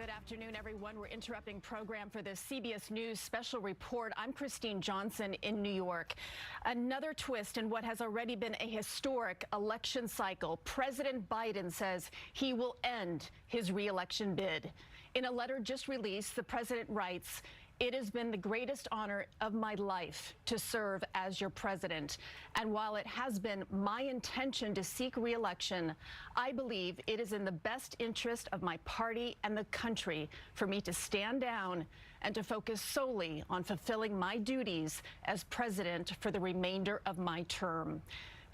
Good afternoon, everyone. We're interrupting program for the CBS News Special Report. I'm Christine Johnson in New York. Another twist in what has already been a historic election cycle. President Biden says he will end his re-election bid. In a letter just released, the president writes, "It has been the greatest honor of my life to serve as your president. And while it has been my intention to seek re-election, I believe it is in the best interest of my party and the country for me to stand down and to focus solely on fulfilling my duties as president for the remainder of my term."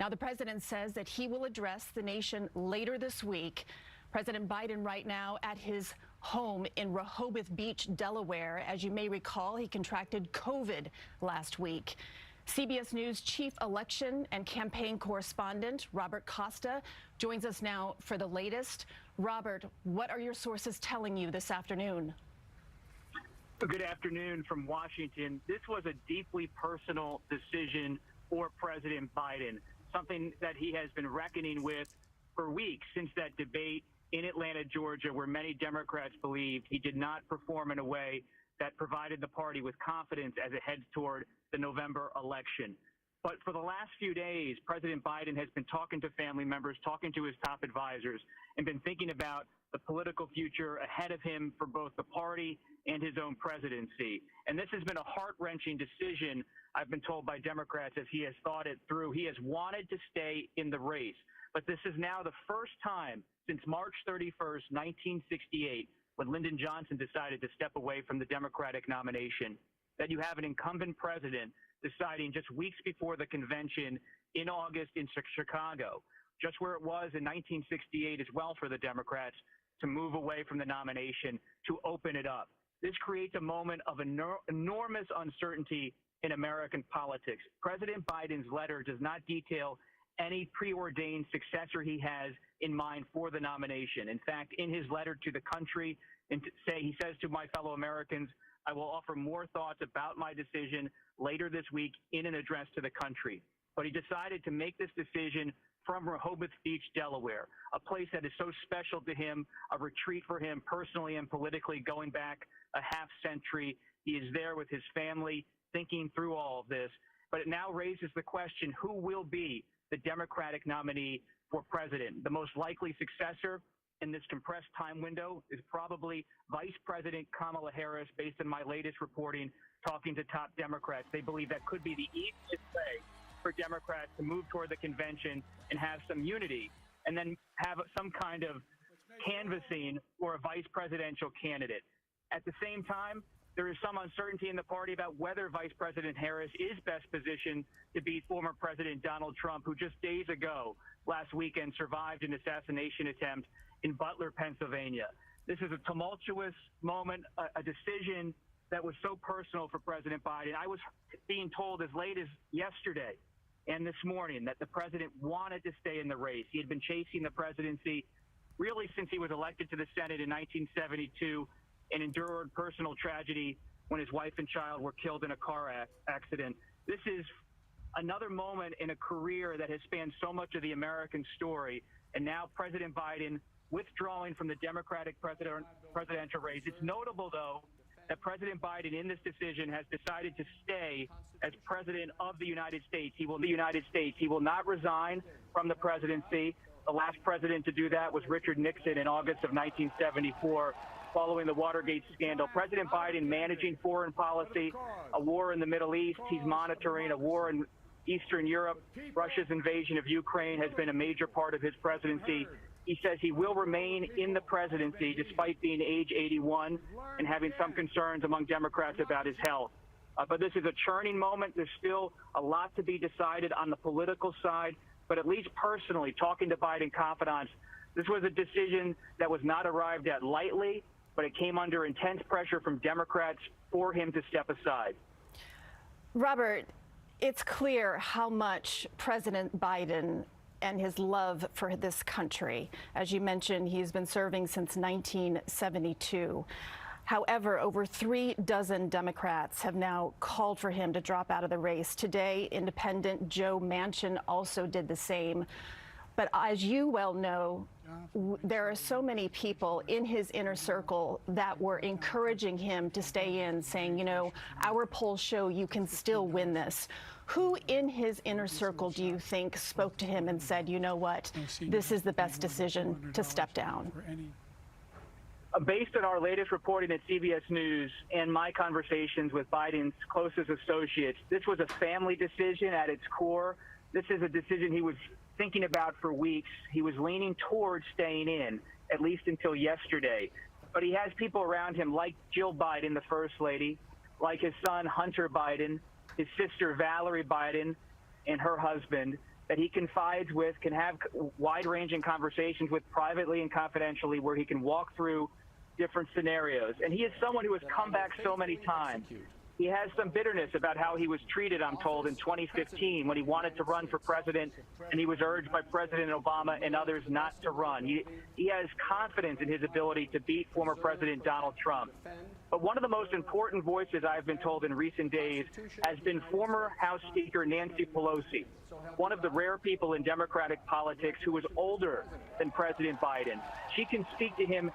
Now, the president says that he will address the nation later this week. President Biden right now at his home in Rehoboth Beach, Delaware. As you may recall, he contracted COVID last week. CBS News chief election and campaign correspondent Robert Costa joins us now for the latest. Robert, what are your sources telling you this afternoon? Good afternoon from Washington. This was a deeply personal decision for President Biden, something that he has been reckoning with for weeks since that debate in Atlanta, Georgia, where many Democrats believed he did not perform in a way that provided the party with confidence as it heads toward the November election. But for the last few days, President Biden has been talking to family members, talking to his top advisors, and been thinking about the political future ahead of him for both the party and his own presidency. And this has been a heart-wrenching decision, I've been told by Democrats, as he has thought it through. He has wanted to stay in the race. But this is now the first time since March 31st, 1968, when Lyndon Johnson decided to step away from the Democratic nomination, that you have an incumbent president deciding just weeks before the convention in August in Chicago, just where it was in 1968 as well for the Democrats, to move away from the nomination, to open it up. This creates a moment of enormous uncertainty in American politics. President Biden's letter does not detail any preordained successor he has in mind for the nomination. In fact, in his letter to the country, he says to my fellow Americans, "I will offer more thoughts about my decision later this week in an address to the country." But he decided to make this decision from Rehoboth Beach, Delaware, a place that is so special to him, a retreat for him personally and politically going back a half century. He is there with his family thinking through all of this. But it now raises the question, who will be the Democratic nominee for president? The most likely successor in this compressed time window is probably Vice President Kamala Harris, based on my latest reporting, talking to top Democrats. They believe that could be the easiest way for Democrats to move toward the convention and have some unity, and then have some kind of canvassing for a vice presidential candidate. At the same time, there is some uncertainty in the party about whether Vice President Harris is best positioned to beat former President Donald Trump, who just days ago, last weekend, survived an assassination attempt in Butler, Pennsylvania. This is a tumultuous moment, a decision that was so personal for President Biden. I was being told as late as yesterday and this morning that the president wanted to stay in the race. He had been chasing the presidency really since he was elected to the Senate in 1972 and endured personal tragedy when his wife and child were killed in a car accident. This is another moment in a career that has spanned so much of the American story. And now President Biden withdrawing from the Democratic presidential race. It's notable, though, that President Biden in this decision has decided to stay as president of the United States. He will not resign from the presidency. The last president to do that was Richard Nixon in August of 1974. Following the Watergate scandal. President Biden managing foreign policy, a war in the Middle East. He's monitoring a war in Eastern Europe. Russia's invasion of Ukraine has been a major part of his presidency. He says he will remain in the presidency despite being age 81 and having some concerns among Democrats about his health. But this is a churning moment. There's still a lot to be decided on the political side. But at least personally, talking to Biden confidants, this was a decision that was not arrived at lightly, but it came under intense pressure from Democrats for him to step aside. Robert, it's clear how much President Biden and his love for this country. As you mentioned, he's been serving since 1972. However, over 36 Democrats have now called for him to drop out of the race. Today, independent Joe Manchin also did the same. But as you well know, there are so many people in his inner circle that were encouraging him to stay in, saying, you know, our polls show you can still win this. Who in his inner circle do you think spoke to him and said, you know what, this is the best decision to step down? Based on our latest reporting at CBS News and my conversations with Biden's closest associates, this was a family decision at its core. This is a decision he was thinking about for weeks. He was leaning towards staying in, at least until yesterday. But he has people around him like Jill Biden, the First Lady, like his son Hunter Biden, his sister Valerie Biden, and her husband, that he confides with, can have wide-ranging conversations with privately and confidentially, where he can walk through different scenarios. And he is someone who has come back so many times. He has some bitterness about how he was treated, I'm told, in 2015 when he wanted to run for president and he was urged by President Obama and others not to run. He has confidence in his ability to beat former President Donald Trump. But one of the most important voices I've been told in recent days has been former House Speaker Nancy Pelosi, one of the rare people in Democratic politics who was older than President Biden. She can speak to him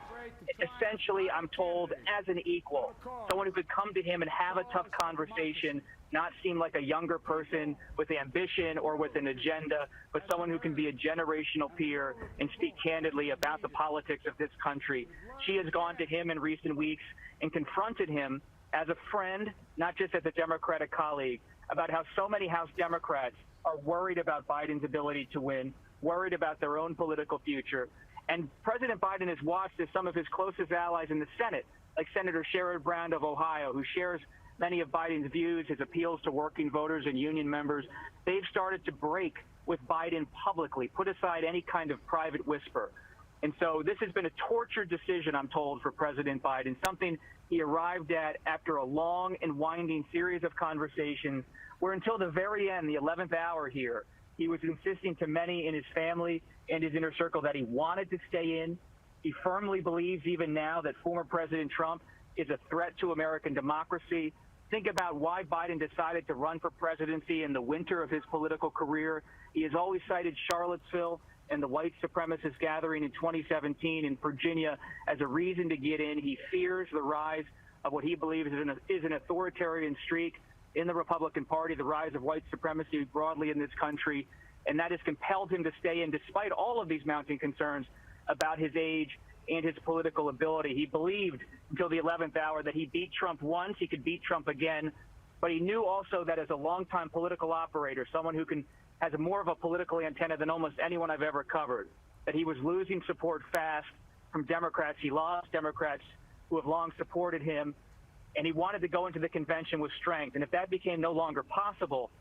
essentially, I'm told, as an equal, someone who could come to him and have a tough conversation, not seem like a younger person with ambition or with an agenda, but someone who can be a generational peer and speak candidly about the politics of this country. She has gone to him in recent weeks and confronted him as a friend, not just as a Democratic colleague, about how so many House Democrats are worried about Biden's ability to win, worried about their own political future. And President Biden has watched as some of his closest allies in the Senate, like Senator Sherrod Brown of Ohio, who shares many of Biden's views, his appeals to working voters and union members, they've started to break with Biden publicly, put aside any kind of private whisper. And so this has been a tortured decision, I'm told, for President Biden, something he arrived at after a long and winding series of conversations where until the very end, the 11th hour here, he was insisting to many in his family and his inner circle that he wanted to stay in. He firmly believes even now that former President Trump is a threat to American democracy. Think about why Biden decided to run for presidency in the winter of his political career. He has always cited Charlottesville and the white supremacist gathering in 2017 in Virginia as a reason to get in. He fears the rise of what he believes is an authoritarian streak in the Republican Party, the rise of white supremacy broadly in this country, and that has compelled him to stay in despite all of these mounting concerns about his age and his political ability. He believed until the 11th hour that he beat Trump once, he could beat Trump again, but he knew also that as a longtime political operator, someone who has more of a political antenna than almost anyone I've ever covered, that he was losing support fast from Democrats. He lost Democrats who have long supported him, and he wanted to go into the convention with strength. And if that became no longer possible,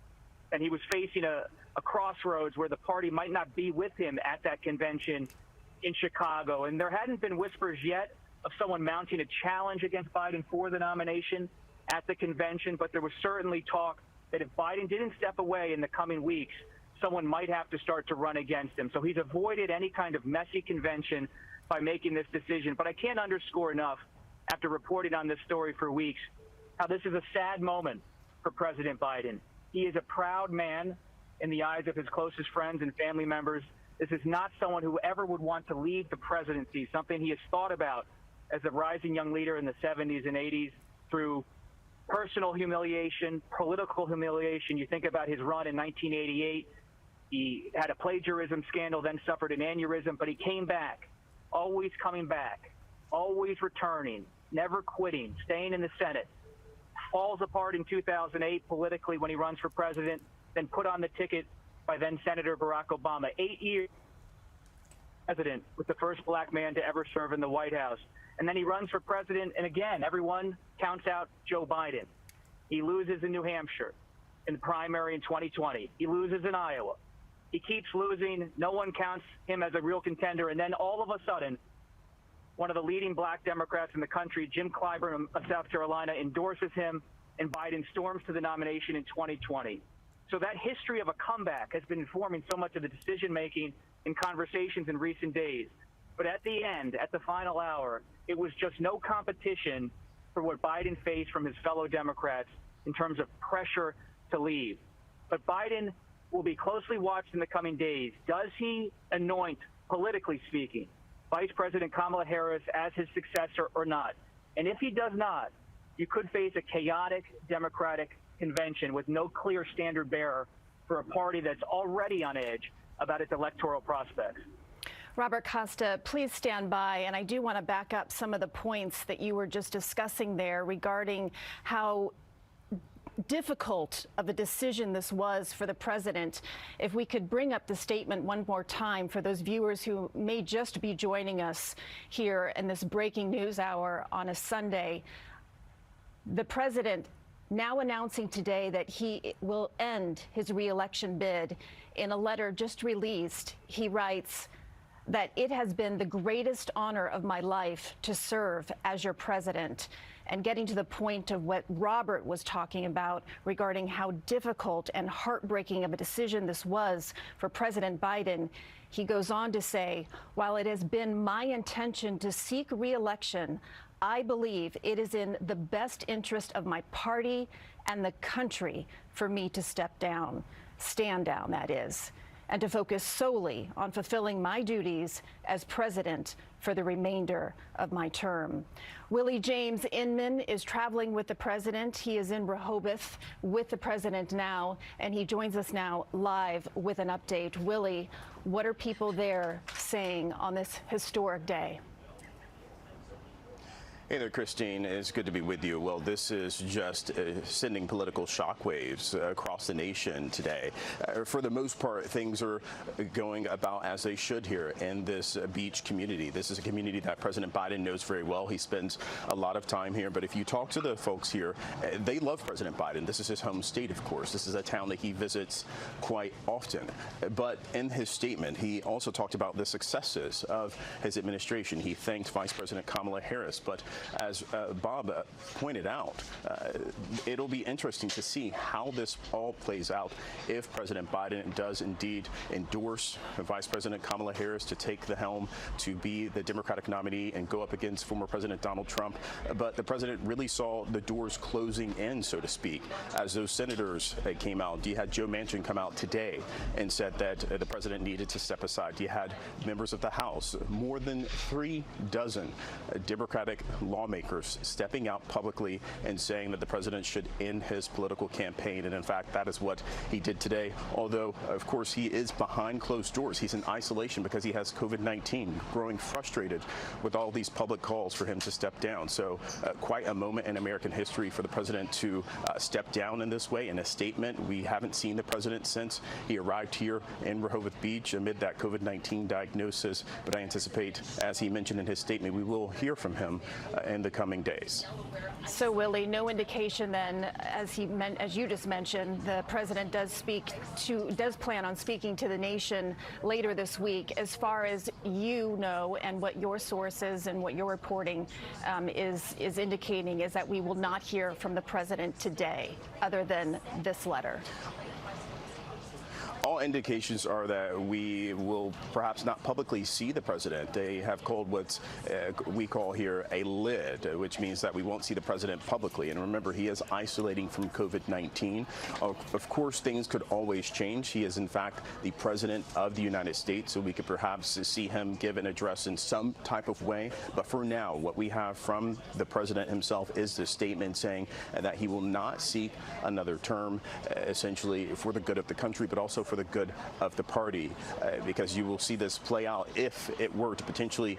then he was facing a crossroads where the party might not be with him at that convention in Chicago. And there hadn't been whispers yet of someone mounting a challenge against Biden for the nomination at the convention, but there was certainly talk that if Biden didn't step away in the coming weeks, someone might have to start to run against him. So he's avoided any kind of messy convention by making this decision. But I can't underscore enough, after reporting on this story for weeks, how this is a sad moment for President Biden. He is a proud man in the eyes of his closest friends and family members. This is not someone who ever would want to leave the presidency, something he has thought about as a rising young leader in the 70s and 80s through personal humiliation, political humiliation. You think about his run in 1988. He had a plagiarism scandal, then suffered an aneurysm, but he came back, always coming back, always returning, never quitting, staying in the Senate. Falls apart in 2008 politically when he runs for president, then put on the ticket by then Senator Barack Obama. 8 years president, with the first black man to ever serve in the White House. And then he runs for president, and again, everyone counts out Joe Biden. He loses in New Hampshire in the primary in 2020. He loses in Iowa. He keeps losing. No one counts him as a real contender. And then all of a sudden, one of the leading black Democrats in the country, Jim Clyburn of South Carolina, endorses him, and Biden storms to the nomination in 2020. So that history of a comeback has been informing so much of the decision-making and conversations in recent days. But at the end, at the final hour, it was just no competition for what Biden faced from his fellow Democrats in terms of pressure to leave. But Biden will be closely watched in the coming days. Does he anoint politically speaking, Vice President Kamala Harris as his successor or not. And if he does not, you could face a chaotic Democratic convention with no clear standard bearer for a party that's already on edge about its electoral prospects. Robert Costa, please stand by. And I do want to back up some of the points that you were just discussing there regarding how difficult of a decision this was for the president. If we could bring up the statement one more time for those viewers who may just be joining us here in this breaking news hour on a Sunday. The president now announcing today that he will end his re-election bid. In a letter just released, he writes that it has been the greatest honor of my life to serve as your president. And getting to the point of what Robert was talking about regarding how difficult and heartbreaking of a decision this was for President Biden, he goes on to say, while it has been my intention to seek re-election, I believe it is in the best interest of my party and the country for me to step down, stand down, that is, and to focus solely on fulfilling my duties as president for the remainder of my term. Willie James Inman is traveling with the president. He is in Rehoboth with the president now, and he joins us now live with an update. Willie, what are people there saying on this historic day? Hey there, Christine. It's good to be with you. Well, this is just sending political shockwaves across the nation today. For the most part, things are going about as they should here in this beach community. This is a community that President Biden knows very well. He spends a lot of time here. But if you talk to the folks here, they love President Biden. This is his home state, of course. This is a town that he visits quite often. But in his statement, he also talked about the successes of his administration. He thanked Vice President Kamala Harris. But as Bob pointed out, it'll be interesting to see how this all plays out if President Biden does indeed endorse Vice President Kamala Harris to take the helm to be the Democratic nominee and go up against former President Donald Trump. But the president really saw the doors closing in, so to speak, as those senators came out. You had Joe Manchin come out today and said that the president needed to step aside. You had members of the House, more than 3 dozen Democratic lawmakers stepping out publicly and saying that the president should end his political campaign. And in fact, that is what he did today. Although, of course, he is behind closed doors. He's in isolation because he has COVID-19, growing frustrated with all these public calls for him to step down. So quite a moment in American history for the president to step down in this way in a statement. We haven't seen the president since he arrived here in Rehoboth Beach amid that COVID-19 diagnosis. But I anticipate, as he mentioned in his statement, we will hear from him in the coming days. So, Willie, no indication then, as you just mentioned, the president does plan on speaking to the nation later this week. As far as you know, and what your sources and what you're reporting is indicating, is that we will not hear from the president today, other than this letter. All indications are that we will perhaps not publicly see the president. They have called what we call here a lid, which means that we won't see the president publicly. And remember, he is isolating from COVID-19. Of course, things could always change. He is, in fact, the president of the United States, so we could perhaps see him give an address in some type of way. But for now, what we have from the president himself is the statement saying that he will not seek another term, essentially for the good of the country, but also for the good of the party, because you will see this play out if it were to potentially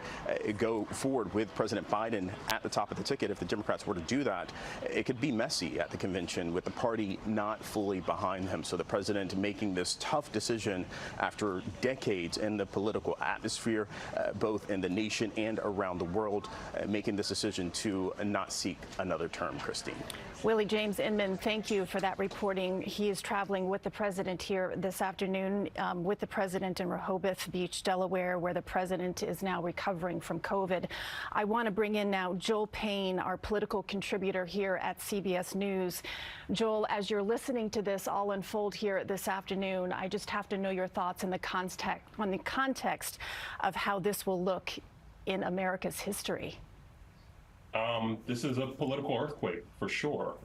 go forward with President Biden at the top of the ticket. If the Democrats were to do that, it could be messy at the convention with the party not fully behind him. So the president making this tough decision after decades in the political atmosphere, both in the nation and around the world, making this decision to not seek another term. Christine. Willie James Inman, thank you for that reporting. He is traveling with the president here this afternoon, with the president in Rehoboth Beach, Delaware, where the president is now recovering from COVID. I want to bring in now Joel Payne, our political contributor here at CBS News. Joel, as you're listening to this all unfold here this afternoon, I just have to know your thoughts in the context of how this will look in America's history. This is a political earthquake for sure.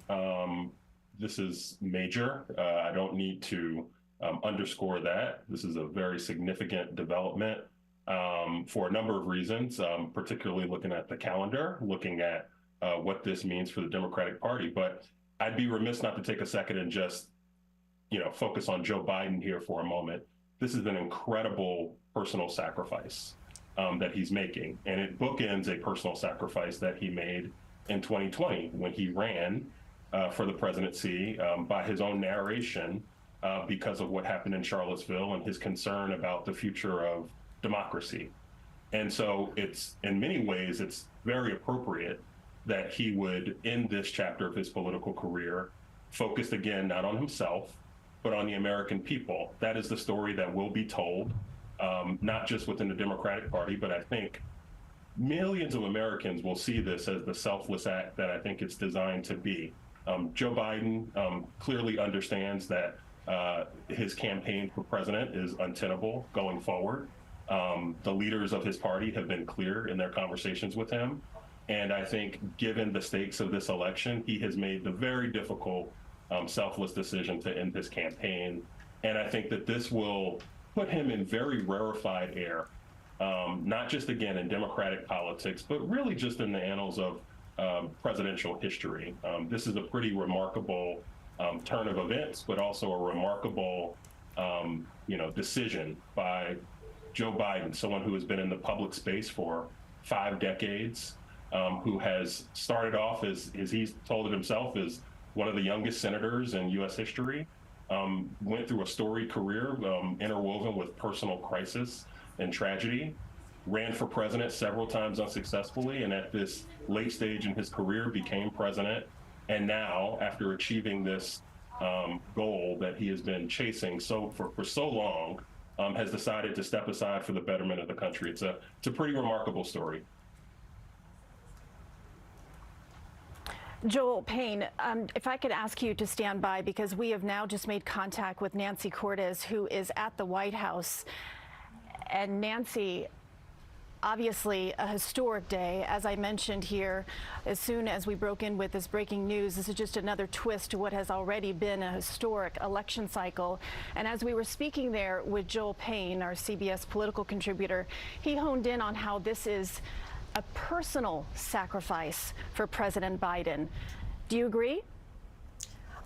This is major. I don't need to underscore that. This is a very significant development for a number of reasons, particularly looking at the calendar, looking at what this means for the Democratic Party. But I'd be remiss not to take a second and just, focus on Joe Biden here for a moment. This is an incredible personal sacrifice that he's making, and it bookends a personal sacrifice that he made in 2020 when he ran for the presidency by his own narration because of what happened in Charlottesville and his concern about the future of democracy. And so in many ways, it's very appropriate that he would end this chapter of his political career focused again, not on himself, but on the American people. That is the story that will be told, not just within the Democratic Party, but I think millions of Americans will see this as the selfless act that I think it's designed to be. Joe Biden clearly understands that his campaign for president is untenable going forward. The leaders of his party have been clear in their conversations with him. And I think given the stakes of this election, he has made the very difficult, selfless decision to end his campaign. And I think that this will put him in very rarefied air, not just, again, in Democratic politics, but really just in the annals of presidential history. This is a pretty remarkable turn of events, but also a remarkable, decision by Joe Biden, someone who has been in the public space for 5 decades, who has started off as he's told it himself, as one of the youngest senators in U.S. history, went through a storied career interwoven with personal crisis and tragedy, ran for president several times unsuccessfully, and at this late stage in his career became president. And now, after achieving this goal that he has been chasing for so long, has decided to step aside for the betterment of the country. It's a pretty remarkable story. Joel Payne, if I could ask you to stand by, because we have now just made contact with Nancy Cortez, who is at the White House. And Nancy, obviously a historic day. As I mentioned here, as soon as we broke in with this breaking news, this is just another twist to what has already been a historic election cycle. And as we were speaking there with Joel Payne, our CBS political contributor, he honed in on how this is a personal sacrifice for President Biden. Do you agree?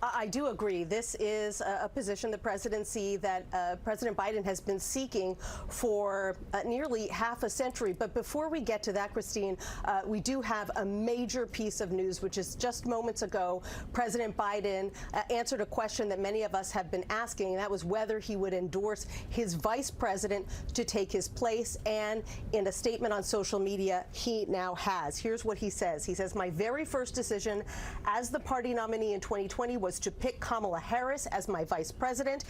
I do agree. This is a position, the presidency, that President Biden has been seeking for nearly half a century. But before we get to that, Christine, we do have a major piece of news, which is just moments ago, President Biden answered a question that many of us have been asking, and that was whether he would endorse his vice president to take his place. And in a statement on social media, he now has. Here's what he says. He says, "My very first decision as the party nominee in 2020 was to pick Kamala Harris as my vice president,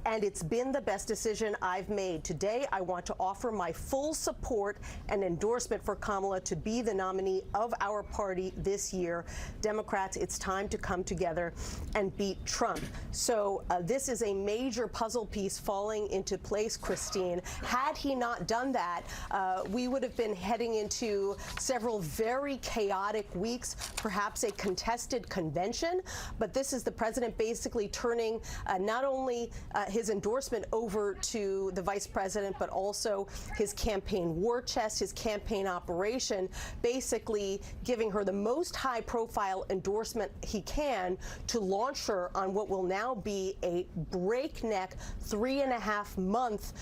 and it's been the best decision I've made. Today, I want to offer my full support and endorsement for Kamala to be the nominee of our party this year. Democrats, it's time to come together and beat Trump." So this is a major puzzle piece falling into place, Christine. Had he not done that, we would have been heading into several very chaotic weeks, perhaps a contested convention. But this is the president basically turning not only his endorsement over to the vice president, but also his campaign war chest, his campaign operation, basically giving her the most high-profile endorsement he can to launch her on what will now be a breakneck 3.5-month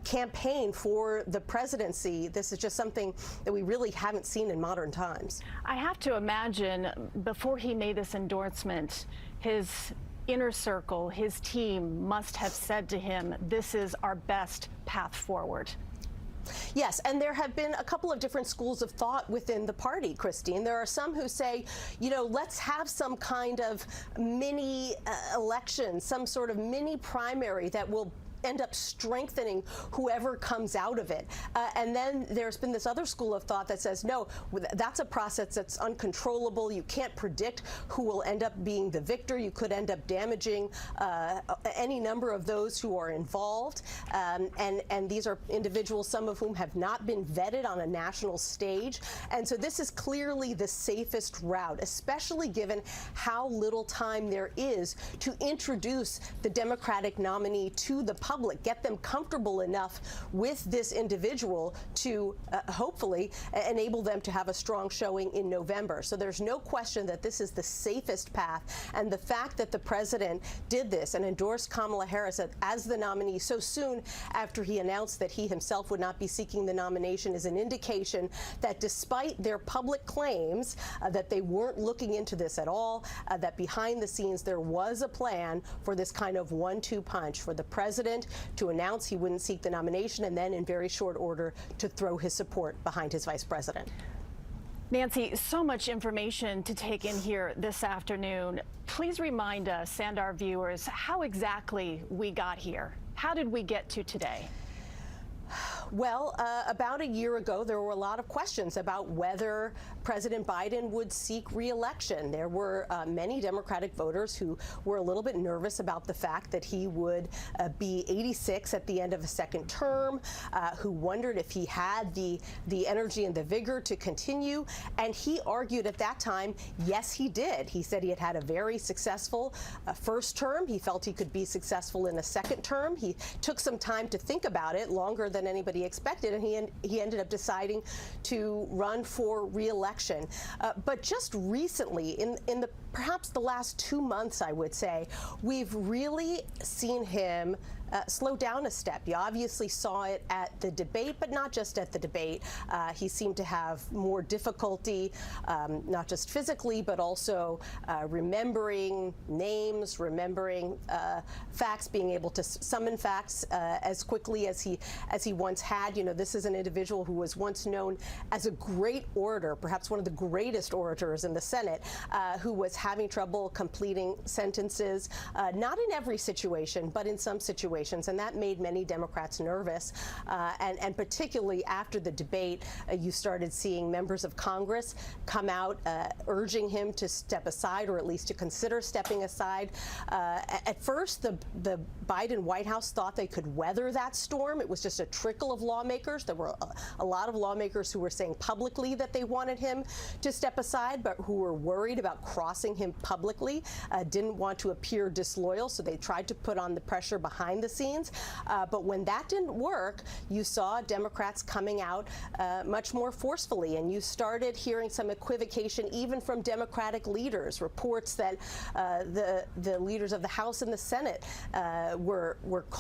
campaign for the presidency. This is just something that we really haven't seen in modern times. I have to imagine before he made this endorsement, his inner circle, his team must have said to him, this is our best path forward. Yes, and there have been a couple of different schools of thought within the party, Christine. There are some who say, let's have some kind of mini election, some sort of mini primary that will end up strengthening whoever comes out of it. And then there's been this other school of thought that says, no, that's a process that's uncontrollable. You can't predict who will end up being the victor. You could end up damaging any number of those who are involved. And these are individuals, some of whom have not been vetted on a national stage. And so this is clearly the safest route, especially given how little time there is to introduce the Democratic nominee to the public. public, get them comfortable enough with this individual to hopefully enable them to have a strong showing in November. So there's no question that this is the safest path. And the fact that the president did this and endorsed Kamala Harris as the nominee so soon after he announced that he himself would not be seeking the nomination is an indication that despite their public claims that they weren't looking into this at all, that behind the scenes there was a plan for this kind of 1-2 punch for the president to announce he wouldn't seek the nomination and then in very short order to throw his support behind his vice president. Nancy, so much information to take in here this afternoon. Please remind us and our viewers how exactly we got here. How did we get to today? Well, about a year ago, there were a lot of questions about whether President Biden would seek re-election. There were many Democratic voters who were a little bit nervous about the fact that he would be 86 at the end of a second term, who wondered if he had the energy and the vigor to continue. And he argued at that time, yes, he did. He said he had had a very successful first term. He felt he could be successful in a second term. He took some time to think about it, longer than anybody expected, and he ended up deciding to run for re-election. But just recently, in perhaps the last 2 months, I would say, we've really seen him slow down a step. You obviously saw it at the debate, but not just at the debate. He seemed to have more difficulty, not just physically, but also remembering names, remembering facts, being able to summon facts as quickly as he once had. You know, this is an individual who was once known as a great orator, perhaps one of the greatest orators in the Senate, who was having trouble completing sentences, not in every situation, but in some situations. And that made many Democrats nervous. And particularly after the debate, you started seeing members of Congress come out urging him to step aside, or at least to consider stepping aside. At first, the Biden White House thought they could weather that storm. It was just a trickle of lawmakers. There were a lot of lawmakers who were saying publicly that they wanted him to step aside, but who were worried about crossing him publicly, didn't want to appear disloyal, so they tried to put on the pressure behind the scenes. But when that didn't work, you saw Democrats coming out much more forcefully, and you started hearing some equivocation even from Democratic leaders, reports that the leaders of the House and the Senate were not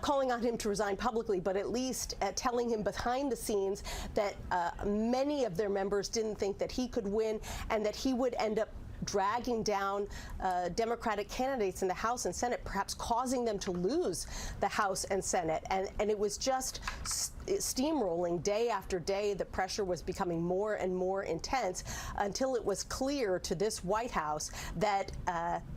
calling on him to resign publicly, but at least telling him behind the scenes that many of their members didn't think that he could win and that he would end up dragging down Democratic candidates in the House and Senate, perhaps causing them to lose the House and Senate. And it was just steamrolling day after day. The pressure was becoming more and more intense until it was clear to this White House that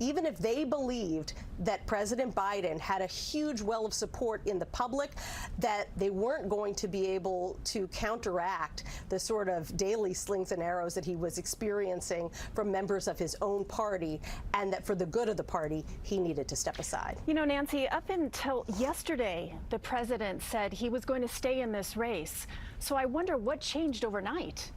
even if they believed that President Biden had a huge well of support in the public, that they weren't going to be able to counteract the sort of daily slings and arrows that he was experiencing from members of his own party, and that for the good of the party, he needed to step aside. You know, Nancy, up until yesterday, the president said he was going to stay in this race. So I wonder what changed overnight.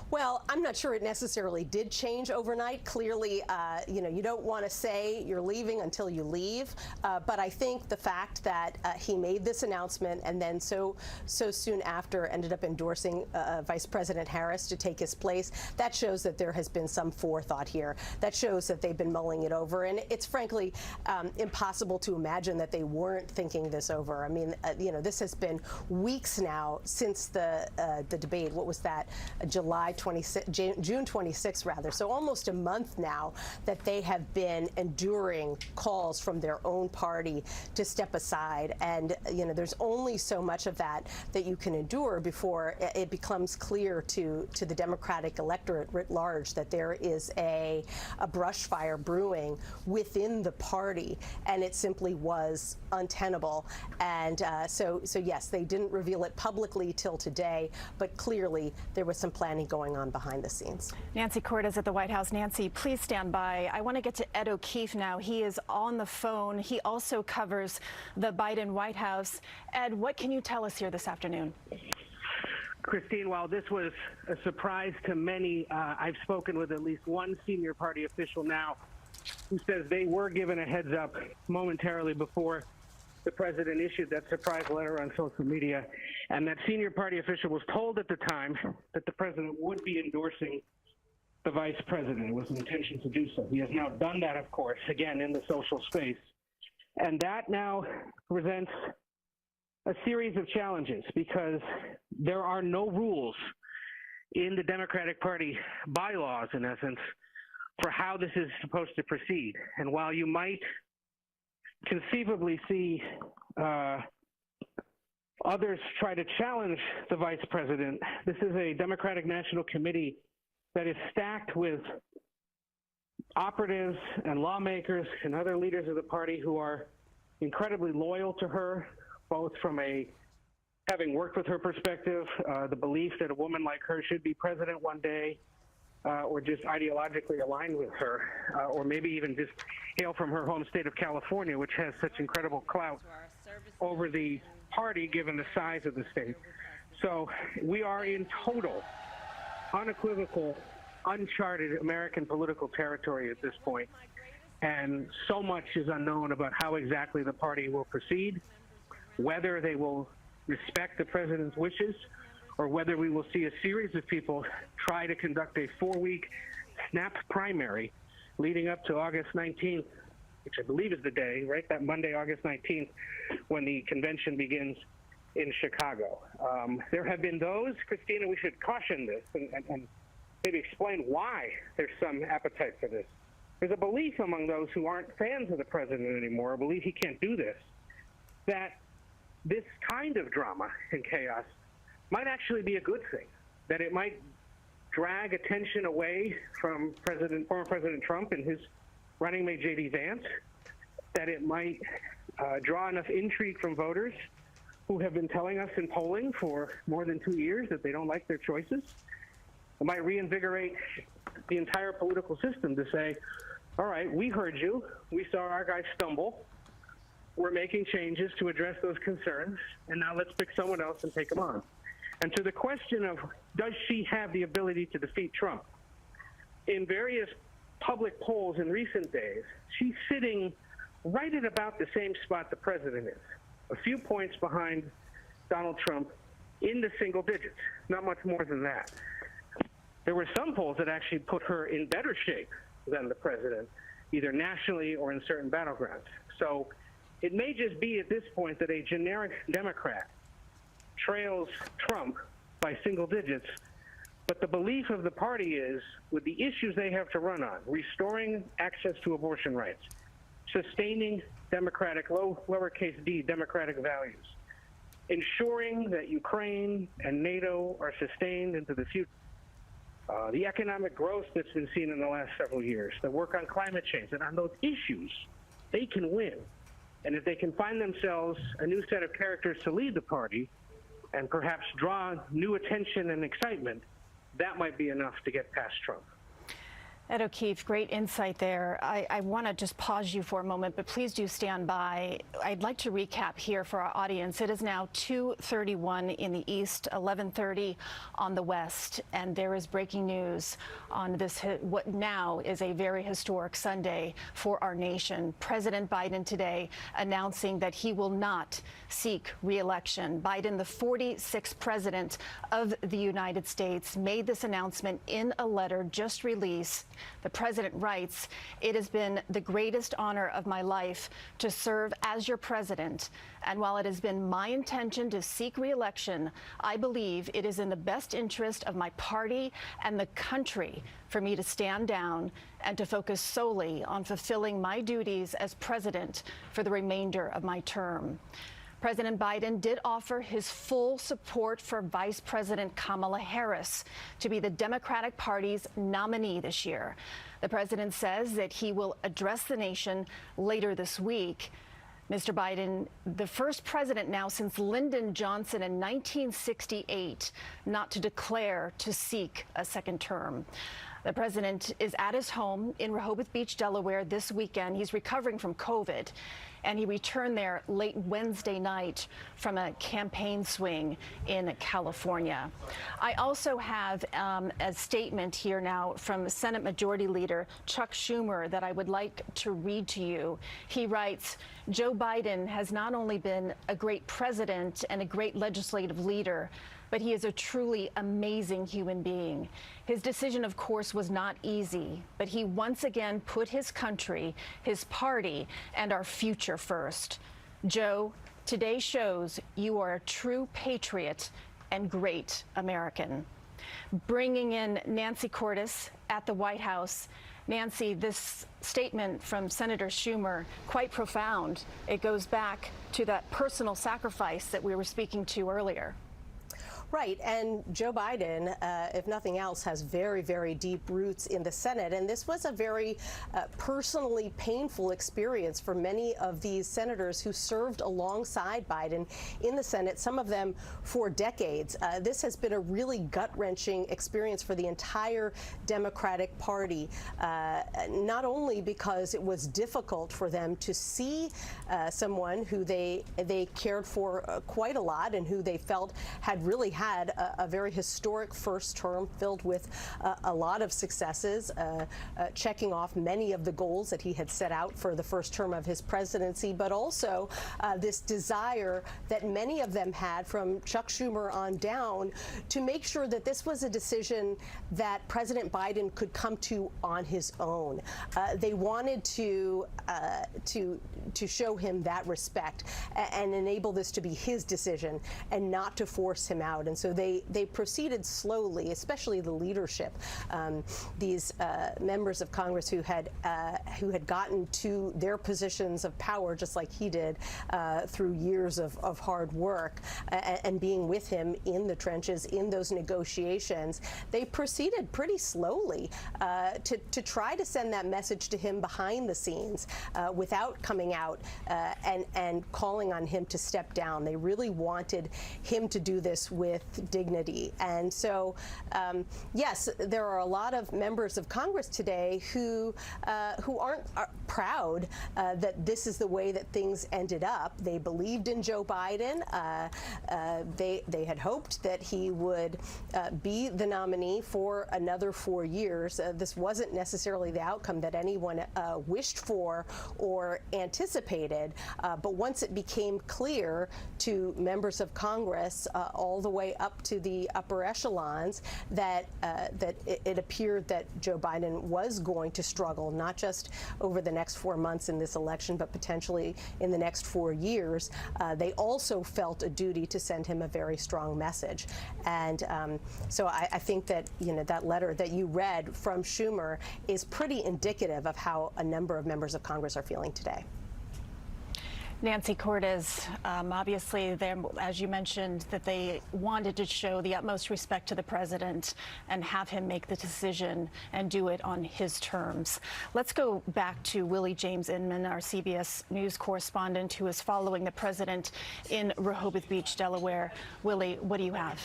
Well, I'm not sure it necessarily did change overnight. Clearly, you don't want to say you're leaving until you leave. But I think the fact that he made this announcement and then so soon after ended up endorsing Vice President Harris to take his place, that shows that there has been some forethought here. That shows that they've been mulling it over. And it's frankly impossible to imagine that they weren't thinking this over. I mean, this has been weeks now since the debate. What was that? June 26th, rather. So almost a month now that they have been enduring calls from their own party to step aside. And, there's only so much of that you can endure before it becomes clear to the Democratic electorate writ large that there is a brush fire brewing within the party, and it simply was untenable. And so yes, they didn't reveal it publicly till today, but clearly there was some planning going on behind the scenes. Nancy Cortez at the White House. Nancy, please stand by. I want to get to Ed O'Keefe now. He is on the phone. He also covers the Biden White House. Ed, what can you tell us here this afternoon? Christine, while this was a surprise to many, I've spoken with at least one senior party official now who says they were given a heads up momentarily before the president issued that surprise letter on social media, and that senior party official was told at the time that the president would be endorsing the vice president. It was an intention to do so. He has now done that, of course, again in the social space. And that now presents a series of challenges because there are no rules in the Democratic Party bylaws, in essence, for how this is supposed to proceed. And while you might conceivably see others try to challenge the vice president, this is a Democratic National Committee that is stacked with operatives and lawmakers and other leaders of the party who are incredibly loyal to her, both from a having worked with her perspective, the belief that a woman like her should be president one day, or just ideologically aligned with her, or maybe even just hail from her home state of California, which has such incredible clout over the party given the size of the state. So we are in total, unequivocal, uncharted American political territory at this point, and so much is unknown about how exactly the party will proceed, whether they will respect the president's wishes, or whether we will see a series of people try to conduct a 4-week snap primary leading up to August 19th, which I believe is the day, right? That Monday, August 19th, when the convention begins in Chicago. There have been those, Christina, we should caution this and maybe explain why there's some appetite for this. There's a belief among those who aren't fans of the president anymore, a belief he can't do this, that this kind of drama and chaos might actually be a good thing, that it might drag attention away from former President Trump and his running mate J.D. Vance, that it might draw enough intrigue from voters who have been telling us in polling for more than 2 years that they don't like their choices. It might reinvigorate the entire political system to say, all right, we heard you, we saw our guy stumble, we're making changes to address those concerns, and now let's pick someone else and take them on. And to the question of, does she have the ability to defeat Trump? In various public polls in recent days, she's sitting right at about the same spot the president is, a few points behind Donald Trump in the single digits, not much more than that. There were some polls that actually put her in better shape than the president, either nationally or in certain battlegrounds. So it may just be at this point that a generic Democrat trails Trump by single digits, but the belief of the party is, with the issues they have to run on, restoring access to abortion rights, sustaining democratic, lowercase d, democratic values, ensuring that Ukraine and NATO are sustained into the future, the economic growth that's been seen in the last several years, the work on climate change, and on those issues, they can win. And if they can find themselves a new set of characters to lead the party and perhaps draw new attention and excitement, that might be enough to get past Trump. Ed O'Keefe, great insight there. I want to just pause you for a moment, but please do stand by. I'd like to recap here for our audience. It is now 2:31 in the east, 11:30 on the west, and there is breaking news on this, what now is a very historic Sunday for our nation. President Biden today announcing that he will not seek re-election. Biden, the 46th president of the United States, made this announcement in a letter just released. The president writes, "It has been the greatest honor of my life to serve as your president. And while it has been my intention to seek re-election, I believe it is in the best interest of my party and the country for me to stand down and to focus solely on fulfilling my duties as president for the remainder of my term." President Biden did offer his full support for Vice President Kamala Harris to be the Democratic Party's nominee this year. The president says that he will address the nation later this week. Mr. Biden, the first president now since Lyndon Johnson in 1968 not to declare to seek a second term. The president is at his home in Rehoboth Beach, Delaware this weekend. He's recovering from COVID, and he returned there late Wednesday night from a campaign swing in California. I also have a statement here now from Senate Majority Leader Chuck Schumer that I would like to read to you. He writes, "Joe Biden has not only been a great president and a great legislative leader, but he is a truly amazing human being. His decision, of course, was not easy, but he once again put his country, his party, and our future first. Joe, today shows you are a true patriot and great American." Bringing in Nancy Cordes at the White House. Nancy, this statement from Senator Schumer, quite profound. It goes back to that personal sacrifice that we were speaking to earlier. Right, and Joe Biden, if nothing else, has very, very deep roots in the Senate, and this was a very personally painful experience for many of these senators who served alongside Biden in the Senate, some of them for decades. This has been a really gut-wrenching experience for the entire Democratic Party, not only because it was difficult for them to see someone who they cared for quite a lot and who they felt had really had a very historic first term filled with a lot of successes, checking off many of the goals that he had set out for the first term of his presidency, but also this desire that many of them had from Chuck Schumer on down to make sure that this was a decision that President Biden could come to on his own. They wanted to show him that respect and enable this to be his decision and not to force him out. And so they proceeded slowly, especially the leadership. These members of Congress who had gotten to their positions of power just like he did through years of hard work and being with him in the trenches in those negotiations, they proceeded pretty slowly to try to send that message to him behind the scenes without coming out and calling on him to step down. They really wanted him to do this with dignity. And so, yes, there are a lot of members of Congress today who aren't proud that this is the way that things ended up. They believed in Joe Biden. They had hoped that he would be the nominee for another 4 years. This wasn't necessarily the outcome that anyone wished for or anticipated. But once it became clear to members of Congress all the way up to the upper echelons that it appeared that Joe Biden was going to struggle, not just over the next 4 months in this election, but potentially in the next 4 years, they also felt a duty to send him a very strong message. And so I think that, that letter that you read from Schumer is pretty indicative of how a number of members of Congress are feeling today. Nancy Cordes, obviously, as you mentioned, that they wanted to show the utmost respect to the president and have him make the decision and do it on his terms. Let's go back to Willie James Inman, our CBS News correspondent, who is following the president in Rehoboth Beach, Delaware. Willie, what do you have?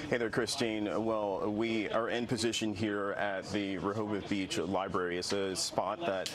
Hey there, Christine. Well, we are in position here at the Rehoboth Beach Library. It's a spot that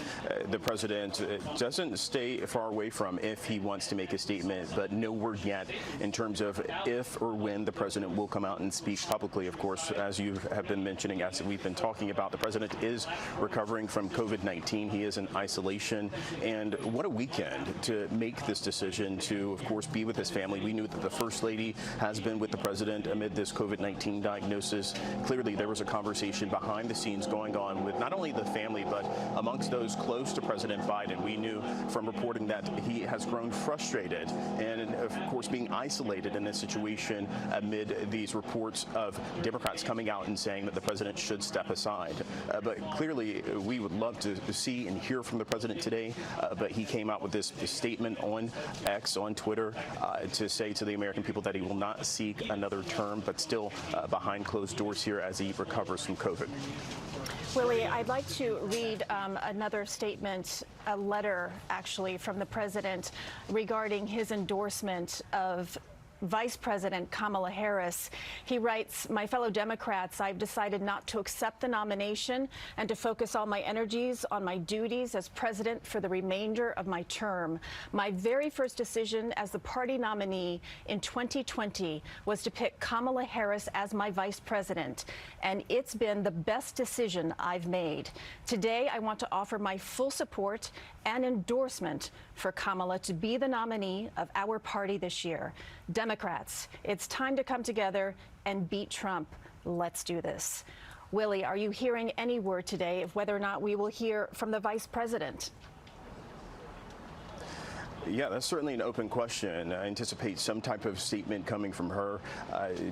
the president doesn't stay far away from if he wants to make a statement, but no word yet in terms of if or when the president will come out and speak publicly. Of course, as you have been mentioning, as we've been talking about, the president is recovering from COVID-19. He is in isolation. And what a weekend to make this decision to, of course, be with his family. We knew that the First Lady has been with the president amid this COVID-19 diagnosis. Clearly, there was a conversation behind the scenes going on with not only the family, but amongst those close to President Biden. We knew from reporting that he has grown frustrated and, of course, being isolated in this situation amid these reports of Democrats coming out and saying that the president should step aside. But clearly, we would love to see and hear from the president today, but he came out with this statement on X, on Twitter, to say to the American people that he will not seek another term, but still behind closed doors here as he recovers from COVID. Willie, I'd like to read another statement, a letter actually from the president regarding his endorsement of Vice President Kamala Harris. He writes, "My fellow Democrats, I've decided not to accept the nomination and to focus all my energies on my duties as president for the remainder of my term. My very first decision as the party nominee in 2020 was to pick Kamala Harris as my vice president, and it's been the best decision I've made. Today, I want to offer my full support and endorsement for Kamala to be the nominee of our party this year. Democrats, it's time to come together and beat Trump. Let's do this." Willie, are you hearing any word today of whether or not we will hear from the vice president? Yeah, that's certainly an open question. I anticipate some type of statement coming from her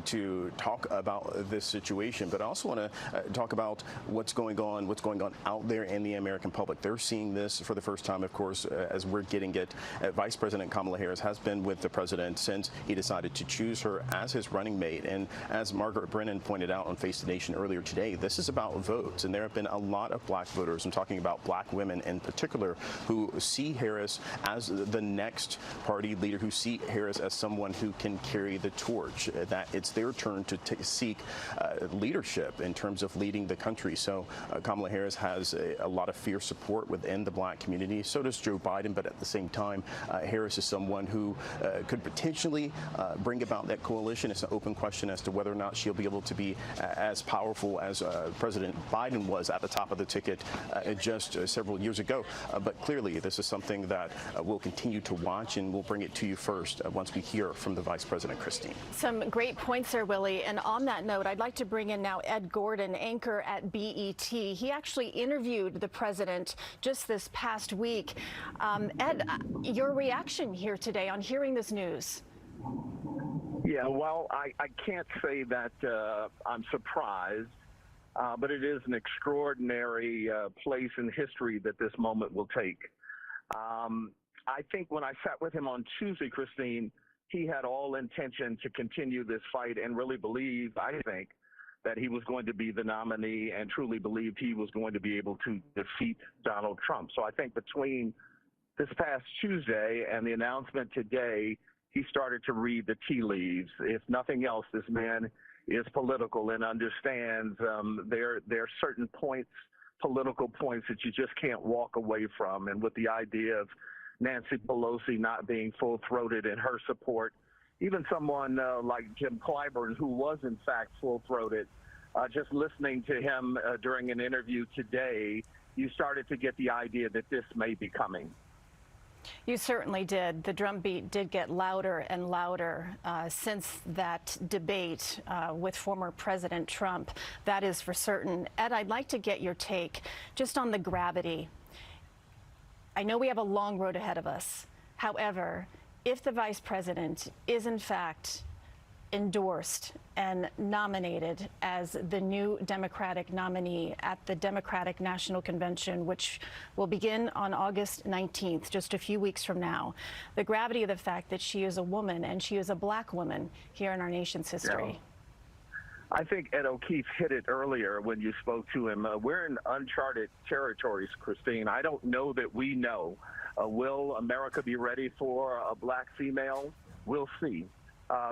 to talk about this situation. But I also want to talk about what's going on out there in the American public. They're seeing this for the first time, of course, as we're getting it. Vice President Kamala Harris has been with the president since he decided to choose her as his running mate. And as Margaret Brennan pointed out on Face the Nation earlier today, this is about votes. And there have been a lot of black voters, I'm talking about black women in particular, who see Harris as the next party leader, who see Harris as someone who can carry the torch, that it's their turn to seek leadership in terms of leading the country. So Kamala Harris has a lot of fierce support within the black community. So does Joe Biden. But at the same time, Harris is someone who could potentially bring about that coalition. It's an open question as to whether or not she'll be able to be as powerful as President Biden was at the top of the ticket just several years ago. But clearly, this is something that we'll continue to watch, and we'll bring it to you first once we hear from the Vice President, Christine. Some great points there, Willie. And on that note, I'd like to bring in now Ed Gordon, anchor at BET. He actually interviewed the president just this past week. Ed, your reaction here today on hearing this news? Yeah, well, I can't say that I'm surprised, but it is an extraordinary place in history that this moment will take. I think when I sat with him on Tuesday, Christine, he had all intention to continue this fight and really believed, I think, that he was going to be the nominee and truly believed he was going to be able to defeat Donald Trump. So I think between this past Tuesday and the announcement today, he started to read the tea leaves. If nothing else, this man is political and understands there are certain points, political points, that you just can't walk away from. And with the idea of Nancy Pelosi not being full-throated in her support, even someone like Jim Clyburn, who was in fact full-throated, just listening to him during an interview today, you started to get the idea that this may be coming. You certainly did. The drumbeat did get louder and louder since that debate with former President Trump. That is for certain. Ed, I'd like to get your take just on the gravity. I know we have a long road ahead of us. However, if the vice president is in fact endorsed and nominated as the new Democratic nominee at the Democratic National Convention, which will begin on August 19th, just a few weeks from now, the gravity of the fact that she is a woman and she is a black woman here in our nation's history. Yeah. I think Ed O'Keefe hit it earlier when you spoke to him. We're in uncharted territories, Christine. I don't know that we know. Will America be ready for a black female? We'll see.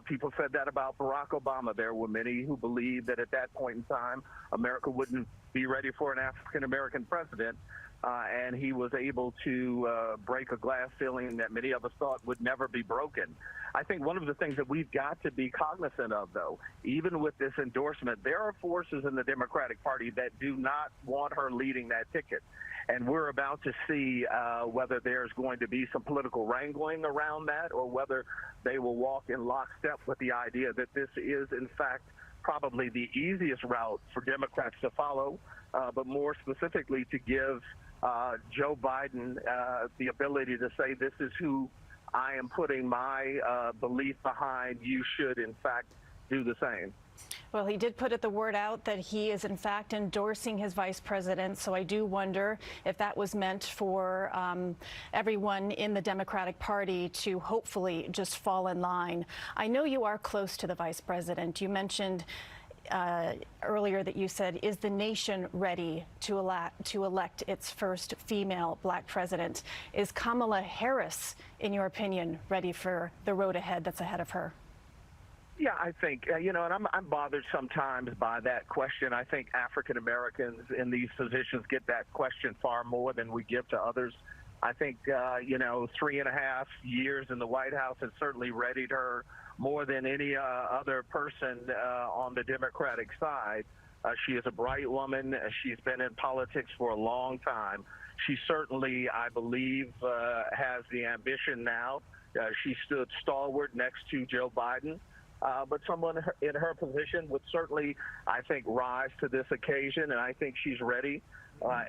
People said that about Barack Obama. There were many who believed that at that point in time, America wouldn't be ready for an African-American president. And he was able to break a glass ceiling that many of us thought would never be broken. I think one of the things that we've got to be cognizant of, though, even with this endorsement, there are forces in the Democratic Party that do not want her leading that ticket. And we're about to see whether there's going to be some political wrangling around that, or whether they will walk in lockstep with the idea that this is, in fact, probably the easiest route for Democrats to follow, but more specifically to give Joe Biden the ability to say, this is who I am putting my belief behind. You should, in fact, do the same. Well, he did put the word out that he is, in fact, endorsing his vice president. So I do wonder if that was meant for everyone in the Democratic Party to hopefully just fall in line. I know you are close to the vice president. You mentioned earlier that you said, is the nation ready to elect its first female black president? Is Kamala Harris, in your opinion, ready for the road ahead that's ahead of her? Yeah, I think, and I'm bothered sometimes by that question. I think African Americans in these positions get that question far more than we give to others. I think, 3.5 years in the White House has certainly readied her more than any other person on the Democratic side. She is a bright woman. She's been in politics for a long time. She certainly, I believe, has the ambition now. She stood stalwart next to Joe Biden. But someone in her position would certainly, I think, rise to this occasion, and I think she's ready,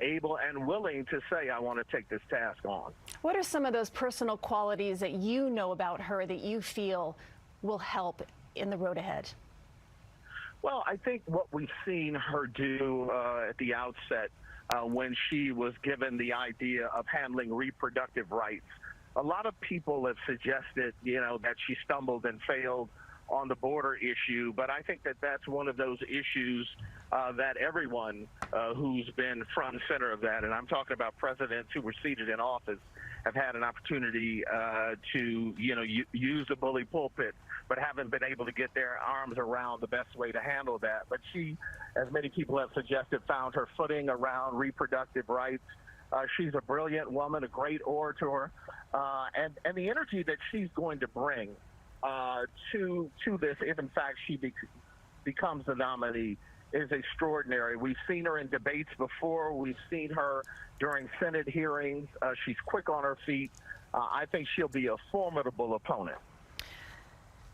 able, and willing to say, I want to take this task on. What are some of those personal qualities that you know about her that you feel will help in the road ahead? Well, I think what we've seen her do at the outset when she was given the idea of handling reproductive rights, a lot of people have suggested, that she stumbled and failed on the border issue, but I think that that's one of those issues that everyone who's been front and center of that, and I'm talking about presidents who were seated in office, have had an opportunity to, use the bully pulpit, but haven't been able to get their arms around the best way to handle that. But she, as many people have suggested, found her footing around reproductive rights. She's a brilliant woman, a great orator, and the energy that she's going to bring to this, if in fact she becomes the nominee, is extraordinary. We've seen her in debates before. We've seen her during Senate hearings. She's quick on her feet. I think she'll be a formidable opponent.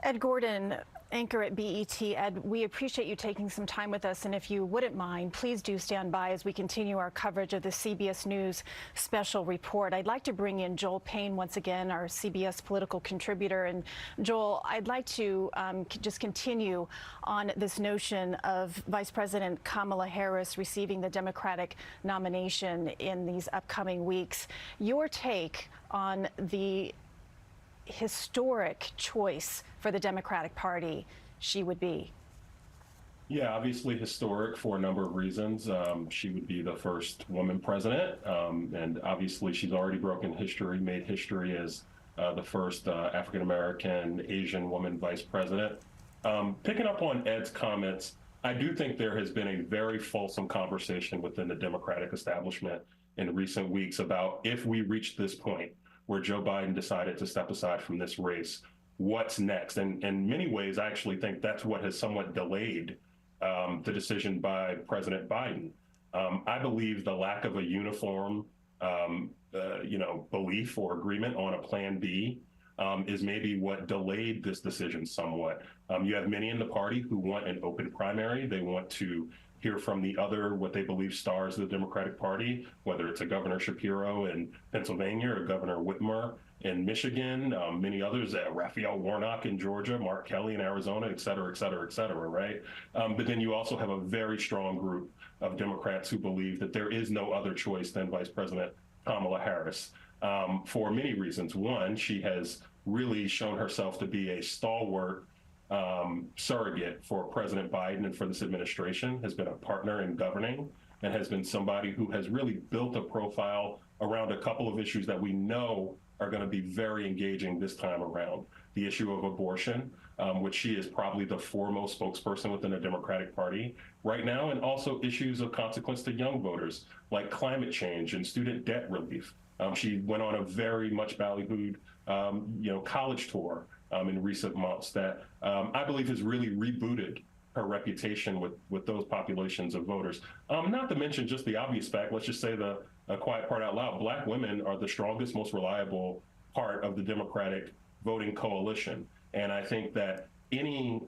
Ed Gordon, anchor at BET. Ed, we appreciate you taking some time with us, and if you wouldn't mind, please do stand by as we continue our coverage of the CBS News Special Report. I'd like to bring in Joel Payne once again, our CBS political contributor. And Joel, I'd like to just continue on this notion of Vice President Kamala Harris receiving the Democratic nomination in these upcoming weeks. Your take on the historic choice for the Democratic Party she would be? Yeah, obviously historic for a number of reasons. She would be the first woman president, and obviously she's already broken history, made history as the first African-American Asian woman vice president. Picking up on Ed's comments, I do think there has been a very fulsome conversation within the Democratic establishment in recent weeks about if we reach this point where Joe Biden decided to step aside from this race, what's next? And in many ways, I actually think that's what has somewhat delayed the decision by President Biden. I believe the lack of a uniform, belief or agreement on a plan B is maybe what delayed this decision somewhat. You have many in the party who want an open primary. They want to hear from the other, what they believe, stars of the Democratic Party, whether it's a Governor Shapiro in Pennsylvania or Governor Whitmer in Michigan, many others, Raphael Warnock in Georgia, Mark Kelly in Arizona, et cetera, et cetera, et cetera, right? But then you also have a very strong group of Democrats who believe that there is no other choice than Vice President Kamala Harris for many reasons. One, she has really shown herself to be a stalwart surrogate for President Biden and for this administration, has been a partner in governing, and has been somebody who has really built a profile around a couple of issues that we know are going to be very engaging this time around. The issue of abortion, which she is probably the foremost spokesperson within the Democratic Party right now, and also issues of consequence to young voters like climate change and student debt relief. She went on a very much ballyhooed, college tour in recent months that I believe has really rebooted her reputation with those populations of voters. Not to mention just the obvious fact, let's just say the quiet part out loud, Black women are the strongest, most reliable part of the Democratic voting coalition. And I think that any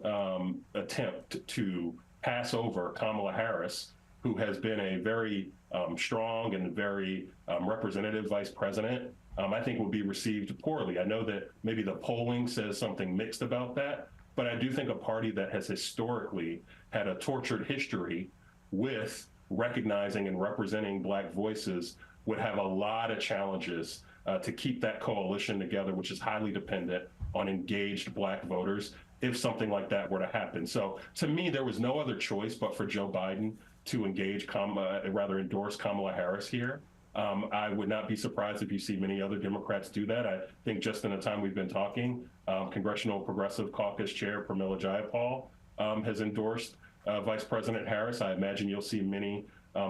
attempt to pass over Kamala Harris, who has been a very strong and very representative vice president, I think will be received poorly. I know that maybe the polling says something mixed about that, but I do think a party that has historically had a tortured history with recognizing and representing Black voices would have a lot of challenges to keep that coalition together, which is highly dependent on engaged Black voters if something like that were to happen. So to me, there was no other choice but for Joe Biden to endorse Kamala Harris here. I would not be surprised if you see many other Democrats do that. I think just in the time we've been talking, Congressional Progressive Caucus Chair Pramila Jayapal has endorsed Vice President Harris. I imagine you'll see many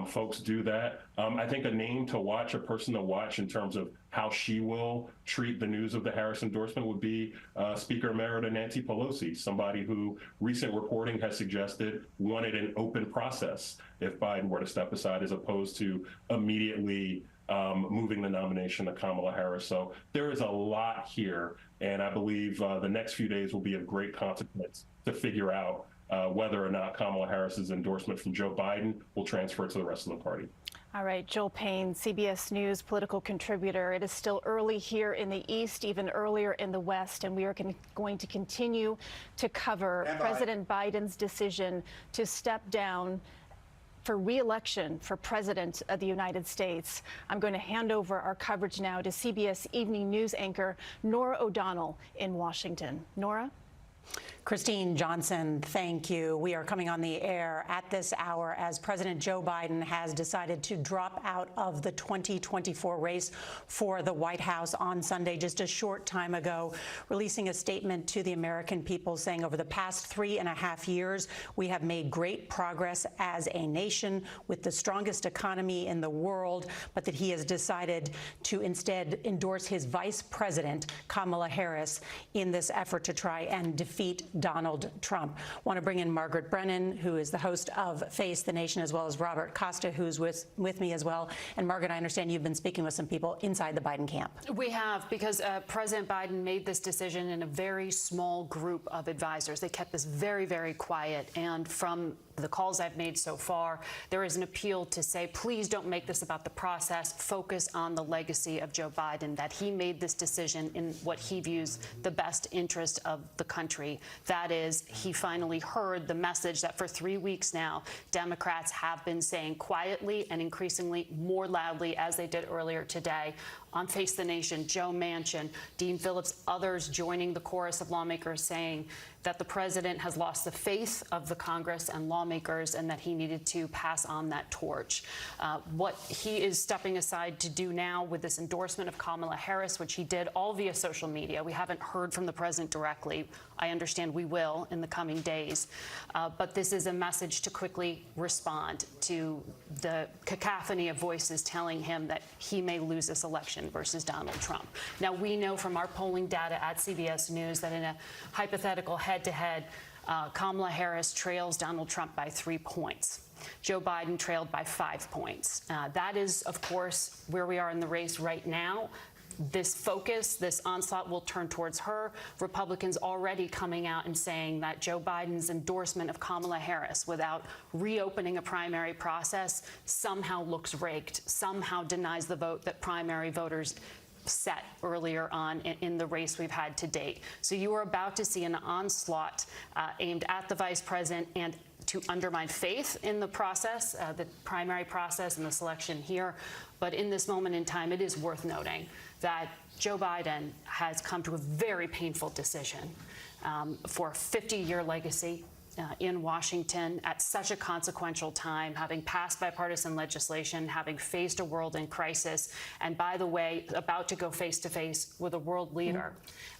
folks do that. I think a name to watch, a person to watch in terms of how she will treat the news of the Harris endorsement would be Speaker Emerita Nancy Pelosi, somebody who recent reporting has suggested wanted an open process if Biden were to step aside, as opposed to immediately moving the nomination to Kamala Harris. So there is a lot here, and I believe the next few days will be of great consequence to figure out whether or not Kamala Harris's endorsement from Joe Biden will transfer to the rest of the party. All right, Joel Payne, CBS News political contributor. It is still early here in the East, even earlier in the West, and we are going to continue to cover President Biden's decision to step down for re-election for President of the United States. I'm going to hand over our coverage now to CBS Evening News anchor Norah O'Donnell in Washington. Norah? Christine Johnson, thank you. We are coming on the air at this hour as President Joe Biden has decided to drop out of the 2024 race for the White House on Sunday, just a short time ago, releasing a statement to the American people saying over the past 3.5 years, we have made great progress as a nation with the strongest economy in the world, but that he has decided to instead endorse his vice president, Kamala Harris, in this effort to try and defeat Donald Trump. I want to bring in Margaret Brennan, who is the host of Face the Nation, as well as Robert Costa, who's with me as well. And Margaret, I understand you've been speaking with some people inside the Biden camp. We have, because President Biden made this decision in a very small group of advisors. They kept this very, very quiet. And from the calls I've made so far, there is an appeal to say, please don't make this about the process. Focus on the legacy of Joe Biden, that he made this decision in what he views the best interest of the country. That is, he finally heard the message that for 3 weeks now, Democrats have been saying quietly and increasingly more loudly, as they did earlier today, on Face the Nation, Joe Manchin, Dean Phillips, others joining the chorus of lawmakers saying that the president has lost the faith of the Congress and lawmakers and that he needed to pass on that torch. What he is stepping aside to do now with this endorsement of Kamala Harris, which he did all via social media. We haven't heard from the president directly. I understand we will in the coming days. But this is a message to quickly respond to the cacophony of voices telling him that he may lose this election versus Donald Trump. Now, we know from our polling data at CBS News that in a hypothetical head-to-head, Kamala Harris trails Donald Trump by 3 points. Joe Biden trailed by 5 points. That is, of course, where we are in the race right now. This focus, this onslaught will turn towards her. Republicans already coming out and saying that Joe Biden's endorsement of Kamala Harris without reopening a primary process somehow looks rigged, somehow denies the vote that primary voters set earlier on in the race we've had to date. So you are about to see an onslaught aimed at the vice president and to undermine faith in the process, the primary process and the selection here. But in this moment in time, it is worth noting that Joe Biden has come to a very painful decision for a 50-year legacy in Washington at such a consequential time, having passed bipartisan legislation, having faced a world in crisis, and by the way, about to go face-to-face with a world leader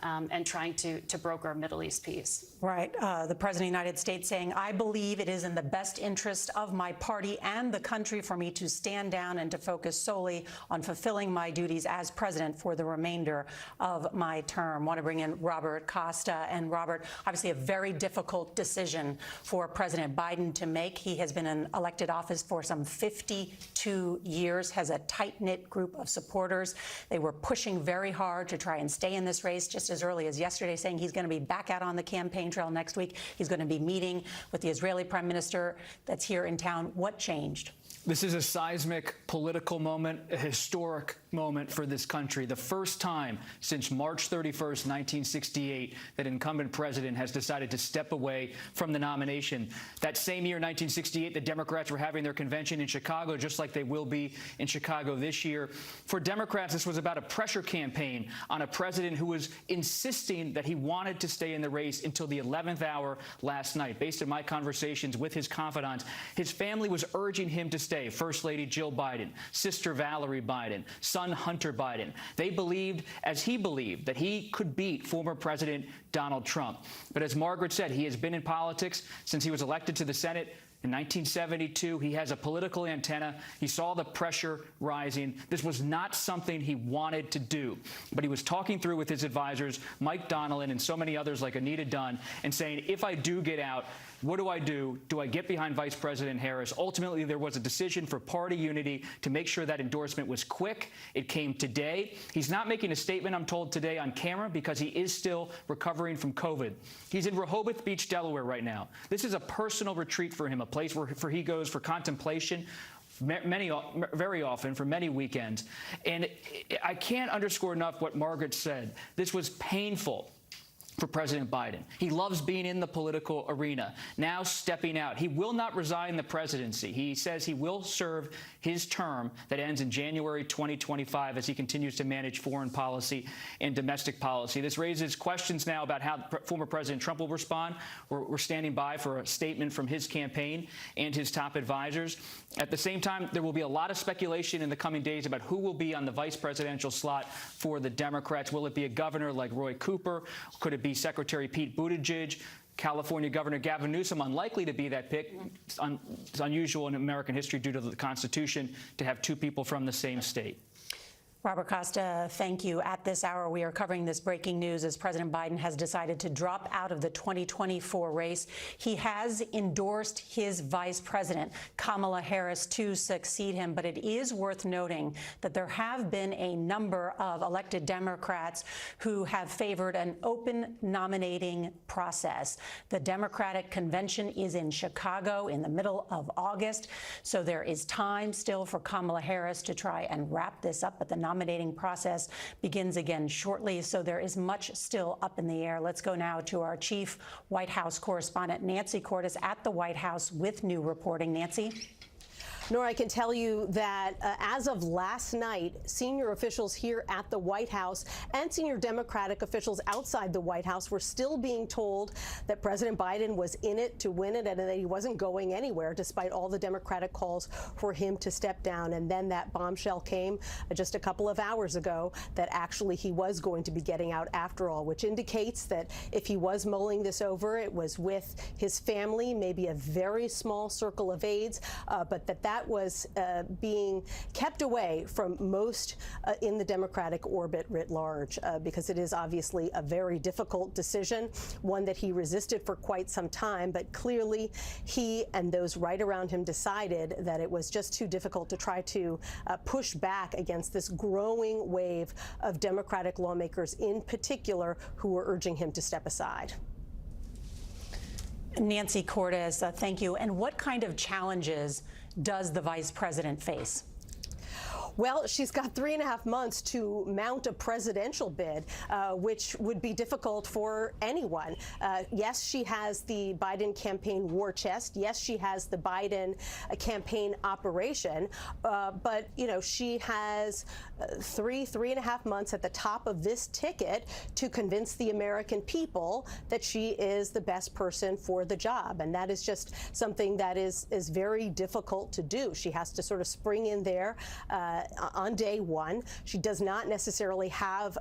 and trying to broker a Middle East peace. Right. The President of the United States saying, I believe it is in the best interest of my party and the country for me to stand down and to focus solely on fulfilling my duties as president for the remainder of my term. I want to bring in Robert Costa. And Robert, obviously a very difficult decision for President Biden to make. He has been in elected office for some 52 years, has a tight-knit group of supporters. They were pushing very hard to try and stay in this race, just as early as yesterday, saying he's going to be back out on the campaign trail next week. He's going to be meeting with the Israeli prime minister that's here in town. What changed? This is a seismic political moment, a historic moment for this country. The first time since March 31st, 1968, that an incumbent president has decided to step away from the nomination. That same year, 1968, the Democrats were having their convention in Chicago, just like they will be in Chicago this year. For Democrats, this was about a pressure campaign on a president who was insisting that he wanted to stay in the race until the 11th hour last night. Based on my conversations with his confidants, his family was urging him to day, First Lady Jill Biden, sister Valerie Biden, son Hunter Biden. They believed, as he believed, that he could beat former President Donald Trump. But as Margaret said, he has been in politics since he was elected to the Senate in 1972. He has a political antenna. He saw the pressure rising. This was not something he wanted to do, but he was talking through with his advisors, Mike Donnellan and so many others like Anita Dunn, and saying, if I do get out, what do I do? Do I get behind Vice President Harris? Ultimately, there was a decision for party unity to make sure that endorsement was quick. It came today. He's not making a statement, I'm told, today on camera because he is still recovering from COVID. He's in Rehoboth Beach, Delaware right now. This is a personal retreat for him, a place where he goes for contemplation very often for many weekends. And I can't underscore enough what Margaret said. This was painful for President Biden. He loves being in the political arena. Now stepping out. He will not resign the presidency. He says he will serve his term that ends in January 2025 as he continues to manage foreign policy and domestic policy. This raises questions now about how former President Trump will respond. We're standing by for a statement from his campaign and his top advisors. At the same time, there will be a lot of speculation in the coming days about who will be on the vice presidential slot for the Democrats. Will it be a governor like Roy Cooper? Could it be Secretary Pete Buttigieg? California Governor Gavin Newsom, unlikely to be that pick. It's unusual in American history due to the Constitution to have two people from the same state. Robert Costa, thank you. At this hour, we are covering this breaking news as President Biden has decided to drop out of the 2024 race. He has endorsed his vice president, Kamala Harris, to succeed him. But it is worth noting that there have been a number of elected Democrats who have favored an open nominating process. The Democratic convention is in Chicago in the middle of August. So there is time still for Kamala Harris to try and wrap this up. But the nominating process begins again shortly, so there is much still up in the air. Let's go now to our chief White House correspondent, Nancy Cordes, at the White House with new reporting. Nancy? Nora, I can tell you that as of last night, senior officials here at the White House and senior Democratic officials outside the White House were still being told that President Biden was in it to win it and that he wasn't going anywhere despite all the Democratic calls for him to step down. And then that bombshell came just a couple of hours ago that actually he was going to be getting out after all, which indicates that if he was mulling this over, it was with his family, maybe a very small circle of aides, but that was being kept away from most in the Democratic orbit writ large, because it is obviously a very difficult decision, one that he resisted for quite some time. But clearly, he and those right around him decided that it was just too difficult to try to push back against this growing wave of Democratic lawmakers in particular who were urging him to step aside. Nancy Cordes, thank you. And what kind of challenges does the vice president face? Well, she's got 3.5 months to mount a presidential bid, which would be difficult for anyone. Yes, she has the Biden campaign war chest. Yes, she has the Biden campaign operation. But, you know, she has 3.5 months at the top of this ticket to convince the American people that she is the best person for the job. And that is just something that is very difficult to do. She has to sort of spring in there on day one. She does not necessarily have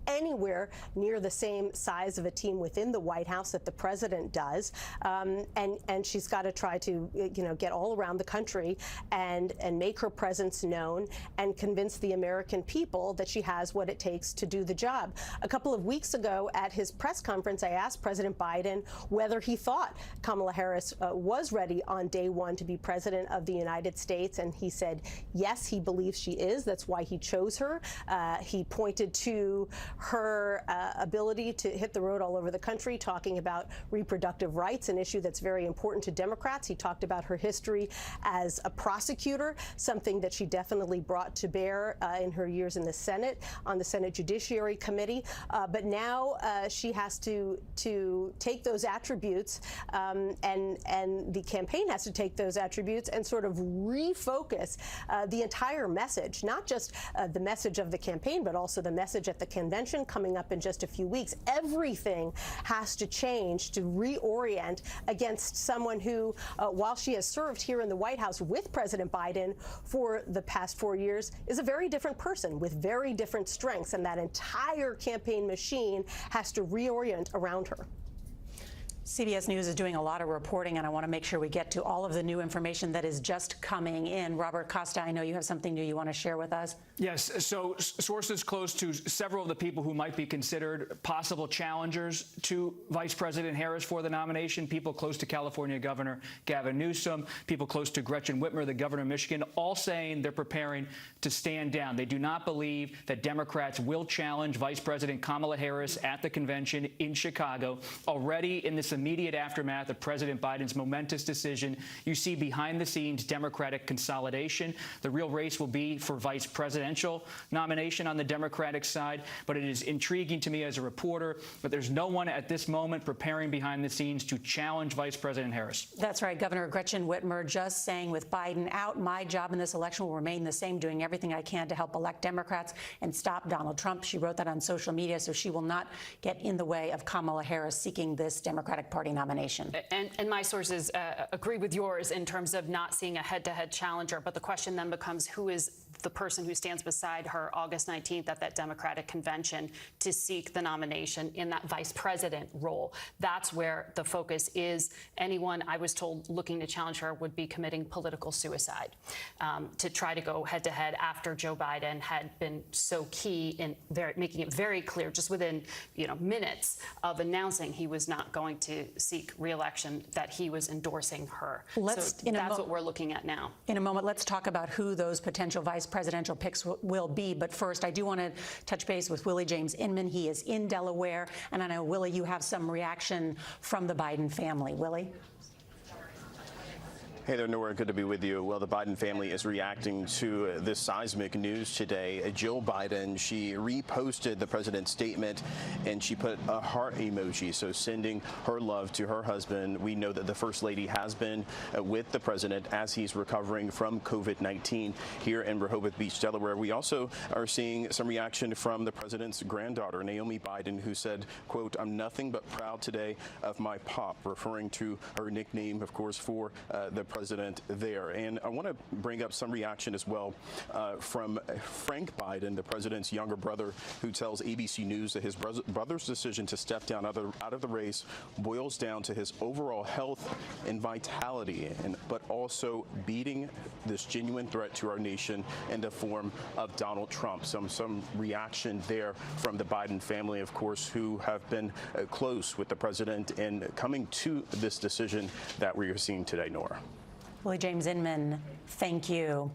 anywhere near the same size of a team within the White House that the president does, and she's got to try to get all around the country and make her presence known and convince the American people that she has what it takes to do the job. A couple of weeks ago at his press conference, I asked President Biden whether he thought Kamala Harris was ready on day one to be president of the United States, and he said yes, he believes she is. That's why he chose her. He pointed to her ability to hit the road all over the country, talking about reproductive rights, an issue that's very important to Democrats. He talked about her history as a prosecutor, something that she definitely brought to bear in her years in the Senate, on the Senate Judiciary Committee. But now she has to take those attributes, and the campaign has to take those attributes and sort of refocus the entire message message, not just the message of the campaign, but also the message at the convention coming up in just a few weeks. Everything has to change to reorient against someone who, while she has served here in the White House with President Biden for the past 4 years, is a very different person with very different strengths, and that entire campaign machine has to reorient around her. CBS News is doing a lot of reporting, and I want to make sure we get to all of the new information that is just coming in. Robert Costa, I know you have something new you want to share with us. Yes, so sources close to several of the people who might be considered possible challengers to Vice President Harris for the nomination, people close to California Governor Gavin Newsom, people close to Gretchen Whitmer, the governor of Michigan, all saying they're preparing to stand down. They do not believe that Democrats will challenge Vice President Kamala Harris at the convention in Chicago. Already in this immediate aftermath of President Biden's momentous decision, you see behind-the-scenes Democratic consolidation. The real race will be for vice presidential nomination on the Democratic side, but it is intriguing to me as a reporter that there's no one at this moment preparing behind the scenes to challenge Vice President Harris. That's right. Governor Gretchen Whitmer just saying, with Biden out, my job in this election will remain the same, doing everything I can to help elect Democrats and stop Donald Trump. She wrote that on social media, so she will not get in the way of Kamala Harris seeking this Democratic Party nomination. And my sources agree with yours in terms of not seeing a head-to-head challenger. But the question then becomes, who is the person who stands beside her August 19th at that Democratic convention to seek the nomination in that vice president role? That's where the focus is. Anyone, I was told, looking to challenge her would be committing political suicide to try to go head-to-head after Joe Biden had been so key in making it very clear, just within minutes of announcing he was not going to seek re-election, that he was endorsing her. So that's what we're looking at now. In a moment, let's talk about who those potential vice presidential picks will be. But first, I do want to touch base with Willie James Inman. He is in Delaware. And I know, Willie, you have some reaction from the Biden family. Willie? Hey there, Nora. Good to be with you. Well, the Biden family is reacting to this seismic news today. Jill Biden, she reposted the president's statement and she put a heart emoji, so sending her love to her husband. We know that the First Lady has been with the president as he's recovering from COVID-19 here in Rehoboth Beach, Delaware. We also are seeing some reaction from the president's granddaughter, Naomi Biden, who said, quote, "I'm nothing but proud today of my pop," referring to her nickname, of course, for the president there. And I want to bring up some reaction as well from Frank Biden, the president's younger brother, who tells ABC News that his brother's decision to step down out of the race boils down to his overall health and vitality, but also beating this genuine threat to our nation in the form of Donald Trump. Some reaction there from the Biden family, of course, who have been close with the president and coming to this decision that we are seeing today, Nora. Willie James Inman, thank you.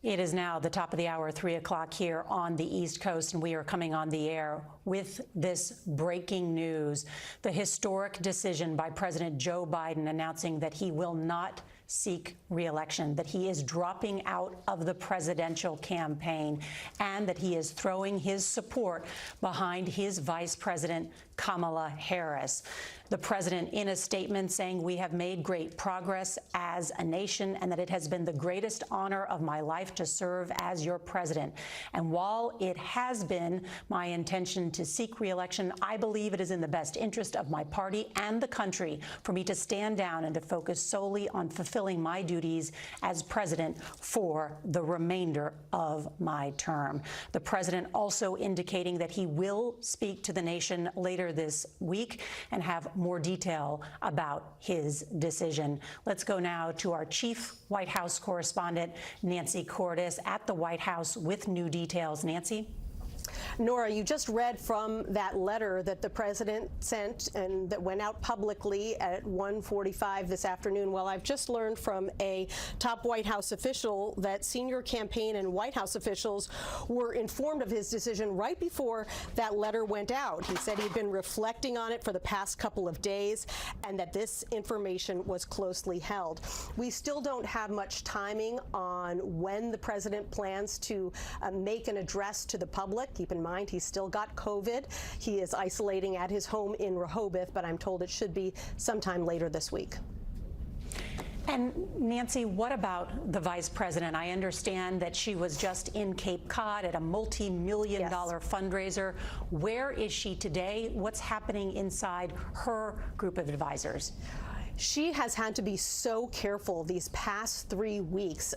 It is now the top of the hour, 3 o'clock here on the East Coast, and we are coming on the air with this breaking news. The historic decision by President Joe Biden announcing that he will not seek re-election, that he is dropping out of the presidential campaign, and that he is throwing his support behind his Vice President Kamala Harris. The president, in a statement, saying, "We have made great progress as a nation, and that it has been the greatest honor of my life to serve as your president. And while it has been my intention to seek re-election, I believe it is in the best interest of my party and the country for me to stand down and to focus solely on fulfilling my duties as president for the remainder of my term." The president also indicating that he will speak to the nation later this week and have more detail about his decision. Let's go now to our chief White House correspondent, Nancy Cordes, at the White House with new details. Nancy? Nora, you just read from that letter that the president sent and that went out publicly at 1:45 this afternoon. Well, I've just learned from a top White House official that senior campaign and White House officials were informed of his decision right before that letter went out. He said he'd been reflecting on it for the past couple of days and that this information was closely held. We still don't have much timing on when the president plans to make an address to the public. Keep in mind, he's still got COVID. He is isolating at his home in Rehoboth, but I'm told it should be sometime later this week. And Nancy, what about the vice president? I understand that she was just in Cape Cod at a multi-million-dollar fundraiser. Where is she today? What's happening inside her group of advisors? She has had to be so careful these past 3 weeks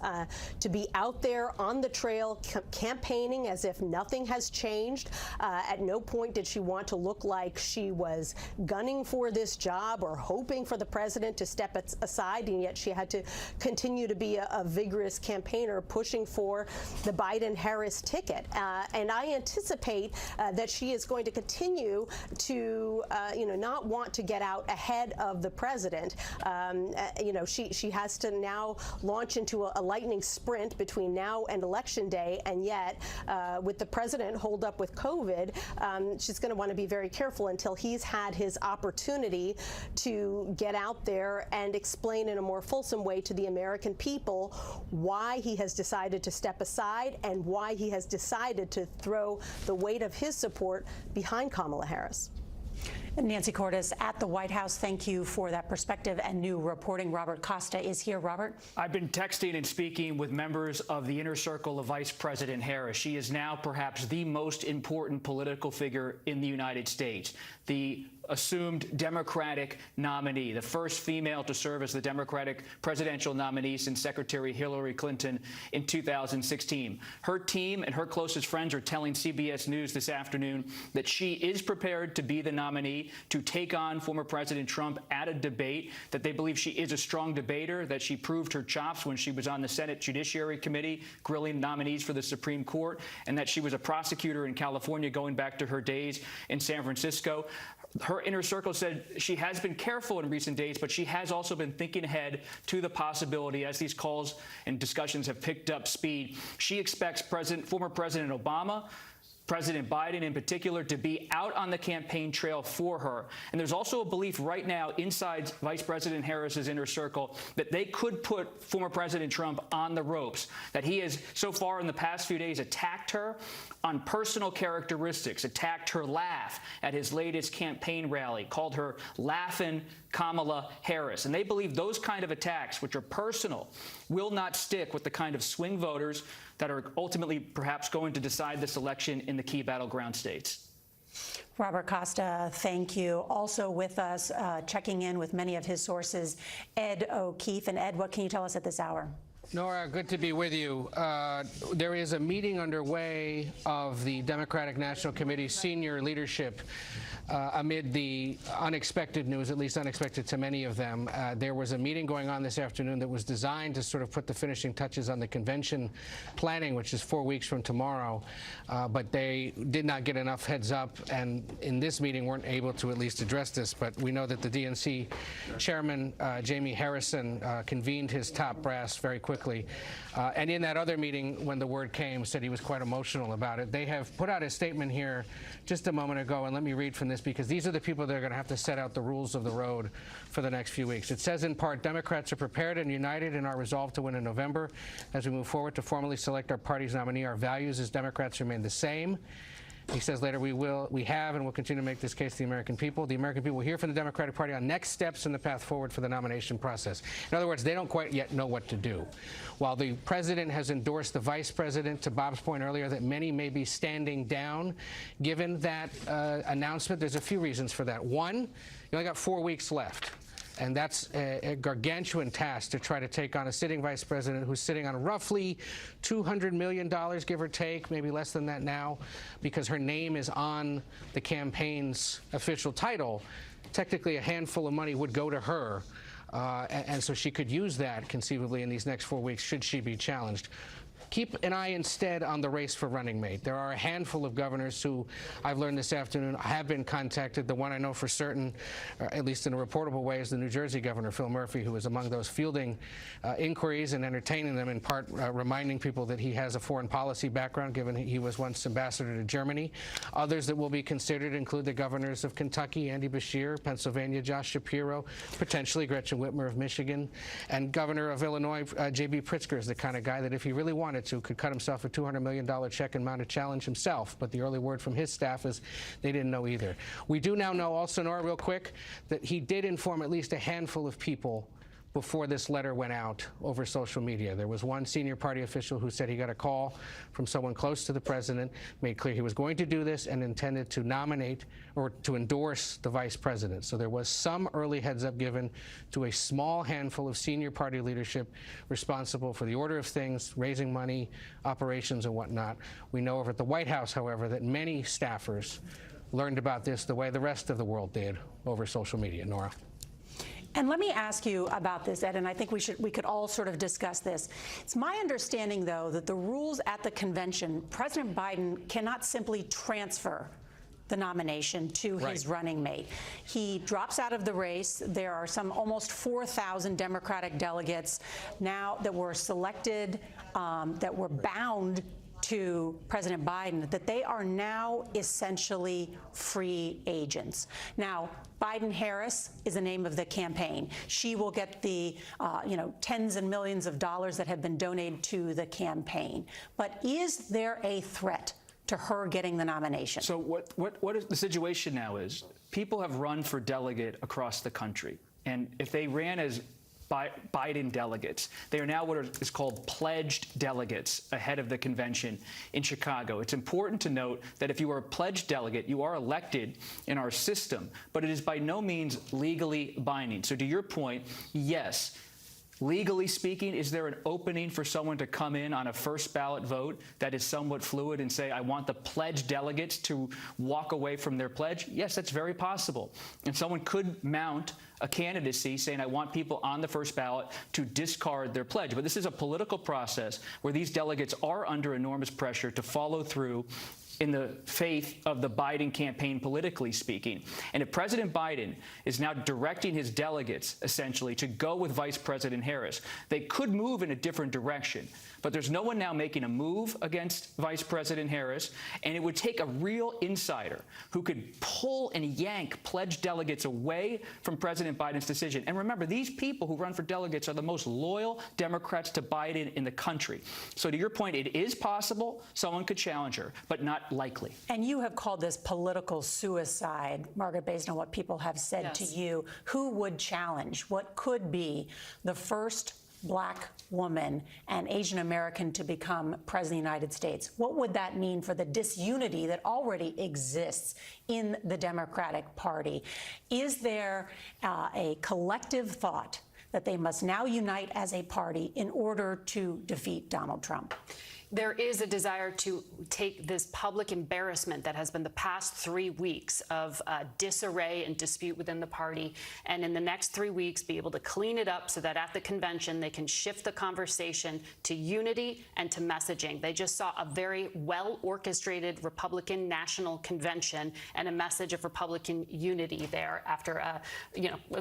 to be out there on the trail campaigning as if nothing has changed. At no point did she want to look like she was gunning for this job or hoping for the president to step aside, and yet she had to continue to be a vigorous campaigner pushing for the Biden-Harris ticket. And I anticipate that she is going to continue to, not want to get out ahead of the president. She has to now launch into a lightning sprint between now and Election Day, and yet with the president holed up with COVID, she's going to want to be very careful until he's had his opportunity to get out there and explain in a more fulsome way to the American people why he has decided to step aside and why he has decided to throw the weight of his support behind Kamala Harris. Nancy Cordes at the White House, thank you for that perspective and new reporting. Robert Costa is here. Robert? I've been texting and speaking with members of the inner circle of Vice President Harris. She is now perhaps the most important political figure in the United States. The assumed Democratic nominee, the first female to serve as the Democratic presidential nominee since Secretary Hillary Clinton in 2016. Her team and her closest friends are telling CBS News this afternoon that she is prepared to be the nominee to take on former President Trump at a debate, that they believe she is a strong debater, that she proved her chops when she was on the Senate Judiciary Committee grilling nominees for the Supreme Court, and that she was a prosecutor in California going back to her days in San Francisco. Her inner circle said she has been careful in recent days, but she has also been thinking ahead to the possibility, as these calls and discussions have picked up speed. She expects former President Obama, President Biden in particular, to be out on the campaign trail for her. And there's also a belief right now inside Vice President Harris's inner circle that they could put former President Trump on the ropes, that he has so far in the past few days attacked her on personal characteristics, attacked her laugh at his latest campaign rally, called her Laughin' Kamala Harris. And they believe those kind of attacks, which are personal, will not stick with the kind of swing voters that are ultimately perhaps going to decide this election in the key battleground states. Robert Costa, thank you. Also with us, checking in with many of his sources, Ed O'Keefe. And Ed, what can you tell us at this hour? Nora, good to be with you. There is a meeting underway of the Democratic National Committee senior leadership amid the unexpected news, at least unexpected to many of them. There was a meeting going on this afternoon that was designed to sort of put the finishing touches on the convention planning, which is 4 weeks from tomorrow. But they did not get enough heads up, and in this meeting weren't able to at least address this. But we know that the DNC chairman, Jamie Harrison, convened his top brass very quickly. And in that other meeting, when the word came, said he was quite emotional about it. They have put out a statement here just a moment ago, and let me read from this, because these are the people that are going to have to set out the rules of the road for the next few weeks. It says in part, Democrats are prepared and united in our resolve to win in November. As we move forward to formally select our party's nominee, our values as Democrats remain the same. He says later, we have and will continue to make this case to the American people. The American people will hear from the Democratic Party on next steps in the path forward for the nomination process. In other words, they don't quite yet know what to do. While the president has endorsed the vice president, to Bob's point earlier, that many may be standing down, given that announcement, there's a few reasons for that. One, you only got 4 weeks left. And that's a gargantuan task to try to take on a sitting vice president who's sitting on roughly $200 million, give or take, maybe less than that now, because her name is on the campaign's official title. Technically, a handful of money would go to her, and so she could use that conceivably in these next 4 weeks should she be challenged. Keep an eye instead on the race for running mate. There are a handful of governors who I've learned this afternoon have been contacted. The one I know for certain, at least in a reportable way, is the New Jersey governor, Phil Murphy, who is among those fielding inquiries and entertaining them, in part reminding people that he has a foreign policy background, given he was once ambassador to Germany. Others that will be considered include the governors of Kentucky, Andy Beshear, Pennsylvania, Josh Shapiro, potentially Gretchen Whitmer of Michigan, and governor of Illinois, J.B. Pritzker, is the kind of guy that if he really wanted to, could cut himself a $200 million check and mount a challenge himself. But the early word from his staff is they didn't know either. We do now know also, Nora, real quick, that he did inform at least a handful of people before this letter went out over social media. There was one senior party official who said he got a call from someone close to the president, made clear he was going to do this and intended to nominate or to endorse the vice president. So there was some early heads up given to a small handful of senior party leadership responsible for the order of things, raising money, operations, and whatnot. We know over at the White House, however, that many staffers learned about this the way the rest of the world did over social media. Nora. And let me ask you about this, Ed, and I think we could all sort of discuss this. It's my understanding, though, that the rules at the convention, President Biden cannot simply transfer the nomination to his running mate. He drops out of the race. There are some almost 4,000 Democratic delegates now that were selected, that were bound to President Biden, that they are now essentially free agents. Now, Biden-Harris is the name of the campaign. She will get the, tens and millions of dollars that have been donated to the campaign. But is there a threat to her getting the nomination? So what is the situation now is people have run for delegate across the country. And if they ran as Biden delegates, they are now what is called pledged delegates ahead of the convention in Chicago. It's important to note that if you are a pledged delegate, you are elected in our system, but it is by no means legally binding. So to your point, yes, legally speaking, is there an opening for someone to come in on a first ballot vote that is somewhat fluid and say, I want the pledged delegates to walk away from their pledge? Yes, that's very possible. And someone could mount a candidacy saying, I want people on the first ballot to discard their pledge. But this is a political process where these delegates are under enormous pressure to follow through in the faith of the Biden campaign, politically speaking. And if President Biden is now directing his delegates, essentially, to go with Vice President Harris, they could move in a different direction. But there's no one now making a move against Vice President Harris, and it would take a real insider who could pull and yank pledged delegates away from President Biden's decision. And remember, these people who run for delegates are the most loyal Democrats to Biden in the country. So to your point, it is possible someone could challenge her, but not likely. And you have called this political suicide, Margaret, based on what people have said to you. Who would challenge what could be the first Black woman and Asian American to become president of the United States? What would that mean for the disunity that already exists in the Democratic Party? Is there a collective thought that they must now unite as a party in order to defeat Donald Trump? There is a desire to take this public embarrassment that has been the past 3 weeks of disarray and dispute within the party, and in the next 3 weeks be able to clean it up so that at the convention they can shift the conversation to unity and to messaging. They just saw a very well-orchestrated Republican National Convention and a message of Republican unity there after,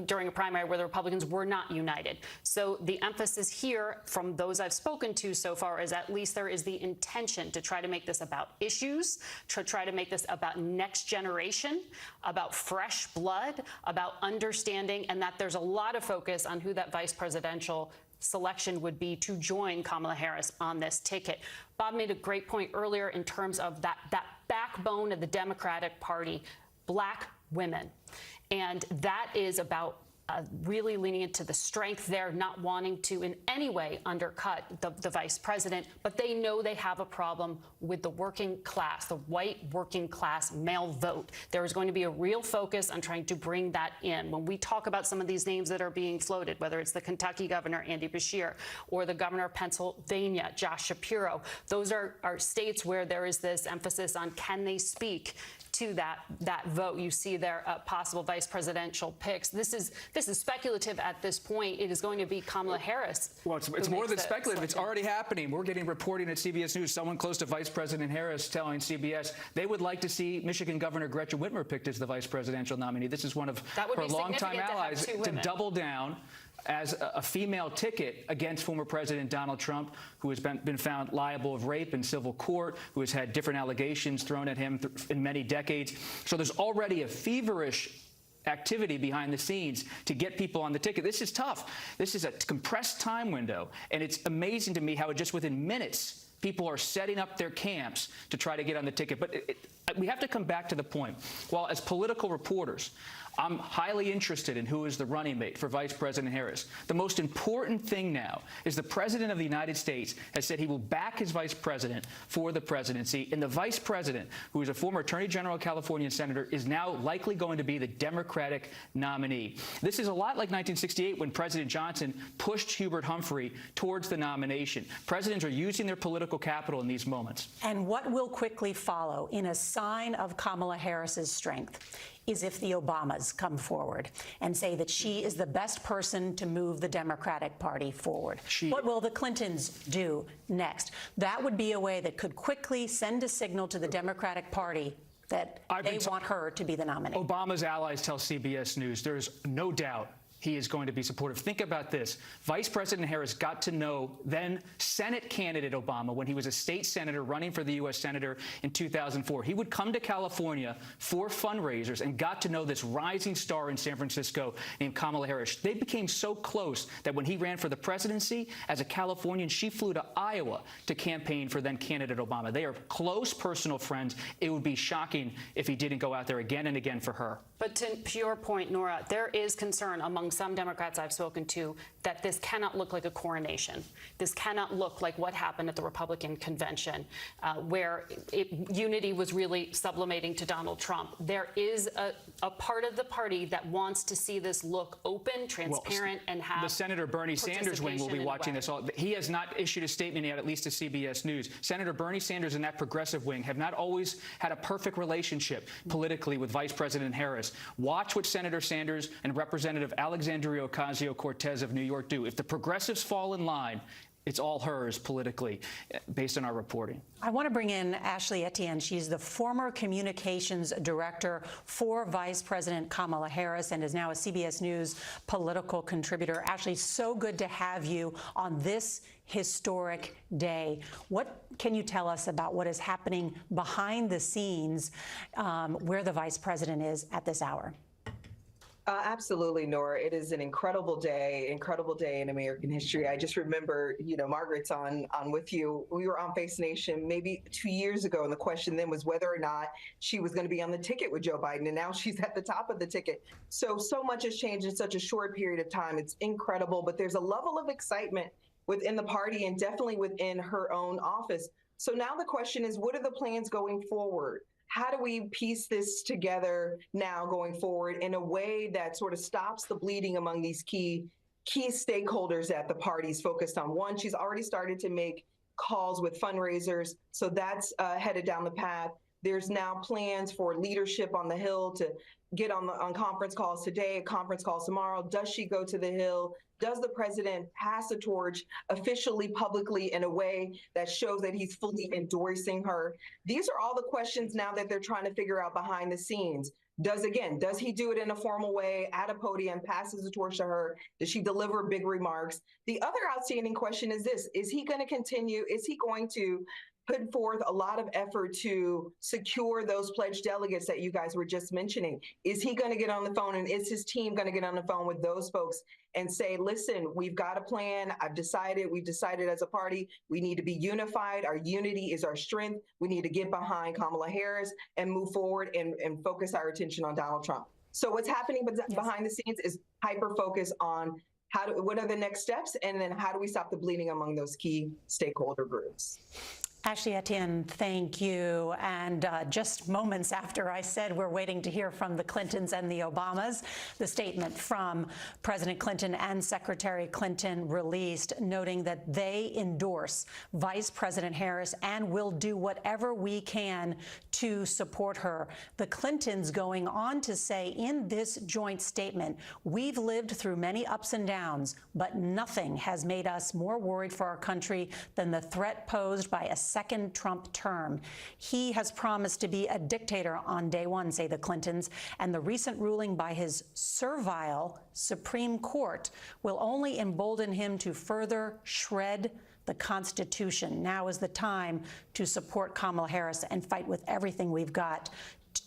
during a primary where the Republicans were not united. So the emphasis here from those I've spoken to so far is at least there is the intention to try to make this about issues, to try to make this about next generation, about fresh blood, about understanding, and that there's a lot of focus on who that vice presidential selection would be to join Kamala Harris on this ticket. Bob made a great point earlier in terms of that backbone of the Democratic Party, Black women. And that is about really leaning into the strength there, not wanting to in any way undercut the vice president, but they know they have a problem with the working class, the white working class male vote. There is going to be a real focus on trying to bring that in. When we talk about some of these names that are being floated, whether it's the Kentucky governor, Andy Beshear, or the governor of Pennsylvania, Josh Shapiro, those are states where there is this emphasis on can they speak to that vote. You see their possible vice presidential picks. This is speculative at this point. It is going to be Kamala Harris. Well, it's more than speculative. It's already happening. We're getting reporting at CBS News, someone close to Vice President Harris telling CBS they would like to see Michigan Governor Gretchen Whitmer picked as the vice presidential nominee. This is one of her longtime allies to double down as a female ticket against former President Donald Trump, who has been found liable of rape in civil court, who has had different allegations thrown at him in many decades. So there's already a feverish activity behind the scenes to get people on the ticket. This is tough. This is a compressed time window, and it's amazing to me how just within minutes people are setting up their camps to try to get on the ticket. But we have to come back to the point. While as political reporters, I'm highly interested in who is the running mate for Vice President Harris. The most important thing now is the President of the United States has said he will back his Vice President for the presidency, and the Vice President, who is a former Attorney General of California senator, is now likely going to be the Democratic nominee. This is a lot like 1968 when President Johnson pushed Hubert Humphrey towards the nomination. Presidents are using their political capital in these moments. And what will quickly follow in a sign of Kamala Harris's strength is if the Obamas come forward and say that she is the best person to move the Democratic Party forward. What will the Clintons do next? That would be a way that could quickly send a signal to the Democratic Party that they want her to be the nominee. Obama's allies tell CBS News there's no doubt he is going to be supportive. Think about this. Vice President Harris got to know then Senate candidate Obama when he was a state senator running for the U.S. Senator in 2004. He would come to California for fundraisers and got to know this rising star in San Francisco named Kamala Harris. They became so close that when he ran for the presidency as a Californian, she flew to Iowa to campaign for then candidate Obama. They are close personal friends. It would be shocking if he didn't go out there again and again for her. But to your point, Nora, there is concern among some Democrats I've spoken to that this cannot look like a coronation. This cannot look like what happened at the Republican convention, where unity was really sublimating to Donald Trump. There is a part of the party that wants to see this look open, transparent, and have the Senator Bernie Sanders wing will be watching this all. He has not issued a statement yet, at least to CBS News. Senator Bernie Sanders and that progressive wing have not always had a perfect relationship politically with Vice President Harris. Watch what Senator Sanders and Representative Alexandria Ocasio-Cortez of New York do. If the progressives fall in line, it's all hers politically, based on our reporting. I want to bring in Ashley Etienne. She's the former communications director for Vice President Kamala Harris and is now a CBS News political contributor. Ashley, so good to have you on this historic day. What can you tell us about what is happening behind the scenes where the vice president is at this hour? Absolutely, Nora. It is an incredible day in American history. I just remember, Margaret's on with you. We were on Face Nation maybe 2 years ago, and the question then was whether or not she was going to be on the ticket with Joe Biden, and now she's at the top of the ticket. So much has changed in such a short period of time. It's incredible, but there's a level of excitement within the party and definitely within her own office. So now the question is, what are the plans going forward? How do we piece this together now going forward in a way that sort of stops the bleeding among these key stakeholders that the party's focused on? One, she's already started to make calls with fundraisers, so that's headed down the path. There's now plans for leadership on the Hill to get on conference calls today, conference calls tomorrow. Does she go to the Hill? Does the president pass the torch officially, publicly, in a way that shows that he's fully endorsing her? These are all the questions now that they're trying to figure out behind the scenes. Does he do it in a formal way at a podium, passes the torch to her? Does she deliver big remarks? The other outstanding question is this: is he going to continue? Is he going to put forth a lot of effort to secure those pledged delegates that you guys were just mentioning? Is he going to get on the phone, and is his team going to get on the phone with those folks and say, listen, we've got a plan. We've decided as a party, we need to be unified. Our unity is our strength. We need to get behind Kamala Harris and move forward and focus our attention on Donald Trump. So what's happening behind the scenes is hyper focus on what are the next steps, and then how do we stop the bleeding among those key stakeholder groups? Ashley Etienne, thank you. And just moments after I said we're waiting to hear from the Clintons and the Obamas, the statement from President Clinton and Secretary Clinton released, noting that they endorse Vice President Harris and will do whatever we can to support her. The Clintons going on to say in this joint statement, we've lived through many ups and downs, but nothing has made us more worried for our country than the threat posed by a second Trump term. He has promised to be a dictator on day one, say the Clintons, and the recent ruling by his servile Supreme Court will only embolden him to further shred the Constitution. Now is the time to support Kamala Harris and fight with everything we've got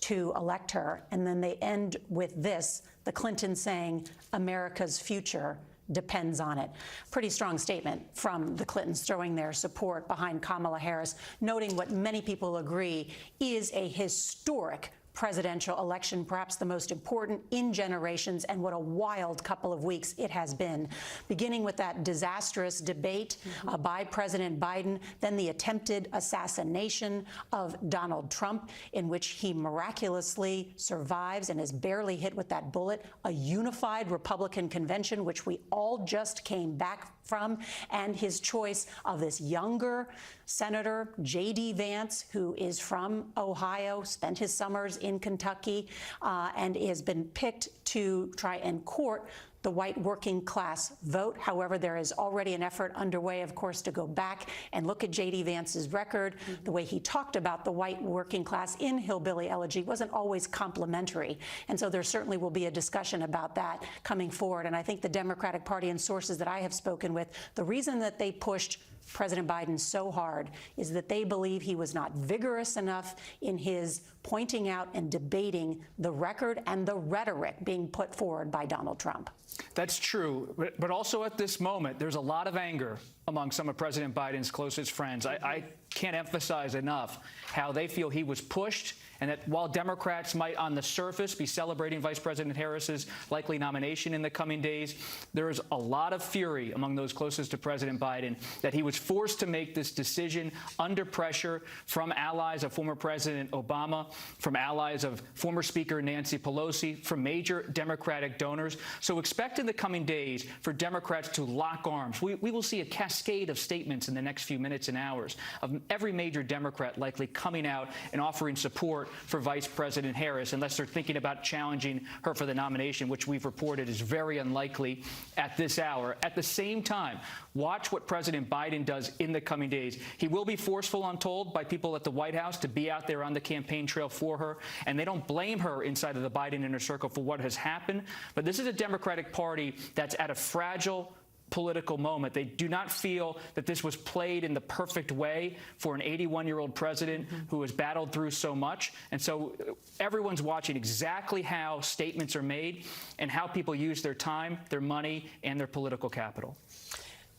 to elect her. And then they end with this, the Clintons saying, America's future depends on it. Pretty strong statement from the Clintons throwing their support behind Kamala Harris, noting what many people agree is a historic presidential election, perhaps the most important in generations, and what a wild couple of weeks it has been. Beginning with that disastrous debate by President Biden, then the attempted assassination of Donald Trump, in which he miraculously survives and is barely hit with that bullet, a unified Republican convention, which we all just came back from, and his choice of this younger Senator J.D. Vance, who is from Ohio, spent his summers in Kentucky, and has been picked to try and court the white working class vote. However, there is already an effort underway, of course, to go back and look at J.D. Vance's record. The way he talked about the white working class in Hillbilly Elegy wasn't always complimentary. And so there certainly will be a discussion about that coming forward. And I think the Democratic Party and sources that I have spoken with, the reason that they pushed President Biden so hard is that they believe he was not vigorous enough in his pointing out and debating the record and the rhetoric being put forward by Donald Trump. That's true. But also at this moment, there's a lot of anger among some of President Biden's closest friends. I can't emphasize enough how they feel he was pushed, and that while Democrats might on the surface be celebrating Vice President Harris's likely nomination in the coming days, there is a lot of fury among those closest to President Biden that he was forced to make this decision under pressure from allies of former President Obama, from allies of former Speaker Nancy Pelosi, from major Democratic donors. So expect in the coming days for Democrats to lock arms. We will see a cascade of statements in the next few minutes and hours of every major Democrat likely coming out and offering support for Vice President Harris, unless they're thinking about challenging her for the nomination, which we've reported is very unlikely at this hour. At the same time, watch what President Biden does in the coming days. He will be forceful, I'm told, by people at the White House to be out there on the campaign trail for her, and they don't blame her inside of the Biden inner circle for what has happened. But this is a Democratic Party that's at a fragile political moment. They do not feel that this was played in the perfect way for an 81-year-old president who has battled through so much. And so everyone's watching exactly how statements are made and how people use their time, their money, and their political capital.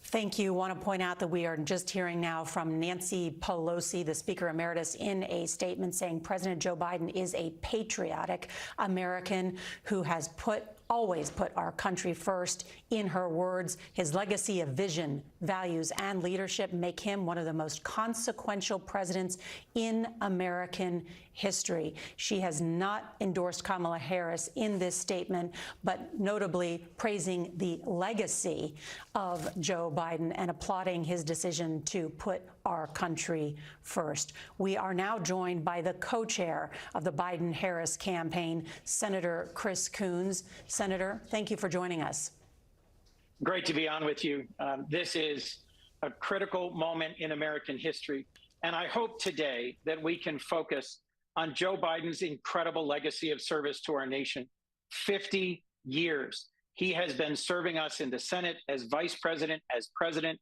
Thank you. I want to point out that we are just hearing now from Nancy Pelosi, the Speaker Emeritus, in a statement saying President Joe Biden is a patriotic American who has always put our country first. In her words, his legacy of vision, values, and leadership make him one of the most consequential presidents in American history. She has not endorsed Kamala Harris in this statement, but notably praising the legacy of Joe Biden and applauding his decision to put our country first. We are now joined by the co-chair of the Biden-Harris campaign, Senator Chris Coons. Senator, thank you for joining us. Great to be on with you. This is a critical moment in American history, and I hope today that we can focus on Joe Biden's incredible legacy of service to our nation. 50 years. He has been serving us in the Senate as vice president, as president,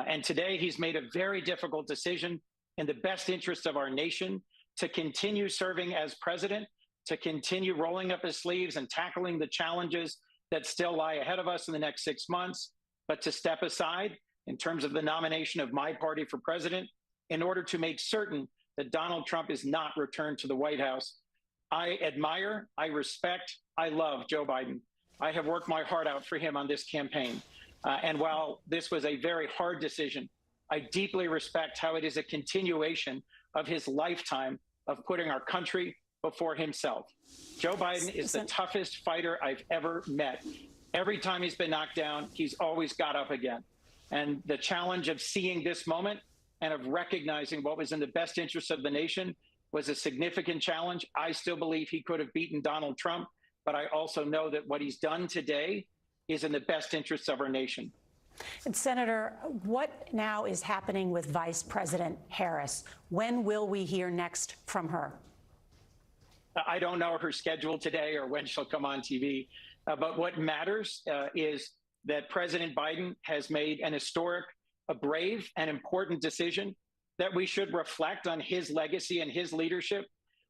and today he's made a very difficult decision in the best interest of our nation to continue serving as president, to continue rolling up his sleeves and tackling the challenges that still lie ahead of us in the next 6 months, but to step aside in terms of the nomination of my party for president in order to make certain that Donald Trump is not returned to the White House. I admire, I respect, I love Joe Biden. I have worked my heart out for him on this campaign. And while this was a very hard decision, I deeply respect how it is a continuation of his lifetime of putting our country before himself. Joe Biden is the toughest fighter I've ever met. Every time he's been knocked down, he's always got up again. And the challenge of seeing this moment and of recognizing what was in the best interest of the nation was a significant challenge. I still believe he could have beaten Donald Trump, but I also know that what he's done today is in the best interests of our nation. And Senator, what now is happening with Vice President Harris? When will we hear next from her? I don't know her schedule today or when she'll come on TV, but what matters is that President Biden has made an historic, a brave and important decision that we should reflect on his legacy and his leadership,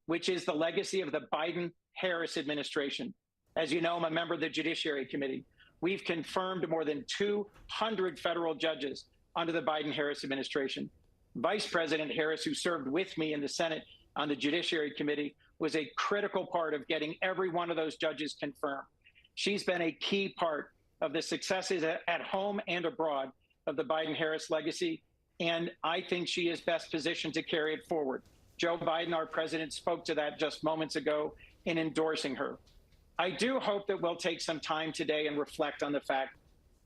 which is the legacy of the Biden-Harris administration. As you know, I'm a member of the Judiciary Committee. we've confirmed more than 200 federal judges under the Biden-Harris administration. Vice President Harris, who served with me in the Senate on the Judiciary Committee, was a critical part of getting every one of those judges confirmed. She's been a key part of the successes at home and abroad of the Biden-Harris legacy, and I think she is best positioned to carry it forward. Joe Biden, our president, spoke to that just moments ago in endorsing her. I do hope that we'll take some time today and reflect on the fact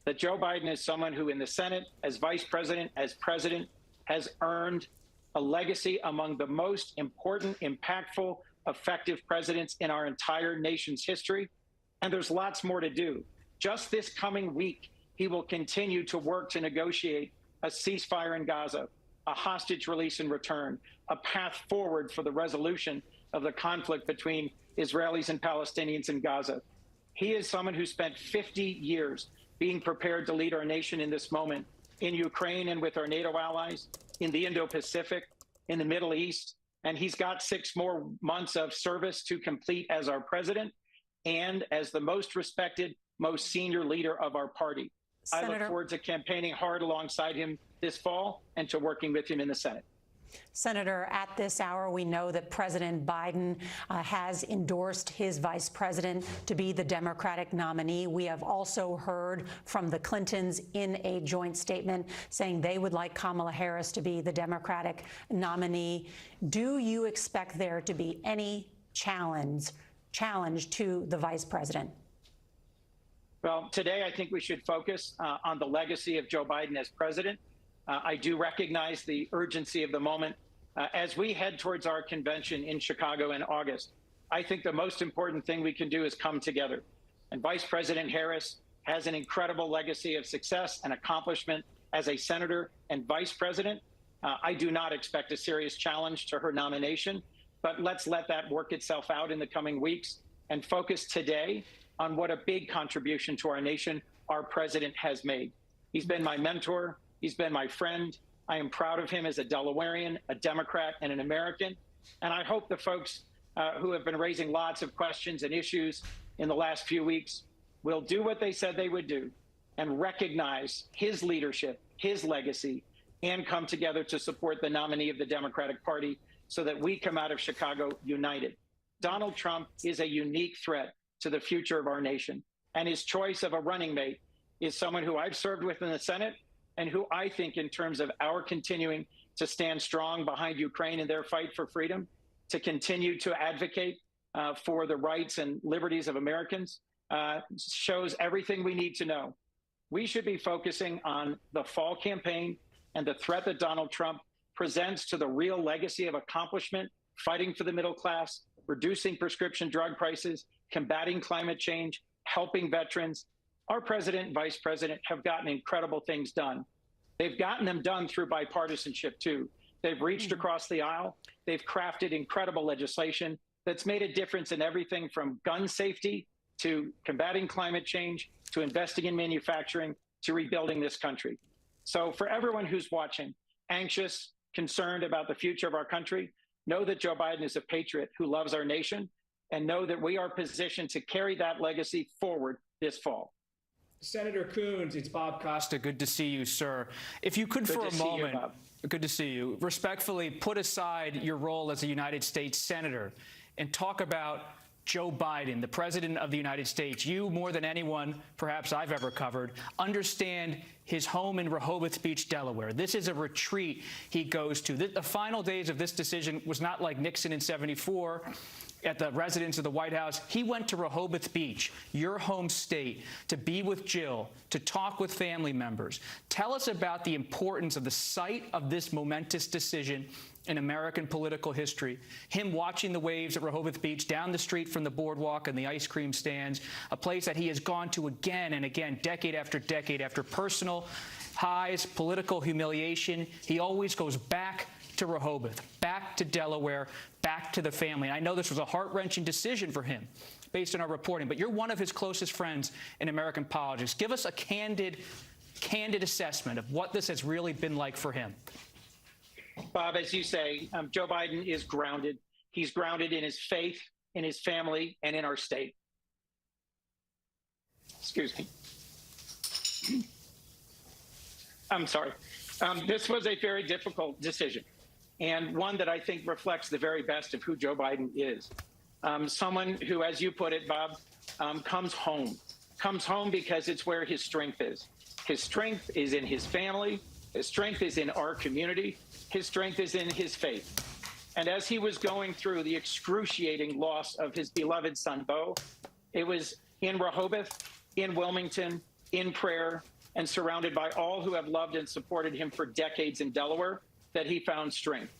that Joe Biden is someone who in the Senate, as vice president, as president, has earned a legacy among the most important, impactful, effective presidents in our entire nation's history. And there's lots more to do. Just this coming week, he will continue to work to negotiate a ceasefire in Gaza, a hostage release and return, a path forward for the resolution of the conflict between Israelis and Palestinians in Gaza. He is someone who spent 50 years being prepared to lead our nation in this moment, in Ukraine and with our NATO allies, in the Indo-Pacific, in the Middle East, and he's got 6 more months of service to complete as our president and as the most respected, most senior leader of our party. Senator, I look forward to campaigning hard alongside him this fall and to working with him in the Senate. Senator, at this hour, we know that President Biden has endorsed his vice president to be the Democratic nominee. We have also heard from the Clintons in a joint statement saying they would like Kamala Harris to be the Democratic nominee. Do you expect there to be any challenge to the vice president? Well, today I think we should focus on the legacy of Joe Biden as president. I do recognize the urgency of the moment. As we head towards our convention in Chicago in August, I think the most important thing we can do is come together. And Vice President Harris has an incredible legacy of success and accomplishment as a senator and vice president. I do not expect a serious challenge to her nomination, but let's let that work itself out in the coming weeks and focus today on what a big contribution to our nation our president has made. He's been my mentor. He's been my friend. I am proud of him as a Delawarean, a Democrat, and an American. And I hope the folks who have been raising lots of questions and issues in the last few weeks will do what they said they would do and recognize his leadership, his legacy, and come together to support the nominee of the Democratic Party so that we come out of Chicago united. Donald Trump is a unique threat to the future of our nation, and his choice of a running mate is someone who I've served with in the Senate and who I think, in terms of our continuing to stand strong behind Ukraine in their fight for freedom, to continue to advocate for the rights and liberties of Americans, shows everything we need to know. We should be focusing on the fall campaign and the threat that Donald Trump presents to the real legacy of accomplishment, fighting for the middle class, reducing prescription drug prices, combating climate change, helping veterans. Our president and vice president have gotten incredible things done. They've gotten them done through bipartisanship, too. They've reached across the aisle. They've crafted incredible legislation that's made a difference in everything from gun safety to combating climate change to investing in manufacturing to rebuilding this country. So for everyone who's watching, anxious, concerned about the future of our country, know that Joe Biden is a patriot who loves our nation, and know that we are positioned to carry that legacy forward this fall. Senator Coons, it's Bob Costa. Good to see you, sir. If you could, for a moment, good to see you, respectfully put aside your role as a United States Senator and talk about Joe Biden, the President of the United States. You, more than anyone perhaps I've ever covered, understand his home in Rehoboth Beach, Delaware. This is a retreat he goes to. The final days of this decision was not like Nixon in '74 at the residence of the White House. He went to Rehoboth Beach, your home state, to be with Jill, to talk with family members. Tell us about the importance of the site of this momentous decision in American political history, him watching the waves at Rehoboth Beach down the street from the boardwalk and the ice cream stands, a place that he has gone to again and again, decade after personal highs, political humiliation. He always goes back to Rehoboth, back to Delaware, back to the family. And I know this was a heart-wrenching decision for him based on our reporting, but you're one of his closest friends in American politics. Give us a candid assessment of what this has really been like for him. Bob, as you say, Joe Biden is grounded. He's grounded in his faith, in his family, and in our state. Excuse me. I'm sorry. This was a very difficult decision, and one that I think reflects the very best of who Joe Biden is. Someone who, as you put it, Bob, comes home because it's where his strength is. His strength is in his family. His strength is in our community. His strength is in his faith. And as he was going through the excruciating loss of his beloved son, Beau, it was in Rehoboth, in Wilmington, in prayer, and surrounded by all who have loved and supported him for decades in Delaware, that he found strength.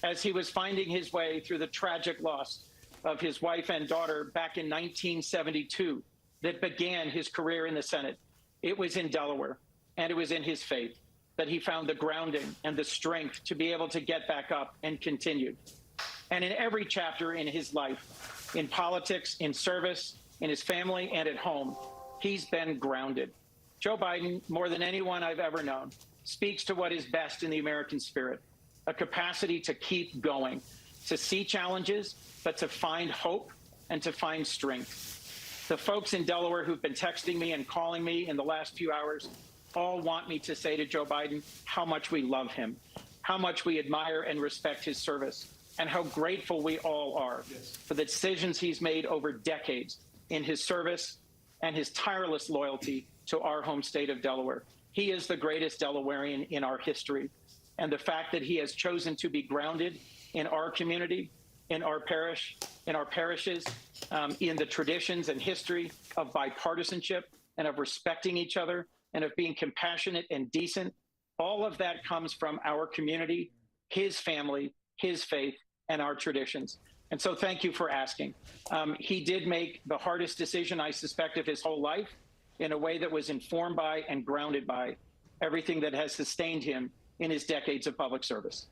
As he was finding his way through the tragic loss of his wife and daughter back in 1972 that began his career in the Senate, it was in Delaware, and it was in his faith that he found the grounding and the strength to be able to get back up and continue. And in every chapter in his life, in politics, in service, in his family, and at home, he's been grounded. Joe Biden, more than anyone I've ever known, speaks to what is best in the American spirit, a capacity to keep going, to see challenges, but to find hope and to find strength. The folks in Delaware who've been texting me and calling me in the last few hours all want me to say to Joe Biden how much we love him, how much we admire and respect his service, and how grateful we all are for the decisions he's made over decades in his service and his tireless loyalty to our home state of Delaware. He is the greatest Delawarean in our history. And the fact that he has chosen to be grounded in our community, in our parish, in our parishes, in the traditions and history of bipartisanship and of respecting each other and of being compassionate and decent, all of that comes from our community, his family, his faith, and our traditions. And so thank you for asking. He did make the hardest decision, I suspect, of his whole life in a way that was informed by and grounded by everything that has sustained him in his decades of public service.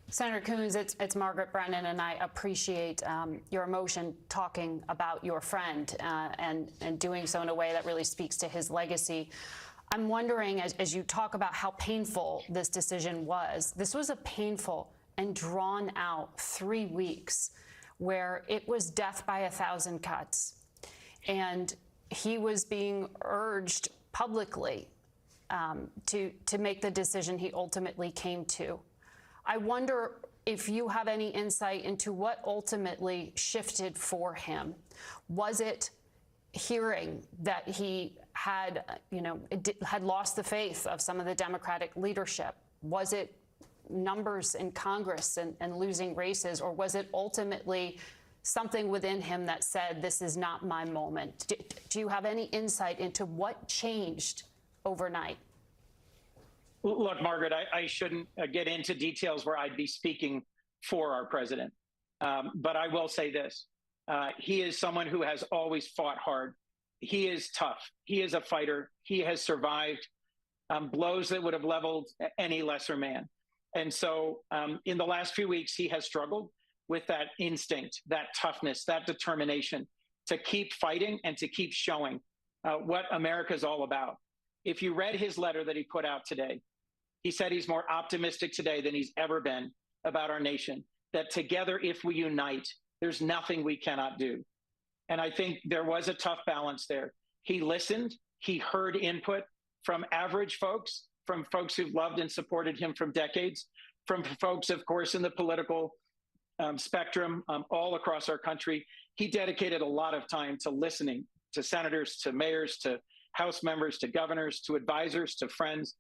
Senator Coons, it's Margaret Brennan, and I appreciate your emotion talking about your friend and doing so in a way that really speaks to his legacy. I'm wondering, as you talk about how painful this decision was, this was a painful and drawn out 3 weeks where it was death by 1,000 cuts. And he was being urged publicly to make the decision he ultimately came to. I wonder if you have any insight into what ultimately shifted for him. Was it hearing that he had, had lost the faith of some of the Democratic leadership? Was it numbers in Congress and losing races, or was it ultimately something within him that said, this is not my moment? Do you have any insight into what changed overnight? Look, Margaret, I shouldn't get into details where I'd be speaking for our president. But I will say this. He is someone who has always fought hard. He is tough. He is a fighter. He has survived blows that would have leveled any lesser man. And so in the last few weeks, he has struggled with that instinct, that toughness, that determination to keep fighting and to keep showing what America's all about. If you read his letter that he put out today, he said he's more optimistic today than he's ever been about our nation, that together, if we unite, there's nothing we cannot do. And I think there was a tough balance there. He listened, he heard input from average folks, from folks who've loved and supported him from decades, from folks, of course, in the political spectrum all across our country. He dedicated a lot of time to listening to senators, to mayors, to House members, to governors, to advisors, to friends.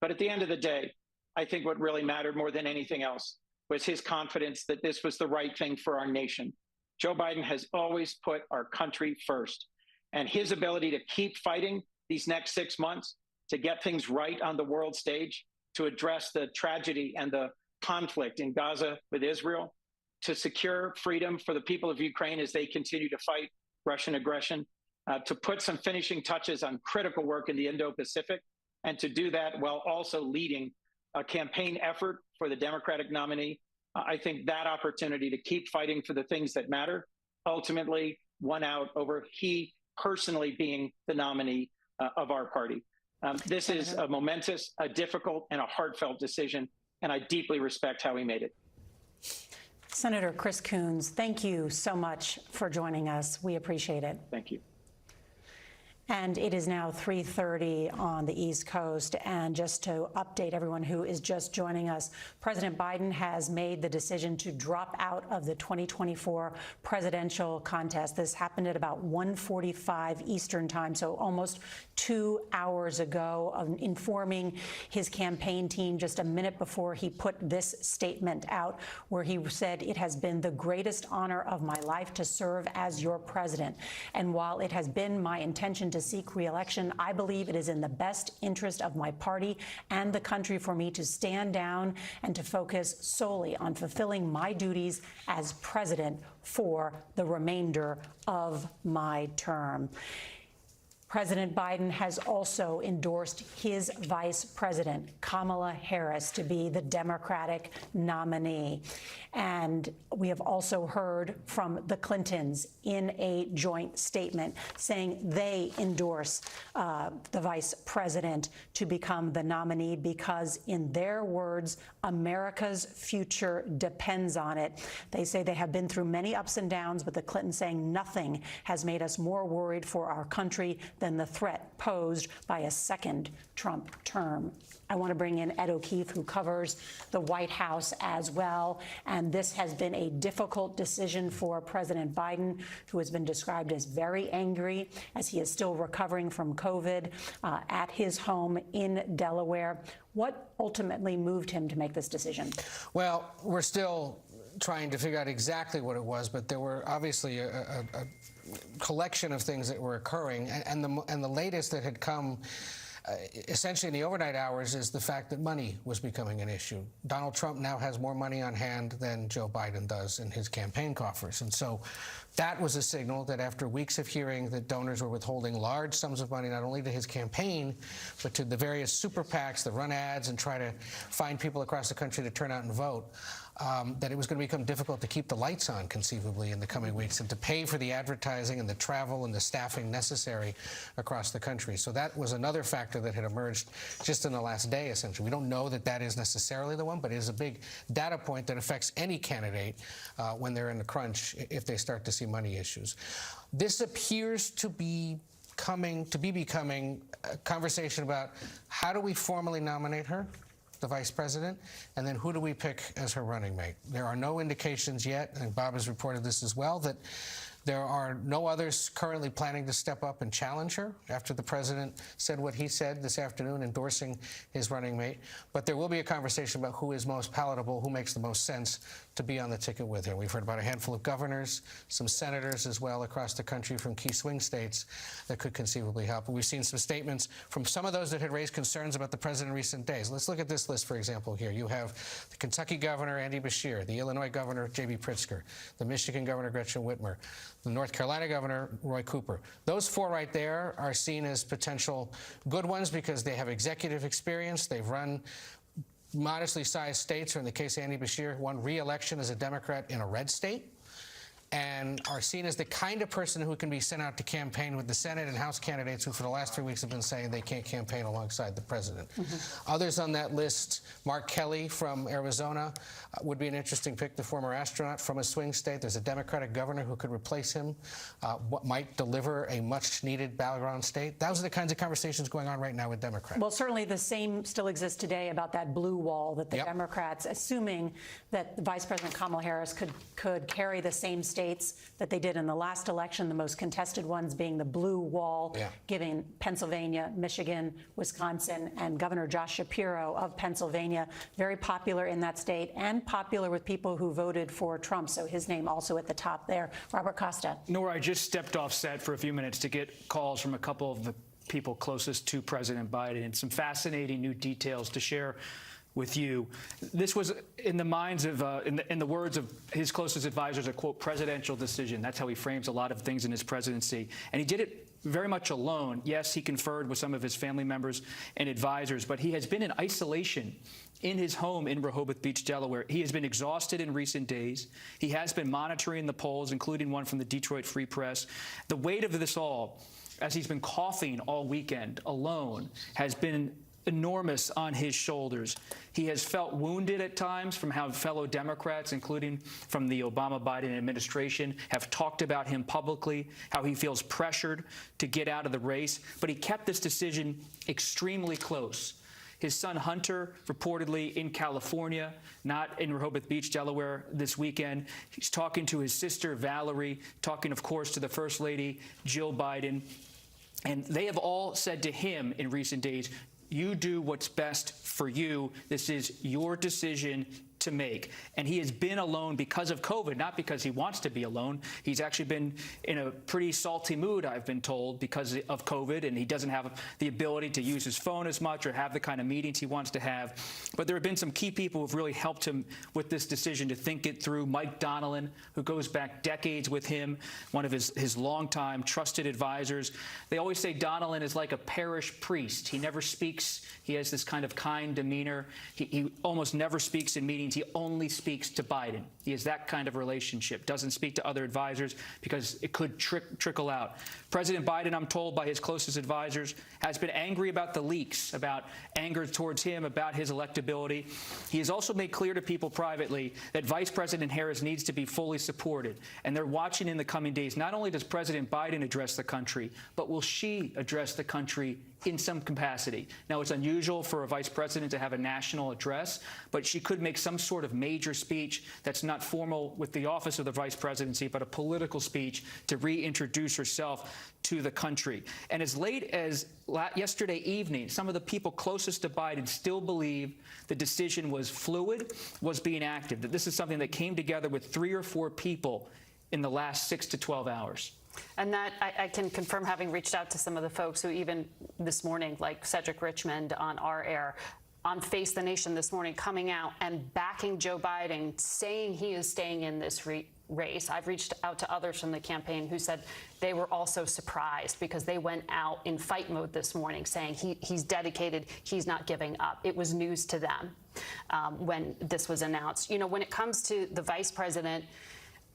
But at the end of the day, I think what really mattered more than anything else was his confidence that this was the right thing for our nation. Joe Biden has always put our country first, and his ability to keep fighting these next 6 months to get things right on the world stage, to address the tragedy and the conflict in Gaza with Israel, to secure freedom for the people of Ukraine as they continue to fight Russian aggression, to put some finishing touches on critical work in the Indo-Pacific, and to do that while also leading a campaign effort for the Democratic nominee. I think that opportunity to keep fighting for the things that matter ultimately won out over he personally being the nominee of our party. This is a momentous, a difficult, and a heartfelt decision, and I deeply respect how he made it. Senator Chris Coons, thank you so much for joining us. We appreciate it. Thank you. And it is now 3:30 on the East Coast. And just to update everyone who is just joining us, President Biden has made the decision to drop out of the 2024 presidential contest. This happened at about 1:45 Eastern time, so almost 2 hours ago, of informing his campaign team just a minute before he put this statement out, where he said, "It has been the greatest honor of my life to serve as your president. And while it has been my intention to seek re-election, I believe it is in the best interest of my party and the country for me to stand down and to focus solely on fulfilling my duties as president for the remainder of my term." President Biden has also endorsed his vice president, Kamala Harris, to be the Democratic nominee. And we have also heard from the Clintons in a joint statement saying they endorse the vice president to become the nominee because, in their words, America's future depends on it. They say they have been through many ups and downs, but the Clintons saying nothing has made us more worried for our country than the threat posed by a second Trump term. I want to bring in Ed O'Keefe, who covers the White House as well. And this has been a difficult decision for President Biden, who has been described as very angry as he is still recovering from COVID at his home in Delaware. What ultimately moved him to make this decision? Well, we're still trying to figure out exactly what it was, but there were obviously a collection of things that were occurring, and the latest that had come essentially in the overnight hours is the fact that money was becoming an issue. Donald Trump now has more money on hand than Joe Biden does in his campaign coffers. And so that was a signal that after weeks of hearing that donors were withholding large sums of money, not only to his campaign, but to the various super PACs that run ads and try to find people across the country to turn out and vote, that it was going to become difficult to keep the lights on conceivably in the coming weeks and to pay for the advertising and the travel and the staffing necessary across the country. So that was another factor that had emerged just in the last day, essentially. We don't know that that is necessarily the one, but it is a big data point that affects any candidate when they're in the crunch if they start to see money issues. This appears to be becoming a conversation about how do we formally nominate her, the vice president, and then who do we pick as her running mate? There are no indications yet, and Bob has reported this as well, that there are no others currently planning to step up and challenge her after the president said what he said this afternoon, endorsing his running mate. But there will be a conversation about who is most palatable, who makes the most sense to be on the ticket with her. We've heard about a handful of governors, some senators as well across the country from key swing states that could conceivably help. We've seen some statements from some of those that had raised concerns about the president in recent days. Let's look at this list, for example, here. You have the Kentucky governor, Andy Beshear, the Illinois governor, J.B. Pritzker, the Michigan governor, Gretchen Whitmer, the North Carolina governor, Roy Cooper. Those four right there are seen as potential good ones because they have executive experience. They've run modestly sized states, or in the case of Andy Beshear, won re-election as a Democrat in a red state, and are seen as the kind of person who can be sent out to campaign with the Senate and House candidates who for the last 3 weeks have been saying they can't campaign alongside the president. Others on that list, Mark Kelly from Arizona would be an interesting pick, the former astronaut from a swing state. There's a Democratic governor who could replace him, what might deliver a much-needed battleground state. Those are the kinds of conversations going on right now with Democrats. Well, certainly the same still exists today about that blue wall that the Democrats, assuming that Vice President Kamala Harris could carry the same states that they did in the last election, the most contested ones being the blue wall, giving Pennsylvania, Michigan, Wisconsin, and Governor Josh Shapiro of Pennsylvania very popular in that state and popular with people who voted for Trump. So his name also at the top there. Robert Costa. Nora, I just stepped off set for a few minutes to get calls from a couple of the people closest to President Biden and some fascinating new details to share with you. This was in the minds of, in the words of his closest advisors, a quote, presidential decision. That's how he frames a lot of things in his presidency. And he did it very much alone. Yes, he conferred with some of his family members and advisors, but he has been in isolation in his home in Rehoboth Beach, Delaware. He has been exhausted in recent days. He has been monitoring the polls, including one from the Detroit Free Press. The weight of this all, as he's been coughing all weekend alone, has been enormous on his shoulders. He has felt wounded at times from how fellow Democrats, including from the Obama-Biden administration, have talked about him publicly, how he feels pressured to get out of the race. But he kept this decision extremely close. His son Hunter, reportedly in California, not in Rehoboth Beach, Delaware, this weekend. He's talking to his sister Valerie, talking, of course, to the First Lady, Jill Biden. And they have all said to him in recent days, you do what's best for you. This is your decision to make. And he has been alone because of COVID, not because he wants to be alone. He's actually been in a pretty salty mood, I've been told, because of COVID, and he doesn't have the ability to use his phone as much or have the kind of meetings he wants to have. But there have been some key people who have really helped him with this decision to think it through. Mike Donnellan, who goes back decades with him, one of his longtime trusted advisors. They always say Donnellan is like a parish priest. He never speaks. He has this kind of kind demeanor. He almost never speaks in meetings. He only speaks to Biden. He has that kind of relationship, doesn't speak to other advisors because it could trickle out. President Biden, I'm told by his closest advisors, has been angry about the leaks, about anger towards him, about his electability. He has also made clear to people privately that Vice President Harris needs to be fully supported. And they're watching in the coming days. Not only does President Biden address the country, but will she address the country in some capacity? Now, it's unusual for a vice president to have a national address, but she could make some sort of major speech that's not formal with the office of the vice presidency, but a political speech to reintroduce herself to the country. And as late as yesterday evening, some of the people closest to Biden still believe the decision was fluid, was being active, that this is something that came together with 3 or 4 people in the last 6 to 12 hours. And that I can confirm, having reached out to some of the folks who even this morning, like Cedric Richmond on our air, on Face the Nation this morning, coming out and backing Joe Biden, saying he is staying in this race. I've reached out to others from the campaign who said they were also surprised because they went out in fight mode this morning saying he's dedicated, he's not giving up. It was news to them when this was announced. You know, when it comes to the vice president,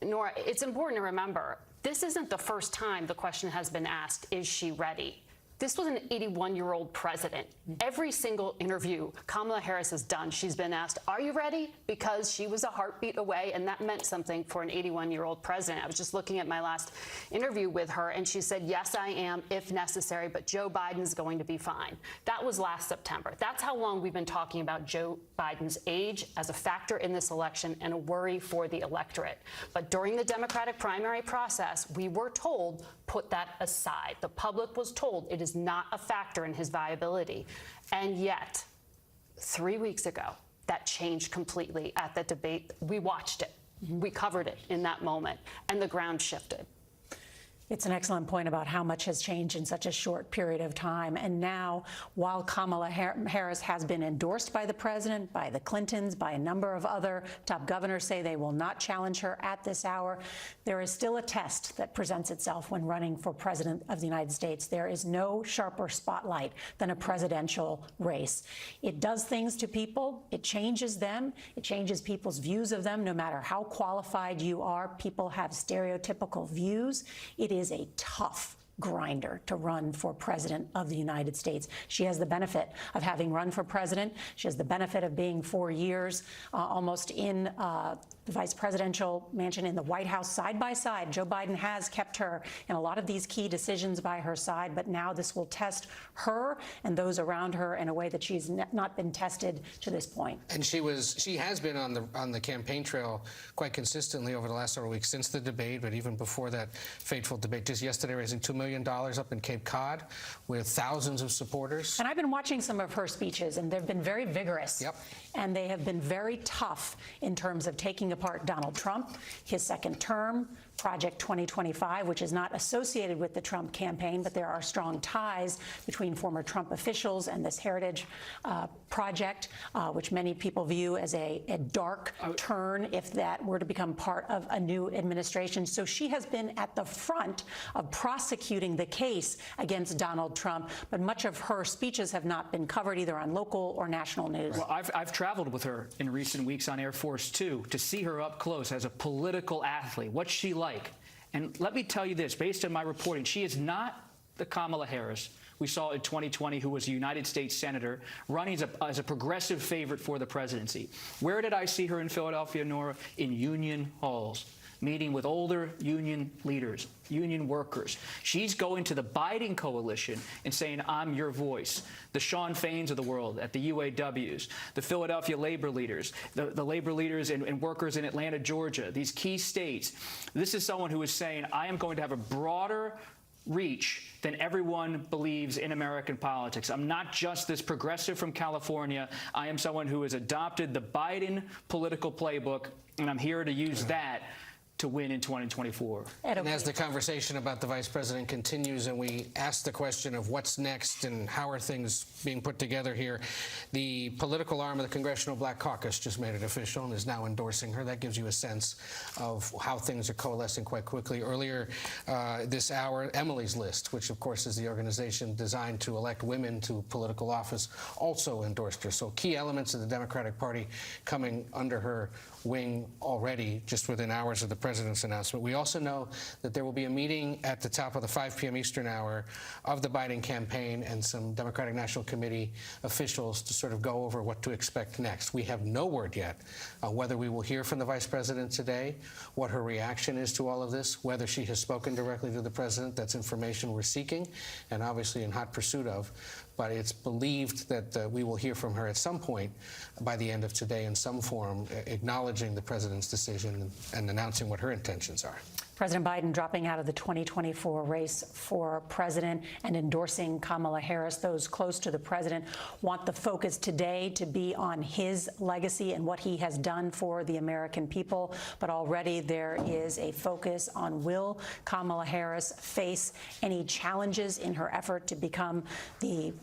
Nora, it's important to remember, this isn't the first time the question has been asked, is she ready? This was an 81-year-old president. Every single interview Kamala Harris has done, she's been asked, are you ready? Because she was a heartbeat away, and that meant something for an 81-year-old president. I was just looking at my last interview with her, and she said, yes, I am, if necessary, but Joe Biden's going to be fine. That was last September. That's how long we've been talking about Joe Biden's age as a factor in this election and a worry for the electorate. But during the Democratic primary process, we were told, put that aside. The public was told it is not a factor in his viability. And yet, 3 weeks ago, that changed completely at the debate. We watched it. We covered it in that moment, and the ground shifted. It's an excellent point about how much has changed in such a short period of time. And now, while Kamala Harris has been endorsed by the president, by the Clintons, by a number of other top governors say they will not challenge her at this hour, there is still a test that presents itself when running for president of the United States. There is no sharper spotlight than a presidential race. It does things to people. It changes them. It changes people's views of them. No matter how qualified you are, people have stereotypical views. It is a tough grinder to run for president of the United States. She has the benefit of having run for president. She has the benefit of being 4 years almost in the vice presidential mansion in the White House side by side. Joe Biden has kept her in a lot of these key decisions by her side, but now this will test her and those around her in a way that she's not been tested to this point. And she has been on the campaign trail quite consistently over the last several weeks since the debate, but even before that fateful debate. Just yesterday, raising $2 million up in Cape Cod with thousands of supporters. And I've been watching some of her speeches, and they've been very vigorous. Yep. And they have been very tough in terms of taking apart Donald Trump, his second term, Project 2025, which is not associated with the Trump campaign, but there are strong ties between former Trump officials and this Heritage Project, which many people view as a dark turn if that were to become part of a new administration. So she has been at the front of prosecuting the case against Donald Trump, but much of her speeches have not been covered either on local or national news. Well, I've traveled with her in recent weeks on Air Force 2 to see her up close as a political athlete. What's she like? And let me tell you this, based on my reporting, she is not the Kamala Harris we saw in 2020, who was a United States senator, running as a progressive favorite for the presidency. Where did I see her in Philadelphia, Nora? In union halls, meeting with older union leaders, union workers. She's going to the Biden coalition and saying, I'm your voice. The Sean Fains of the world at the UAWs, the Philadelphia labor leaders, the labor leaders and workers in Atlanta, Georgia, these key states. This is someone who is saying, I am going to have a broader reach than everyone believes in American politics. I'm not just this progressive from California. I am someone who has adopted the Biden political playbook, and I'm here to use that to win in 2024. And as the conversation about the vice president continues and we ask the question of what's next and how are things being put together here, the political arm of the Congressional Black Caucus just made it official and is now endorsing her. That gives you a sense of how things are coalescing quite quickly. Earlier this hour, Emily's List, which of course is the organization designed to elect women to political office, also endorsed her. So key elements of the Democratic Party coming under her wing already just within hours of the president's announcement. We also know that there will be a meeting at the top of the 5 p.m. Eastern hour of the Biden campaign and some Democratic National Committee officials to sort of go over what to expect next. We have no word yet on whether we will hear from the vice president today, what her reaction is to all of this, whether she has spoken directly to the president. That's information we're seeking and obviously in hot pursuit of. But it's believed that we will hear from her at some point by the end of today in some form, acknowledging the president's decision and announcing what her intentions are. President Biden dropping out of the 2024 race for president and endorsing Kamala Harris. Those close to the president want the focus today to be on his legacy and what he has done for the American people. But already there is a focus on, will Kamala Harris face any challenges in her effort to become the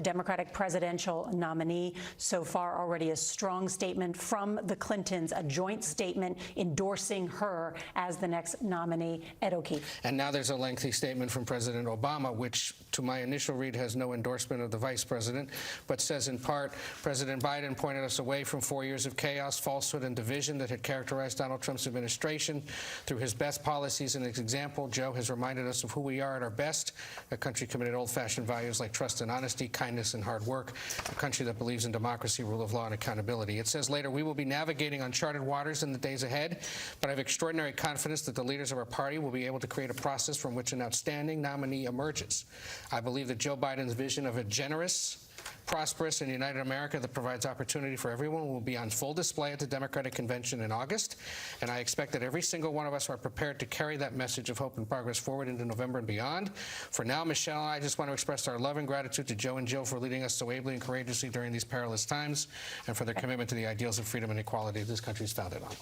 Democratic presidential nominee. So far, already a strong statement from the Clintons, a joint statement endorsing her as the next nominee. Ed O'Keefe. And now there's a lengthy statement from President Obama, which to my initial read has no endorsement of the vice president, but says in part, President Biden pointed us away from 4 years of chaos, falsehood, and division that had characterized Donald Trump's administration. Through his best policies and his example, Joe has reminded us of who we are at our best, a country committed to old-fashioned values like trust and honesty, kindness, and hard work, a country that believes in democracy, rule of law, and accountability. It says later, we will be navigating uncharted waters in the days ahead, but I have extraordinary confidence that the leaders of our party will be able to create a process from which an outstanding nominee emerges. I believe that Joe Biden's vision of a generous, prosperous, and united America that provides opportunity for everyone will be on full display at the Democratic Convention in August, and I expect that every single one of us are prepared to carry that message of hope and progress forward into November and beyond. For now, Michelle and I just want to express our love and gratitude to Joe and Jill for leading us so ably and courageously during these perilous times and for their commitment to the ideals of freedom and equality this country is founded on.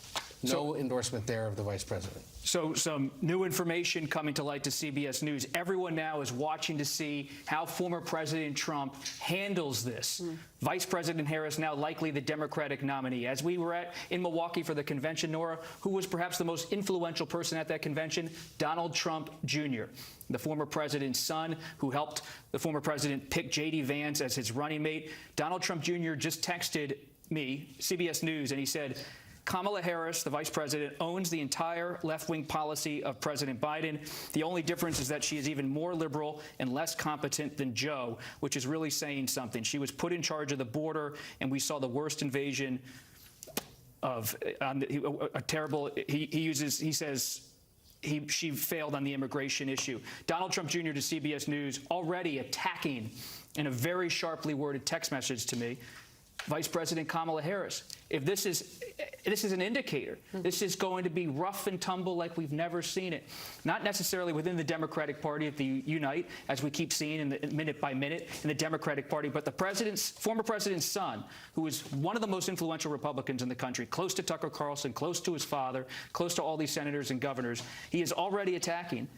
No endorsement there of the vice president. So some new information coming to light to CBS News. Everyone now is watching to see how former President Trump handles this. Vice President Harris now likely the Democratic nominee. As we were in Milwaukee for the convention, Nora, who was perhaps the most influential person at that convention? Donald Trump Jr., the former president's son, who helped the former president pick J.D. Vance as his running mate. Donald Trump Jr. just texted me, CBS News, and he said, Kamala Harris, the vice president, owns the entire left-wing policy of President Biden. The only difference is that she is even more liberal and less competent than Joe, which is really saying something. She was put in charge of the border, and we saw the worst invasion of a terrible. He says she failed on the immigration issue. Donald Trump Jr. to CBS News already attacking in a very sharply worded text message to me Vice President Kamala Harris. If this is an indicator, this is going to be rough and tumble like we've never seen it. Not necessarily within the Democratic Party at the Unite, as we keep seeing in the minute by minute in the Democratic Party, but the former president's son, who is one of the most influential Republicans in the country, close to Tucker Carlson, close to his father, close to all these senators and governors, he is already attacking.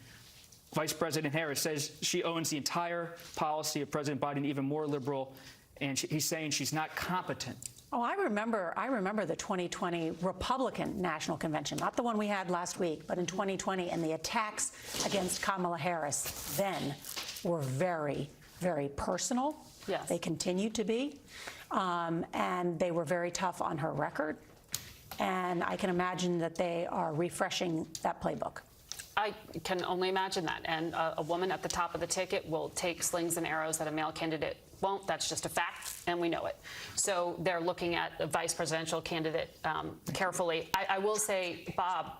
Vice President Harris says she owns the entire policy of President Biden, even more liberal, and he's saying she's not competent. Oh, I remember the 2020 Republican National Convention, not the one we had last week, but in 2020, and the attacks against Kamala Harris then were very, very personal. Yes. They continue to be, and they were very tough on her record. And I can imagine that they are refreshing that playbook. I can only imagine that. And a woman at the top of the ticket will take slings and arrows that a male candidate won't. That's just a fact, and we know it. So they're looking at the vice presidential candidate carefully. I will say, Bob,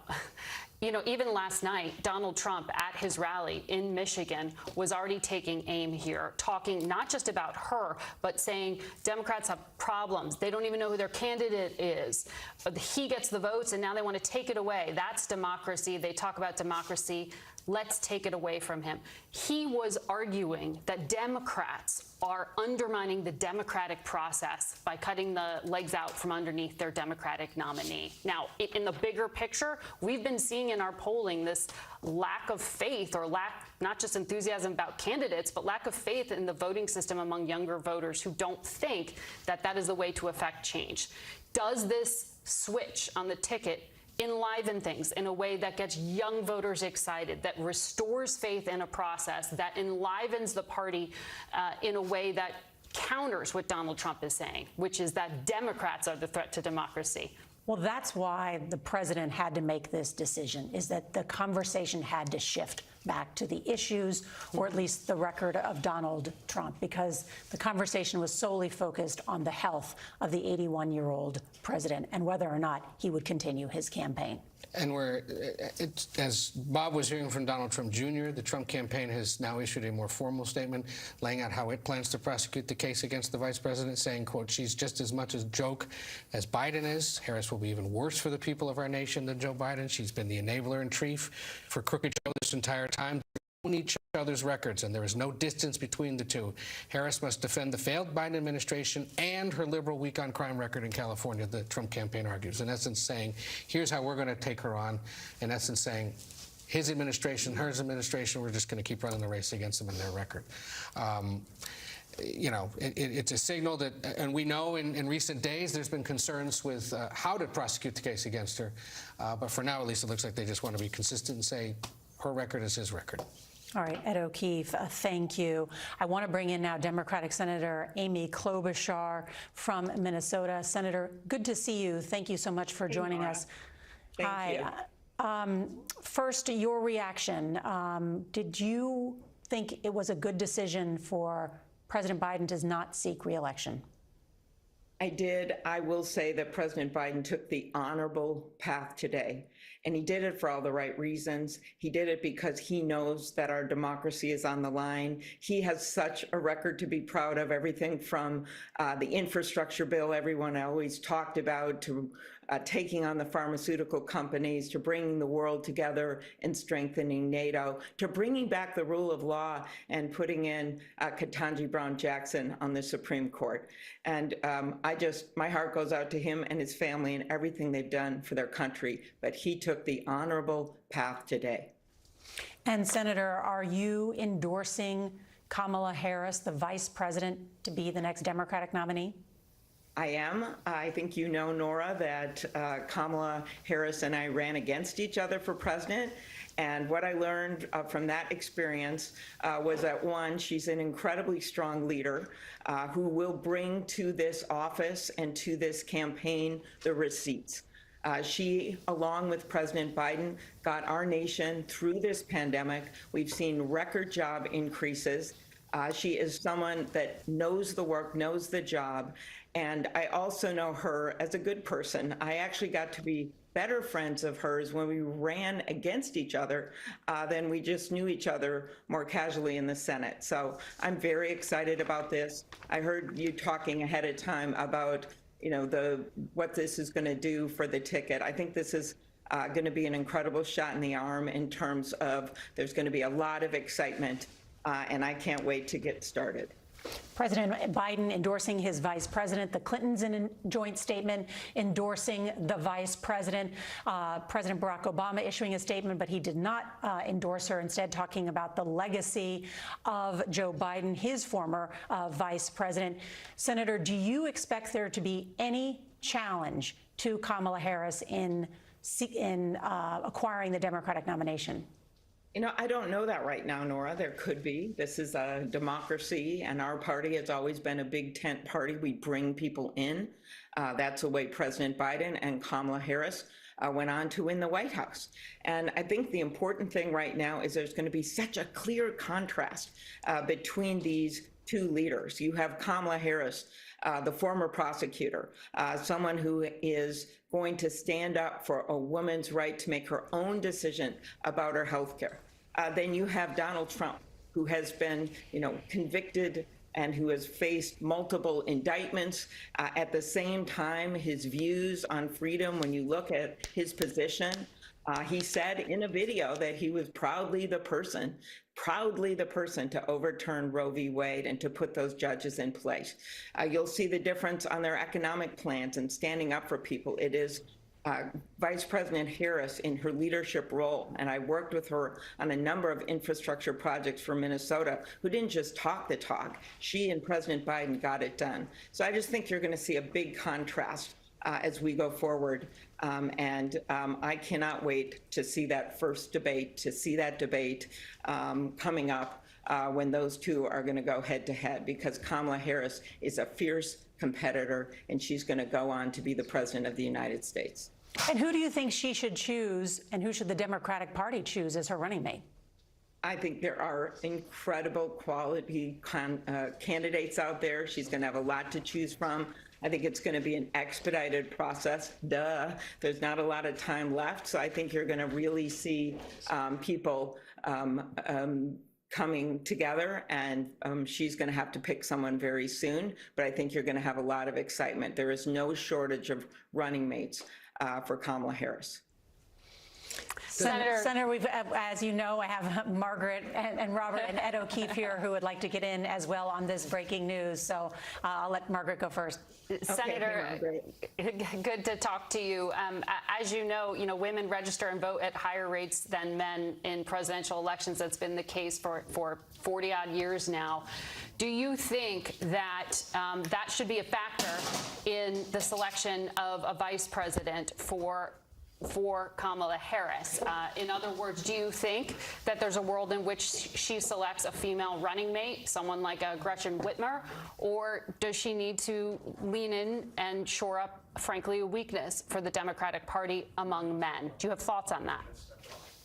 you know, even last night, Donald Trump at his rally in Michigan was already taking aim here, talking not just about her, but saying Democrats have problems. They don't even know who their candidate is. He gets the votes, and now they want to take it away. That's democracy. They talk about democracy. Let's take it away from him. He was arguing that Democrats are undermining the democratic process by cutting the legs out from underneath their Democratic nominee. Now, in the bigger picture, we've been seeing in our polling this lack of faith, or lack, not just enthusiasm about candidates, but lack of faith in the voting system among younger voters who don't think that that is the way to affect change. Does this switch on the ticket enliven things in a way that gets young voters excited, that restores faith in a process, that enlivens the party in a way that counters what Donald Trump is saying, which is that Democrats are the threat to democracy? Well, that's why the president had to make this decision, is that the conversation had to shift back to the issues, or at least the record of Donald Trump, because the conversation was solely focused on the health of the 81-year-old president and whether or not he would continue his campaign. And as Bob was hearing from Donald Trump Jr., the Trump campaign has now issued a more formal statement laying out how it plans to prosecute the case against the vice president, saying, quote, she's just as much a joke as Biden is. Harris will be even worse for the people of our nation than Joe Biden. She's been the enabler in chief for Crooked Joe this entire time. They own each other's records, and there is no distance between the two. Harris must defend the failed Biden administration and her liberal weak on crime record in California, the Trump campaign argues, in essence saying, here's how we're going to take her on, in essence saying, his administration, hers administration, we're just going to keep running the race against them in their record. You know, it's a signal that, and we know in recent days there's been concerns with how to prosecute the case against her, but for now at least it looks like they just want to be consistent and say her record is his record. All right, Ed O'Keefe, thank you. I want to bring in now Democratic Senator Amy Klobuchar from Minnesota. Senator, good to see you. Thank you so much for joining us. Thank you. First, your reaction. Did you think it was a good decision for President Biden to not seek re-election? I did. I will say that President Biden took the honorable path today, and he did it for all the right reasons. He did it because he knows that our democracy is on the line. He has such a record to be proud of, everything from the infrastructure bill everyone always talked about, to taking on the pharmaceutical companies, to bringing the world together and strengthening NATO, to bringing back the rule of law and putting in Ketanji Brown Jackson on the Supreme Court. And my heart goes out to him and his family and everything they've done for their country. But he took the honorable path today. And Senator, are you endorsing Kamala Harris, the vice president, to be the next Democratic nominee? I am. I think you know, Nora, that Kamala Harris and I ran against each other for president. And what I learned from that experience was that, one, she's an incredibly strong leader who will bring to this office and to this campaign the receipts. She, along with President Biden, got our nation through this pandemic. We've seen record job increases. She is someone that knows the work, knows the job. And I also know her as a good person. I actually got to be better friends of hers when we ran against each other than we just knew each other more casually in the Senate. So I'm very excited about this. I heard you talking ahead of time about, you know, what this is going to do for the ticket. I think this is going to be an incredible shot in the arm in terms of there's going to be a lot of excitement, and I can't wait to get started. President Biden endorsing his vice president, the Clintons in a joint statement endorsing the vice president, President Barack Obama issuing a statement, but he did not endorse her, instead talking about the legacy of Joe Biden, his former vice president. Senator, do you expect there to be any challenge to Kamala Harris in acquiring the Democratic nomination? You know, I don't know that right now, Nora. There could be. This is a democracy, and our party has always been a big tent party. We bring people in. That's the way President Biden and Kamala Harris went on to win the White House. And I think the important thing right now is there's going to be such a clear contrast between these two leaders. You have Kamala Harris, the former prosecutor, someone who is going to stand up for a woman's right to make her own decision about her health care. Then you have Donald Trump, who has been, convicted and who has faced multiple indictments. At the same time, his views on freedom, when you look at his position, he said in a video that he was proudly the person to overturn Roe v. Wade and to put those judges in place. You'll see the difference on their economic plans and standing up for people. It is Vice President Harris in her leadership role, and I worked with her on a number of infrastructure projects for Minnesota, who didn't just talk the talk. She and President Biden got it done. So I just think you're going to see a big contrast as we go forward. I cannot wait to see that first debate, coming up when those two are going to go head to head, because Kamala Harris is a fierce competitor, and she's going to go on to be the president of the United States. And who do you think she should choose, and who should the Democratic Party choose as her running mate? I think there are incredible quality candidates out there. She's going to have a lot to choose from. I think it's going to be an expedited process. There's not a lot of time left. So I think you're going to really see people coming together, and she's going to have to pick someone very soon. But I think you're going to have a lot of excitement. There is no shortage of running mates for Kamala Harris. Senator, we've, as you know, I have Margaret and Robert and Ed O'Keefe here who would like to get in as well on this breaking news. So I'll let Margaret go first. Senator, good to talk to you. As you know, women register and vote at higher rates than men in presidential elections. That's been the case for 40-odd years now. Do you think that that should be a factor in the selection of a vice president for Kamala Harris? In other words, do you think that there's a world in which she selects a female running mate, someone like Gretchen Whitmer, or does she need to lean in and shore up, frankly, a weakness for the Democratic Party among men? Do you have thoughts on that?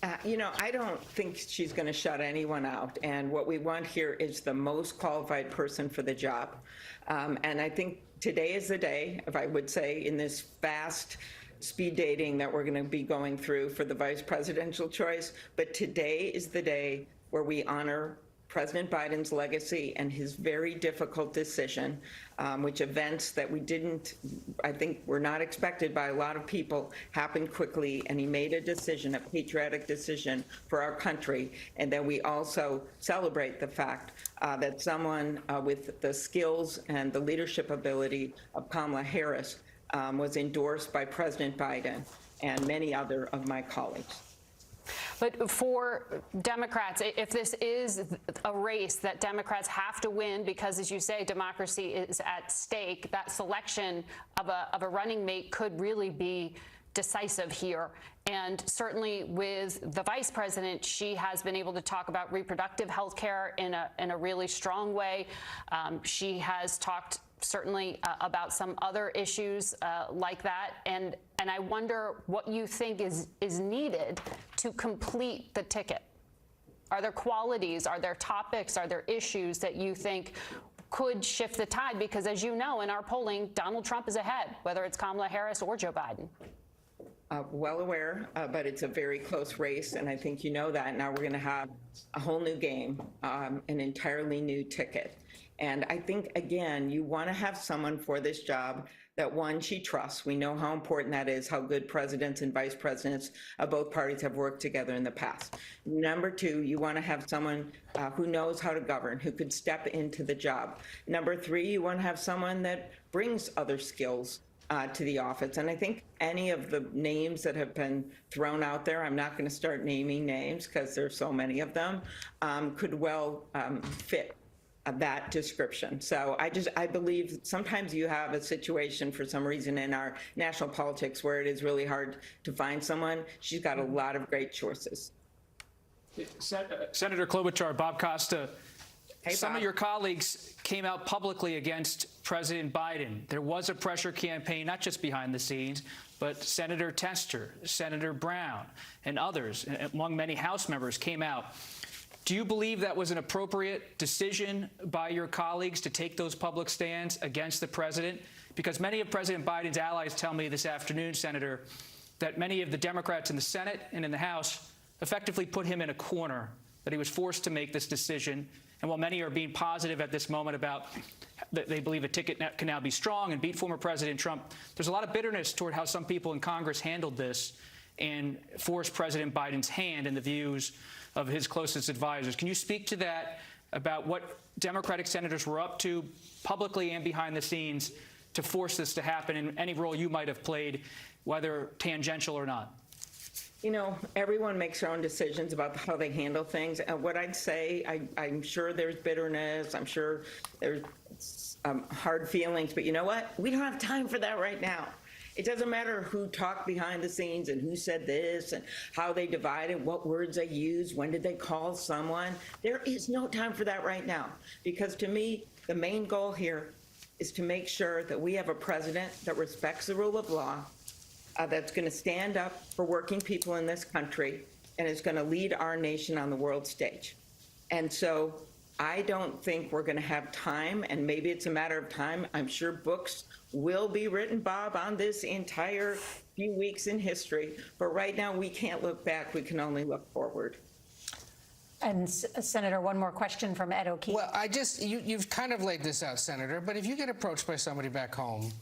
I don't think she's going to shut anyone out. And what we want here is the most qualified person for the job. And I think today is the day, if I would say, in this fast speed dating that we're going to be going through for the vice presidential choice. But today is the day where we honor President Biden's legacy and his very difficult decision, which events that I think were not expected by a lot of people, happened quickly, and he made a decision, a patriotic decision for our country. And then we also celebrate the fact that someone with the skills and the leadership ability of Kamala Harris was endorsed by President Biden and many other of my colleagues. But for Democrats, if this is a race that Democrats have to win because, as you say, democracy is at stake, that selection of a running mate could really be decisive here. And certainly with the vice president, she has been able to talk about reproductive health care in a really strong way. She has talked certainly about some other issues like that. And I wonder what you think is needed to complete the ticket. Are there qualities, are there topics, are there issues that you think could shift the tide? Because as you know, in our polling, Donald Trump is ahead, whether it's Kamala Harris or Joe Biden. Well aware, but it's a very close race, and I think you know that. Now we're going to have a whole new game, an entirely new ticket. And I think, again, you want to have someone for this job that, one, she trusts. We know how important that is, how good presidents and vice presidents of both parties have worked together in the past. Number two, you want to have someone who knows how to govern, who could step into the job. Number three, you want to have someone that brings other skills to the office. And I think any of the names that have been thrown out there, I'm not going to start naming names because there's so many of them, could well fit that description. So I believe sometimes you have a situation for some reason in our national politics where it is really hard to find someone. She's got a lot of great choices. Senator Klobuchar, Bob Costa Some of your colleagues came out publicly against President Biden. There was a pressure campaign, not just behind the scenes, but Senator Tester, Senator Brown, and others, among many House members, came out. Do you believe that was an appropriate decision by your colleagues to take those public stands against the president? Because many of President Biden's allies tell me this afternoon, Senator, that many of the Democrats in the Senate and in the House effectively put him in a corner, that he was forced to make this decision. And while many are being positive at this moment about that they believe a ticket can now be strong and beat former President Trump, there's a lot of bitterness toward how some people in Congress handled this and forced President Biden's hand in the views of his closest advisors. Can you speak to that, about what Democratic senators were up to publicly and behind the scenes to force this to happen, and any role you might have played, whether tangential or not? You know, everyone makes their own decisions about how they handle things. And what I'd say, I'm sure there's bitterness. I'm sure there's hard feelings. But you know what? We don't have time for that right now. It doesn't matter who talked behind the scenes and who said this and how they divided, what words they used, when did they call someone. There is no time for that right now. Because to me, the main goal here is to make sure that we have a president that respects the rule of law, that's going to stand up for working people in this country, and is going to lead our nation on the world stage. And so I don't think we're going to have time, and maybe it's a matter of time. I'm sure books will be written, Bob, on this entire few weeks in history. But right now, we can't look back. We can only look forward. And Senator, one more question from Ed O'Keefe. Well, you've kind of laid this out, Senator, but if you get approached by somebody back home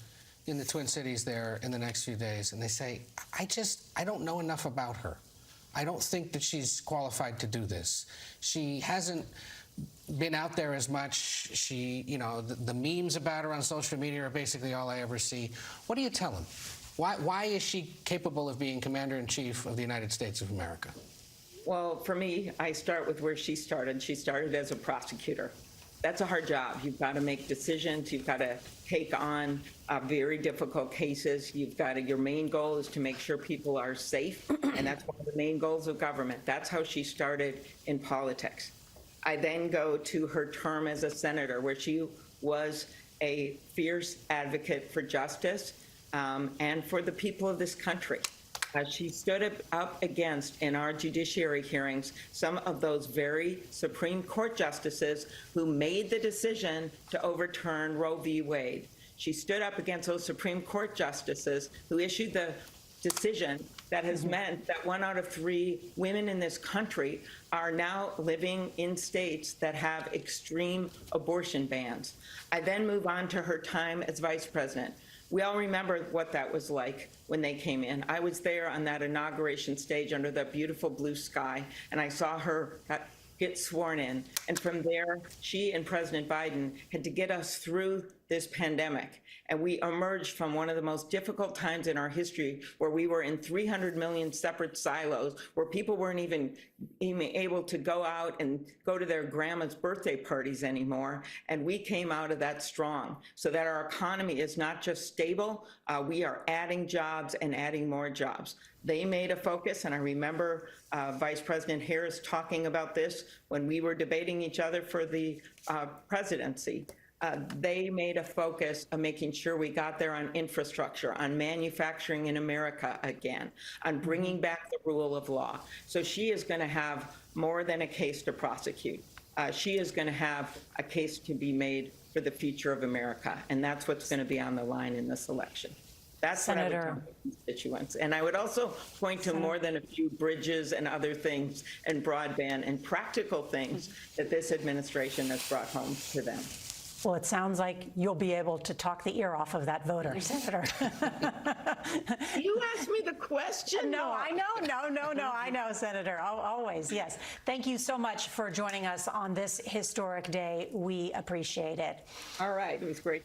in the Twin Cities there in the next few days, and they say, I don't know enough about her. I don't think that she's qualified to do this. She hasn't been out there as much. She, you know, the memes about her on social media are basically all I ever see. What do you tell them? Why is she capable of being Commander-in-Chief of the United States of America? Well, for me, I start with where she started. She started as a prosecutor. That's a hard job. You've got to make decisions. You've got to take on very difficult cases. Your main goal is to make sure people are safe, and that's one of the main goals of government. That's how she started in politics. I then go to her term as a senator, where she was a fierce advocate for justice and for the people of this country. She stood up against, in our judiciary hearings, some of those very Supreme Court justices who made the decision to overturn Roe v. Wade. She stood up against those Supreme Court justices who issued the decision that has meant that 1 out of 3 women in this country are now living in states that have extreme abortion bans. I then move on to her time as vice president. We all remember what that was like when they came in. I was there on that inauguration stage under that beautiful blue sky, and I saw her get sworn in. And from there, she and President Biden had to get us through this pandemic. And we emerged from one of the most difficult times in our history, where we were in 300 million separate silos, where people weren't even able to go out and go to their grandma's birthday parties anymore. And we came out of that strong, so that our economy is not just stable, we are adding jobs and adding more jobs. They made a focus, and I remember Vice President Harris talking about this when we were debating each other for the presidency. They made a focus of making sure we got there on infrastructure, on manufacturing in America again, on bringing back the rule of law. So she is going to have more than a case to prosecute. She is going to have a case to be made for the future of America, and that's what's going to be on the line in this election. That's what I would tell my constituents. And I would also point to more than a few bridges and other things and broadband and practical things that this administration has brought home to them. Well, it sounds like you'll be able to talk the ear off of that voter, Senator. You asked me the question. No, I know. No, I know, Senator. Always, yes. Thank you so much for joining us on this historic day. We appreciate it. All right. It was great.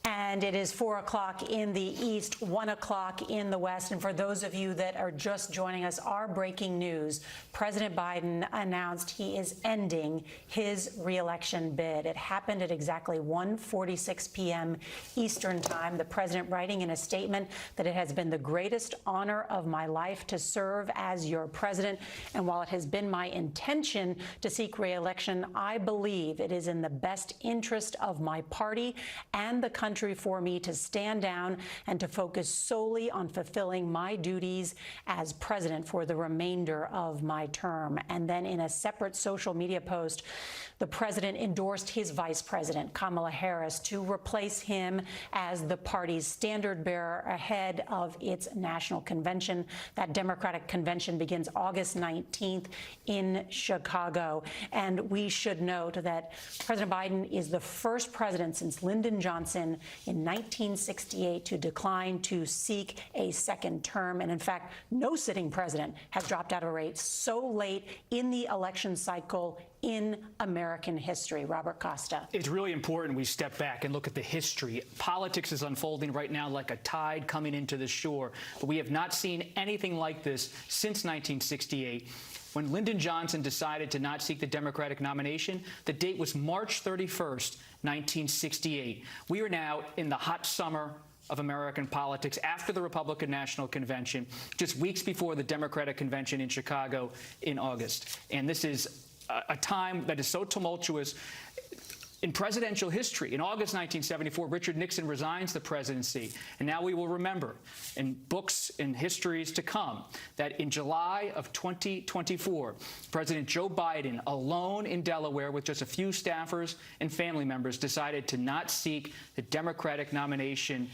And it is 4 o'clock in the east, 1 o'clock in the west. And for those of you that are just joining us, our breaking news: President Biden announced he is ending his re-election bid. It happened at exactly 1:46 p.m. Eastern time. The president writing in a statement that it has been the greatest honor of my life to serve as your president. And while it has been my intention to seek re-election, I believe it is in the best interest of my party and the country for me to stand down and to focus solely on fulfilling my duties as president for the remainder of my term. And then in a separate social media post, the president endorsed his vice president, Kamala Harris, to replace him as the party's standard bearer ahead of its national convention. That Democratic convention begins August 19th in Chicago. And we should note that President Biden is the first president since Lyndon Johnson in 1968 to decline to seek a second term. And in fact, no sitting president has dropped out of a race so late in the election cycle in American history. Robert Costa. It's really important we step back and look at the history. Politics is unfolding right now like a tide coming into the shore, but we have not seen anything like this since 1968. When Lyndon Johnson decided to not seek the Democratic nomination, the date was March 31st, 1968. We are now in the hot summer of American politics after the Republican National Convention, just weeks before the Democratic Convention in Chicago in August. And this is a time that is so tumultuous in presidential history. In August 1974, Richard Nixon resigns the presidency. And now we will remember in books and histories to come that in July of 2024, President Joe Biden, alone in Delaware with just a few staffers and family members, decided to not seek the Democratic nomination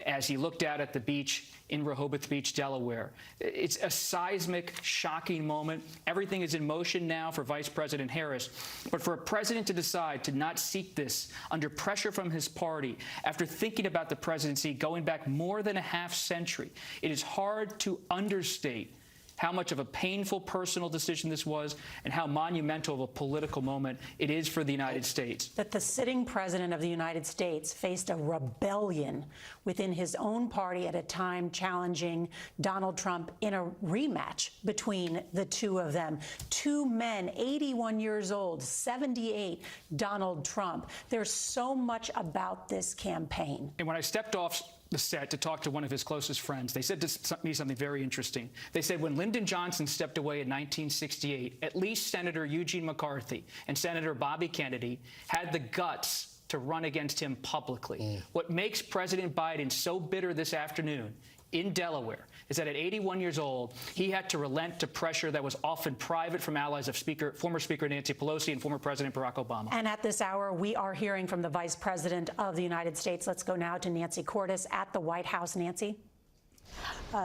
as he looked out at the beach in Rehoboth Beach, Delaware. It's a seismic, shocking moment. Everything is in motion now for Vice President Harris. But for a president to decide to not seek this under pressure from his party, after thinking about the presidency going back more than a half century, it is hard to understate how much of a painful personal decision this was and how monumental of a political moment it is for the United States. That the sitting president of the United States faced a rebellion within his own party at a time challenging Donald Trump in a rematch between the two of them. Two men, 81 years old, 78, Donald Trump. There's so much about this campaign. And when I stepped off the set to talk to one of his closest friends, they said to me something very interesting. They said when Lyndon Johnson stepped away in 1968, at least Senator Eugene McCarthy and Senator Bobby Kennedy had the guts to run against him publicly. What makes President Biden so bitter this afternoon in Delaware is that at 81 years old, he had to relent to pressure that was often private from allies of former Speaker Nancy Pelosi and former President Barack Obama. And at this hour, we are hearing from the Vice President of the United States. Let's go now to Nancy Cordes at the White House. Nancy.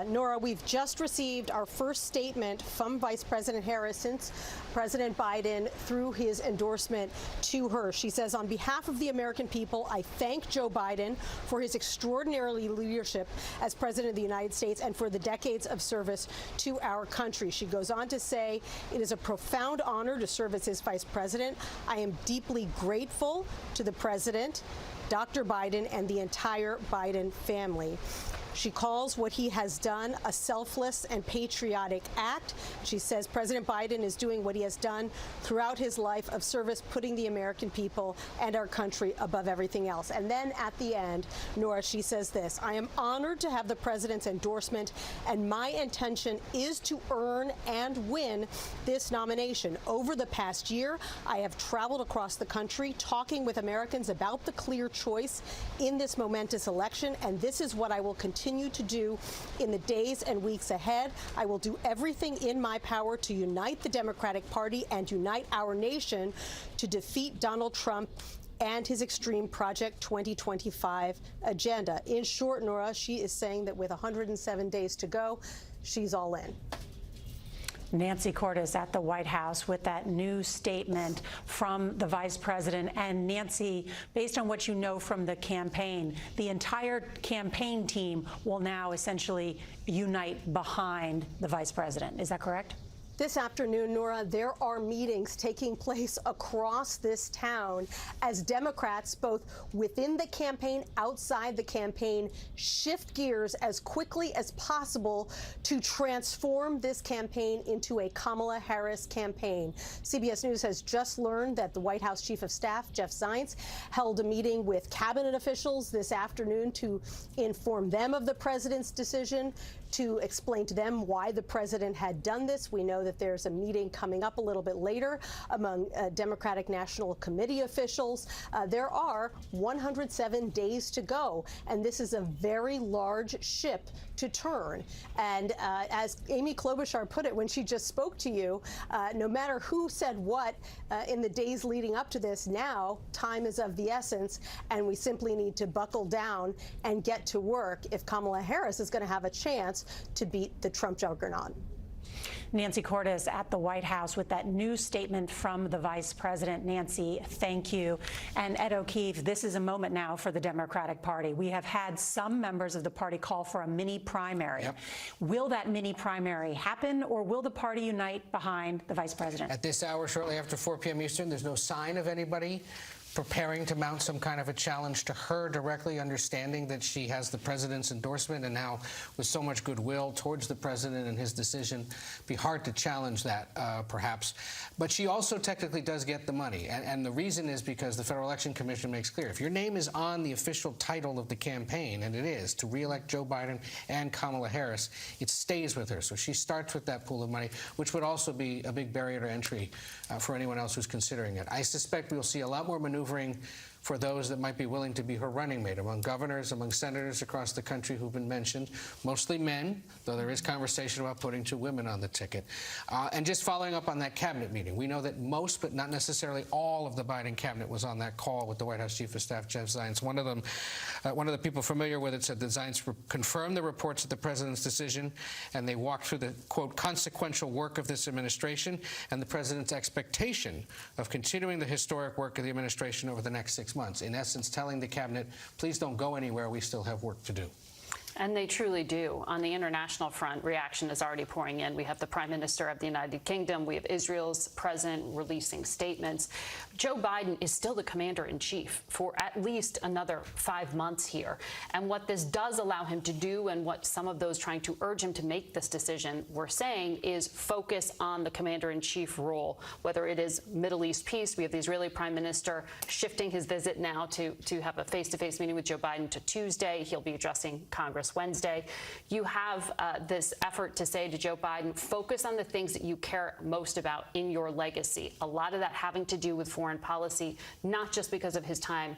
Nora, we've just received our first statement from Vice President Harris since President Biden threw his endorsement to her. She says, on behalf of the American people, I thank Joe Biden for his extraordinary leadership as President of the United States and for the decades of service to our country. She goes on to say, it is a profound honor to serve as his vice president. I am deeply grateful to the president, Dr. Biden, and the entire Biden family. She calls what he has done a selfless and patriotic act. She says President Biden is doing what he has done throughout his life of service, putting the American people and our country above everything else. And then at the end, Nora, she says this: I am honored to have the president's endorsement, and my intention is to earn and win this nomination. Over the past year, I have traveled across the country talking with Americans about the clear choice in this momentous election, and this is what I will continue to do in the days and weeks ahead. I will do everything in my power to unite the Democratic Party and unite our nation to defeat Donald Trump and his extreme Project 2025 agenda. In short, Nora, she is saying that with 107 days to go, she's all in. Nancy Cordes at the White House with that new statement from the vice president. And Nancy, based on what you know from the campaign, the entire campaign team will now essentially unite behind the vice president. Is that correct? This afternoon, Nora, there are meetings taking place across this town as Democrats, both within the campaign, outside the campaign, shift gears as quickly as possible to transform this campaign into a Kamala Harris campaign. CBS News has just learned that the White House Chief of Staff, Jeff Zients, held a meeting with cabinet officials this afternoon to inform them of the president's decision, to explain to them why the president had done this. We know that there's a meeting coming up a little bit later among Democratic National Committee officials. There are 107 days to go, and this is a very large ship to turn. And as Amy Klobuchar put it when she just spoke to you, no matter who said what in the days leading up to this, now time is of the essence, and we simply need to buckle down and get to work if Kamala Harris is going to have a chance to beat the Trump juggernaut. Nancy Cordes at the White House with that new statement from the Vice President. Nancy, thank you. And Ed O'Keefe, this is a moment now for the Democratic Party. We have had some members of the party call for a mini primary. Yep. Will that mini primary happen, or will the party unite behind the Vice President? At this hour, shortly after 4 p.m. Eastern, there's no sign of anybody preparing to mount some kind of a challenge to her directly, understanding that she has the president's endorsement, and now with so much goodwill towards the president and his decision, be hard to challenge that, perhaps. But she also technically does get the money, and the reason is because the Federal Election Commission makes clear, if your name is on the official title of the campaign, and it is, to re-elect Joe Biden and Kamala Harris, it stays with her. So she starts with that pool of money, which would also be a big barrier to entry for anyone else who's considering it. I suspect we'll see a lot more maneuvering for those that might be willing to be her running mate, among governors, among senators across the country who've been mentioned, mostly men, though there is conversation about putting 2 women on the ticket. And just following up on that cabinet meeting, we know that most, but not necessarily all, of the Biden cabinet was on that call with the White House Chief of Staff, Jeff Zients. One of the people familiar with it said that Zients confirmed the reports of the president's decision, and they walked through the, quote, consequential work of this administration and the president's expectation of continuing the historic work of the administration over the next 6 months, in essence telling the cabinet, please don't go anywhere, we still have work to do. And they truly do. On the international front, reaction is already pouring in. We have the Prime Minister of the United Kingdom. We have Israel's president releasing statements. Joe Biden is still the commander-in-chief for at least another 5 months here. And what this does allow him to do, and what some of those trying to urge him to make this decision were saying, is focus on the commander-in-chief role, whether it is Middle East peace. We have the Israeli Prime Minister shifting his visit now to have a face-to-face meeting with Joe Biden to Tuesday. He'll be addressing Congress Wednesday. You have this effort to say to Joe Biden, focus on the things that you care most about in your legacy. A lot of that having to do with foreign policy, not just because of his time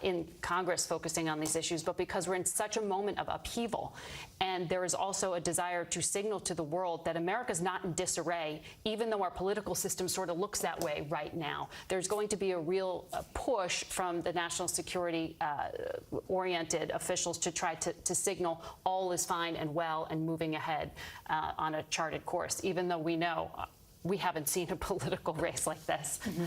in Congress focusing on these issues, but because we're in such a moment of upheaval. And there is also a desire to signal to the world that America's not in disarray, even though our political system sort of looks that way right now. There's going to be a real push from the national security oriented officials to try to signal all is fine and well and moving ahead on a charted course, even though we know we haven't seen a political race like this. Mm-hmm.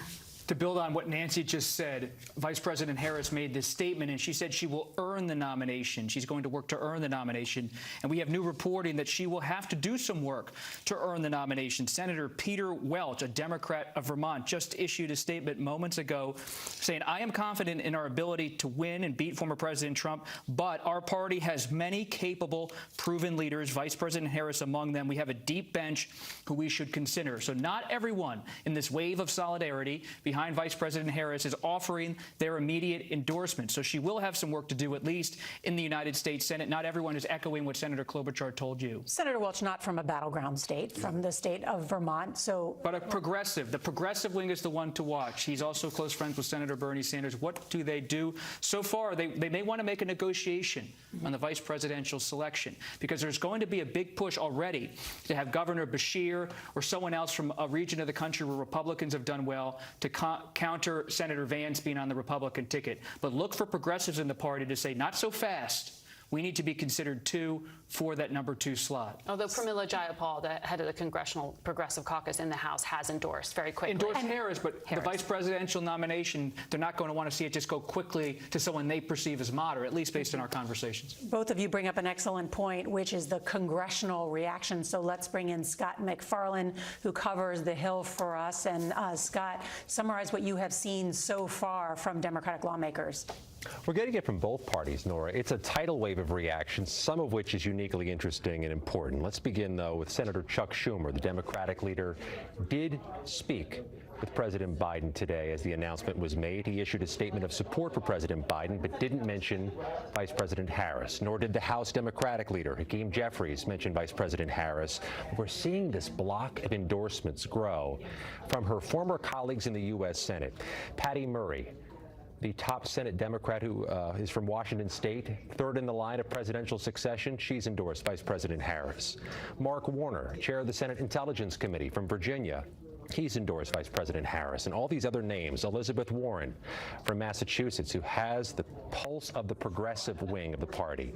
To build on what Nancy just said, Vice President Harris made this statement, and she said she will earn the nomination. She's going to work to earn the nomination. And we have new reporting that she will have to do some work to earn the nomination. Senator Peter Welch, a Democrat of Vermont, just issued a statement moments ago saying, I am confident in our ability to win and beat former President Trump, but our party has many capable, proven leaders, Vice President Harris among them. We have a deep bench who we should consider. So not everyone in this wave of solidarity behind Vice President Harris is offering their immediate endorsement. So she will have some work to do, at least in the United States Senate. Not everyone is echoing what Senator Klobuchar told you. Senator Welch, not from a battleground state, from the state of Vermont. But a progressive. The progressive wing is the one to watch. He's also close friends with Senator Bernie Sanders. What do they do? So far, they may want to make a negotiation on the vice presidential selection, because there's going to be a big push already to have Governor Beshear or someone else from a region of the country where Republicans have done well to counter Senator Vance being on the Republican ticket. But look for progressives in the party to say, not so fast. We need to be considered too. for that number 2 slot. Although Pramila Jayapal, the head of the Congressional Progressive Caucus in the House, has endorsed very quickly. Endorsed Harris, but the vice presidential nomination, they're not going to want to see it just go quickly to someone they perceive as moderate, at least based on our conversations. Both of you bring up an excellent point, which is the congressional reaction. So let's bring in Scott McFarlane, who covers the Hill for us. And Scott, summarize what you have seen so far from Democratic lawmakers. We're getting it from both parties, Nora. It's a tidal wave of reactions, some of which is uniquely interesting and important. Let's begin, though, with Senator Chuck Schumer. The Democratic leader did speak with President Biden today as the announcement was made. He issued a statement of support for President Biden, but didn't mention Vice President Harris, nor did the House Democratic leader, Hakeem Jeffries, mention Vice President Harris. We're seeing this block of endorsements grow from her former colleagues in the U.S. Senate. Patty Murray, the top Senate Democrat who is from Washington State, third in the line of presidential succession, she's endorsed Vice President Harris. Mark Warner, chair of the Senate Intelligence Committee from Virginia, he's endorsed Vice President Harris. And all these other names, Elizabeth Warren from Massachusetts, who has the pulse of the progressive wing of the party,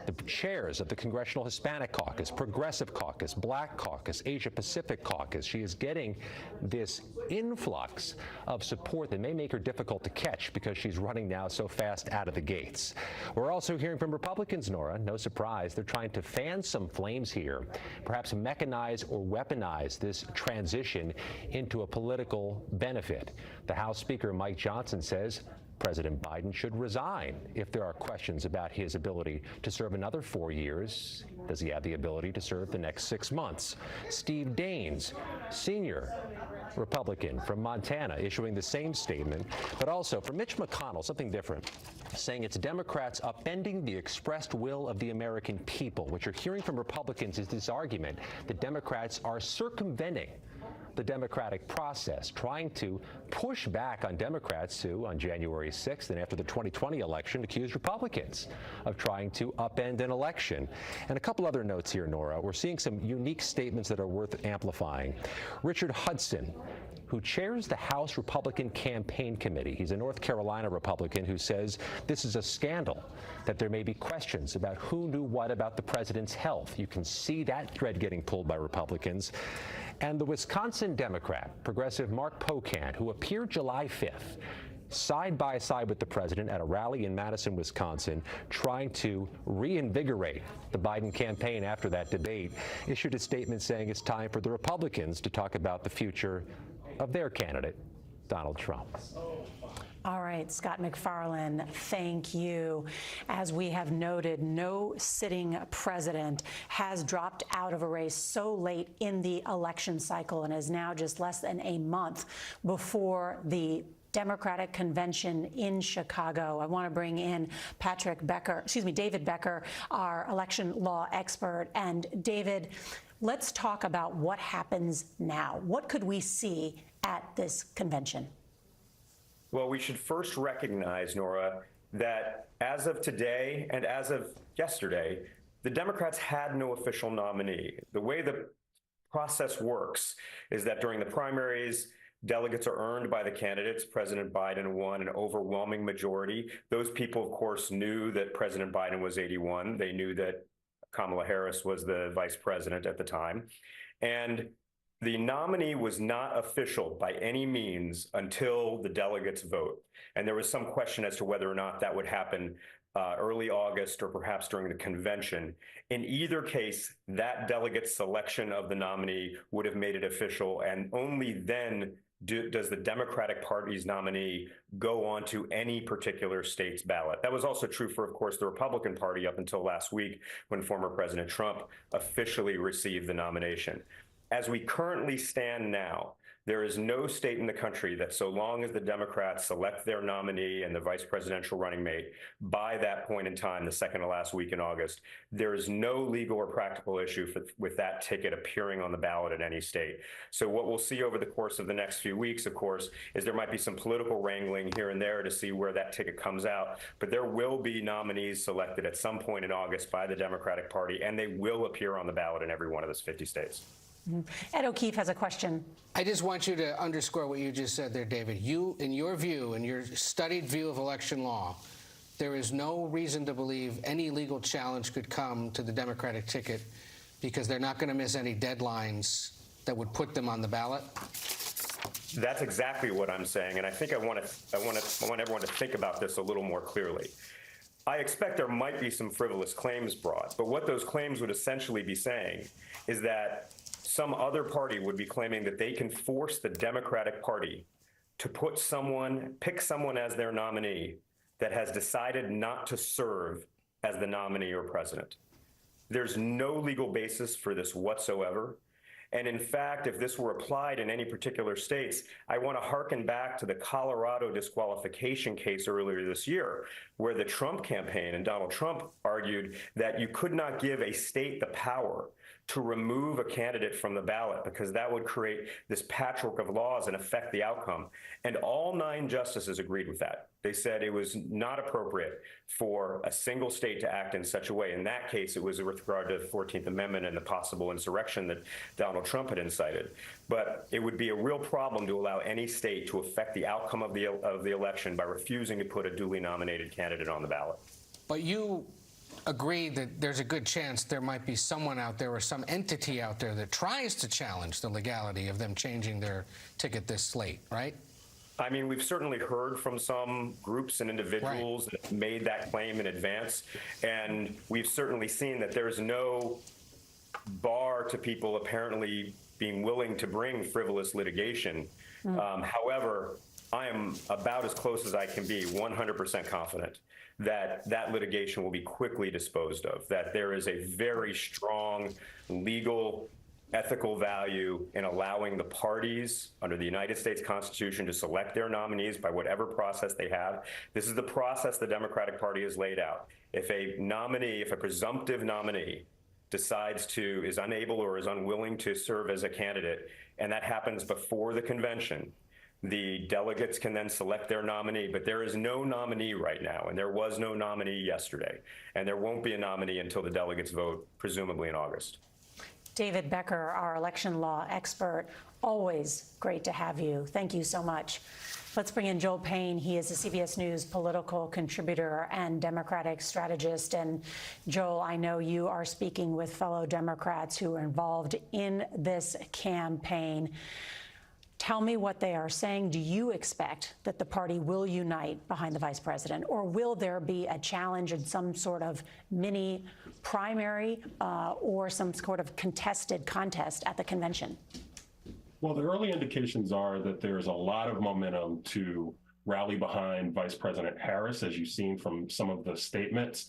the chairs of the Congressional Hispanic Caucus, Progressive Caucus, Black Caucus, Asia Pacific Caucus. She is getting this influx of support that may make her difficult to catch because she's running now so fast out of the gates. We're also hearing from Republicans, Nora. No surprise. They're trying to fan some flames here, perhaps mechanize or weaponize this transition into a political benefit. The House Speaker, Mike Johnson, says President Biden should resign if there are questions about his ability to serve another 4 years. Does he have the ability to serve the next 6 months? Steve Daines, senior Republican from Montana, issuing the same statement, but also from Mitch McConnell, something different, saying it's Democrats upending the expressed will of the American people. What you're hearing from Republicans is this argument that Democrats are circumventing the democratic process, trying to push back on Democrats who, on January 6th and after the 2020 election, accused Republicans of trying to upend an election. And a couple other notes here, Nora. We're seeing some unique statements that are worth amplifying. Richard Hudson, who chairs the House Republican Campaign Committee. He's a North Carolina Republican who says this is a scandal, that there may be questions about who knew what about the president's health. You can see that thread getting pulled by Republicans. And the Wisconsin Democrat, progressive Mark Pocan, who appeared July 5th, side by side with the president at a rally in Madison, Wisconsin, trying to reinvigorate the Biden campaign after that debate, issued a statement saying it's time for the Republicans to talk about the future of their candidate, Donald Trump. All right, Scott McFarlane, thank you. As we have noted, no sitting president has dropped out of a race so late in the election cycle and is now just less than a month before the Democratic convention in Chicago. I want to bring in David Becker, our election law expert. And David, let's talk about what happens now. What could we see at this convention? Well, we should first recognize, Nora, that as of today and as of yesterday, the Democrats had no official nominee. The way the process works is that during the primaries, delegates are earned by the candidates. President Biden won an overwhelming majority. Those people, of course, knew that President Biden was 81. They knew that Kamala Harris was the vice president at the time. And the nominee was not official by any means until the delegates vote. And there was some question as to whether or not that would happen early August or perhaps during the convention. In either case, that delegate selection of the nominee would have made it official, and only then does the Democratic Party's nominee go on to any particular state's ballot. That was also true for, of course, the Republican Party up until last week when former President Trump officially received the nomination. As we currently stand now, there is no state in the country that, so long as the Democrats select their nominee and the vice presidential running mate by that point in time, the second to last week in August, there is no legal or practical issue with that ticket appearing on the ballot in any state. So what we'll see over the course of the next few weeks, of course, is there might be some political wrangling here and there to see where that ticket comes out. But there will be nominees selected at some point in August by the Democratic Party, and they will appear on the ballot in every one of those 50 states. Ed O'Keefe has a question. I just want you to underscore what you just said there, David. You, in your view, in your studied view of election law, there is no reason to believe any legal challenge could come to the Democratic ticket because they're not going to miss any deadlines that would put them on the ballot? That's exactly what I'm saying, and I think I want everyone to think about this a little more clearly. I expect there might be some frivolous claims brought, but what those claims would essentially be saying is that some other party would be claiming that they can force the Democratic Party to pick someone as their nominee that has decided not to serve as the nominee or president. There's no legal basis for this whatsoever. And in fact, if this were applied in any particular states, I want to hearken back to the Colorado disqualification case earlier this year, where the Trump campaign and Donald Trump argued that you could not give a state the power to remove a candidate from the ballot because that would create this patchwork of laws and affect the outcome. And all 9 justices agreed with that. They said it was not appropriate for a single state to act in such a way. In that case, it was with regard to the 14th Amendment and the possible insurrection that Donald Trump had incited. But it would be a real problem to allow any state to affect the outcome of the election by refusing to put a duly nominated candidate on the ballot. But you agree that there's a good chance there might be someone out there or some entity out there that tries to challenge the legality of them changing their ticket this late, right? I mean, we've certainly heard from some groups and individuals that made that claim in advance, and we've certainly seen that there's no bar to people apparently being willing to bring frivolous litigation. However, I am about as close as I can be 100% confident that that litigation will be quickly disposed of, that there is a very strong legal ethical value in allowing the parties under the United States Constitution to select their nominees by whatever process they have. This is the process the Democratic Party has laid out. If a presumptive nominee is unable or is unwilling to serve as a candidate, and that happens before the convention, the delegates can then select their nominee, but there is no nominee right now, and there was no nominee yesterday, and there won't be a nominee until the delegates vote, presumably in August. David Becker, our election law expert, always great to have you. Thank you so much. Let's bring in Joel Payne. He is a CBS News political contributor and Democratic strategist. And Joel, I know you are speaking with fellow Democrats who are involved in this campaign. Tell me what they are saying. Do you expect that the party will unite behind the vice president, or will there be a challenge in some sort of mini primary or some sort of contested contest at the convention? Well, the early indications are that there's a lot of momentum to rally behind Vice President Harris, as you've seen from some of the statements.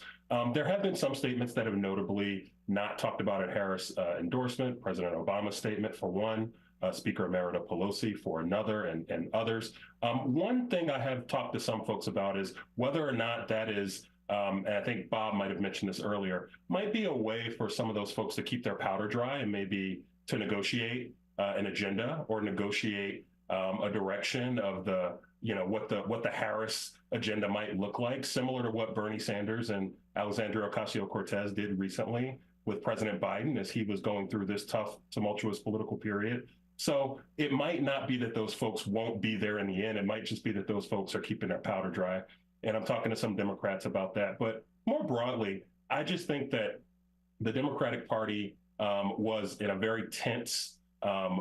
There have been some statements that have notably not talked about a Harris endorsement, President Obama's statement for one, Speaker Emerita Pelosi for another, and others. One thing I have talked to some folks about is whether or not that is, and I think Bob might have mentioned this earlier, might be a way for some of those folks to keep their powder dry and maybe to negotiate an agenda or negotiate a direction of what the Harris agenda might look like, similar to what Bernie Sanders and Alexandria Ocasio-Cortez did recently with President Biden as he was going through this tough, tumultuous political period. So it might not be that those folks won't be there in the end. It might just be that those folks are keeping their powder dry. And I'm talking to some Democrats about that. But more broadly, I just think that the Democratic Party was in a very tense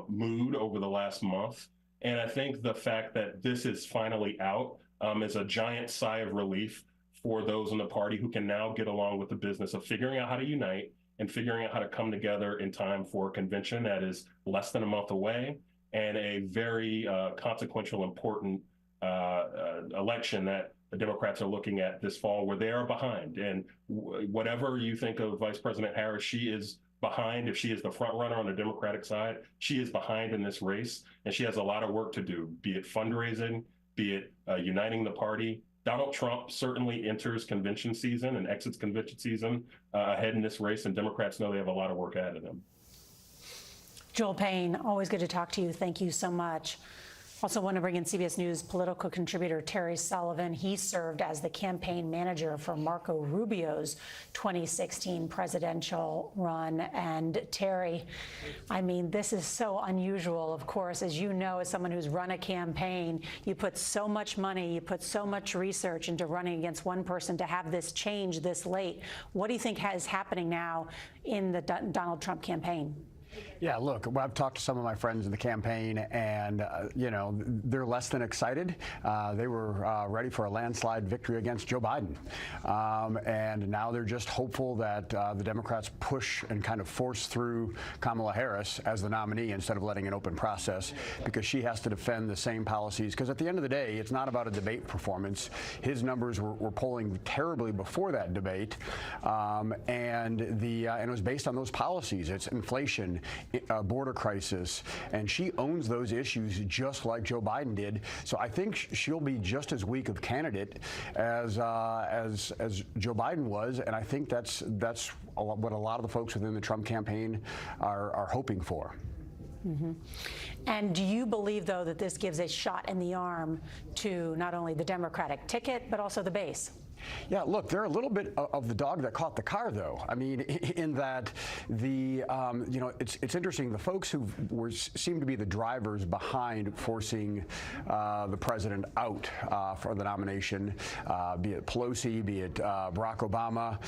mood over the last month. And I think the fact that this is finally out is a giant sigh of relief for those in the party who can now get along with the business of figuring out how to unite and figuring out how to come together in time for a convention that is less than a month away and a very consequential, important election that the Democrats are looking at this fall, where they are behind. And whatever you think of Vice President Harris, she is behind. If she is the front runner on the Democratic side, she is behind in this race, and she has a lot of work to do, be it fundraising, be it uniting the party. Donald Trump certainly enters convention season and exits convention season ahead in this race, and Democrats know they have a lot of work ahead of them. Joel Payne, always good to talk to you. Thank you so much. Also want to bring in CBS News political contributor Terry Sullivan. He served as the campaign manager for Marco Rubio's 2016 presidential run. And Terry, I mean, this is so unusual, of course. As you know, as someone who's run a campaign, you put so much money, you put so much research into running against one person. To have this change this late, what do you think is happening now in the Donald Trump campaign? Yeah, look, I've talked to some of my friends in the campaign, and, you know, they're less than excited. They were ready for a landslide victory against Joe Biden. And now they're just hopeful that the Democrats push and kind of force through Kamala Harris as the nominee instead of letting an open process, because she has to defend the same policies. Because at the end of the day, it's not about a debate performance. His numbers were polling terribly before that debate, and it was based on those policies. It's inflation, border crisis, and she owns those issues just like Joe Biden did. So I think she'll be just as weak of candidate as Joe Biden was, and I think that's what a lot of the folks within the Trump campaign are hoping for. Mm-hmm. And do you believe, though, that this gives a shot in the arm to not only the Democratic ticket, but also the base? Yeah, look, they're a little bit of the dog that caught the car, though. I mean, in that you know, it's interesting. The folks who seem to be the drivers behind forcing the president out for the nomination, be it Pelosi, be it Barack Obama,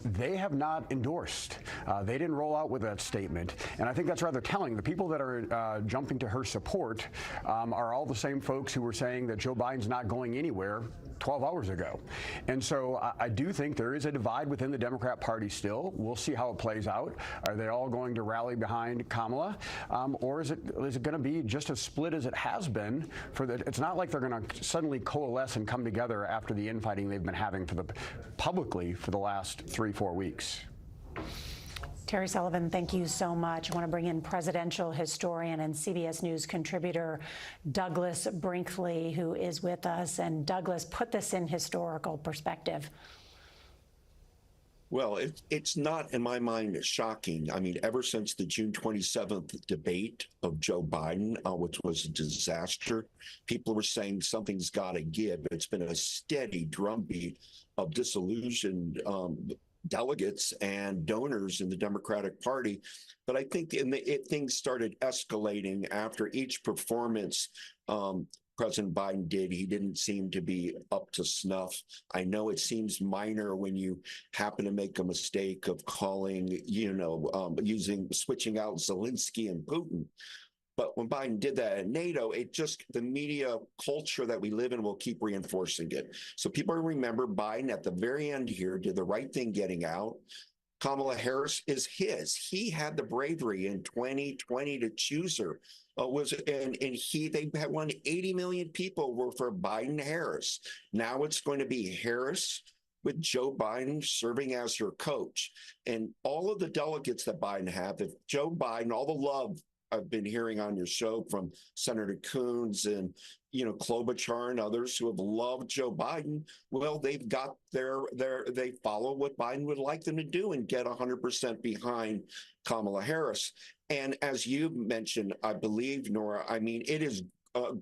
they have not endorsed. They didn't roll out with that statement, and I think that's rather telling. The people that are jumping to her support are all the same folks who were saying that Joe Biden's not going anywhere 12 hours ago. And so I do think there is a divide within the Democrat Party still. We'll see how it plays out. Are they all going to rally behind Kamala? Or is it going to be just as split as it has been? It's not like they're going to suddenly coalesce and come together after the infighting they've been having publicly for the last 3-4 weeks. Terry Sullivan, thank you so much. I want to bring in presidential historian and CBS News contributor Douglas Brinkley, who is with us. And Douglas, put this in historical perspective. Well, it's not, in my mind, shocking. I mean, ever since the June 27th debate of Joe Biden, which was a disaster, people were saying something's got to give. It's been a steady drumbeat of disillusioned delegates and donors in the Democratic Party. But I think things started escalating after each performance President Biden did. He didn't seem to be up to snuff. I know it seems minor when you happen to make a mistake of calling, switching out Zelensky and Putin. But when Biden did that at NATO, the media culture that we live in will keep reinforcing it. So people remember Biden at the very end here did the right thing getting out. Kamala Harris is his. He had the bravery in 2020 to choose her. They had won 80 million people were for Biden Harris. Now it's going to be Harris with Joe Biden serving as her coach. And all of the delegates that Biden have, if Joe Biden, all the love I've been hearing on your show from Senator Coons and, Klobuchar and others who have loved Joe Biden, well, they've got they follow what Biden would like them to do and get 100% behind Kamala Harris. And as you mentioned, I believe, Nora, I mean, it is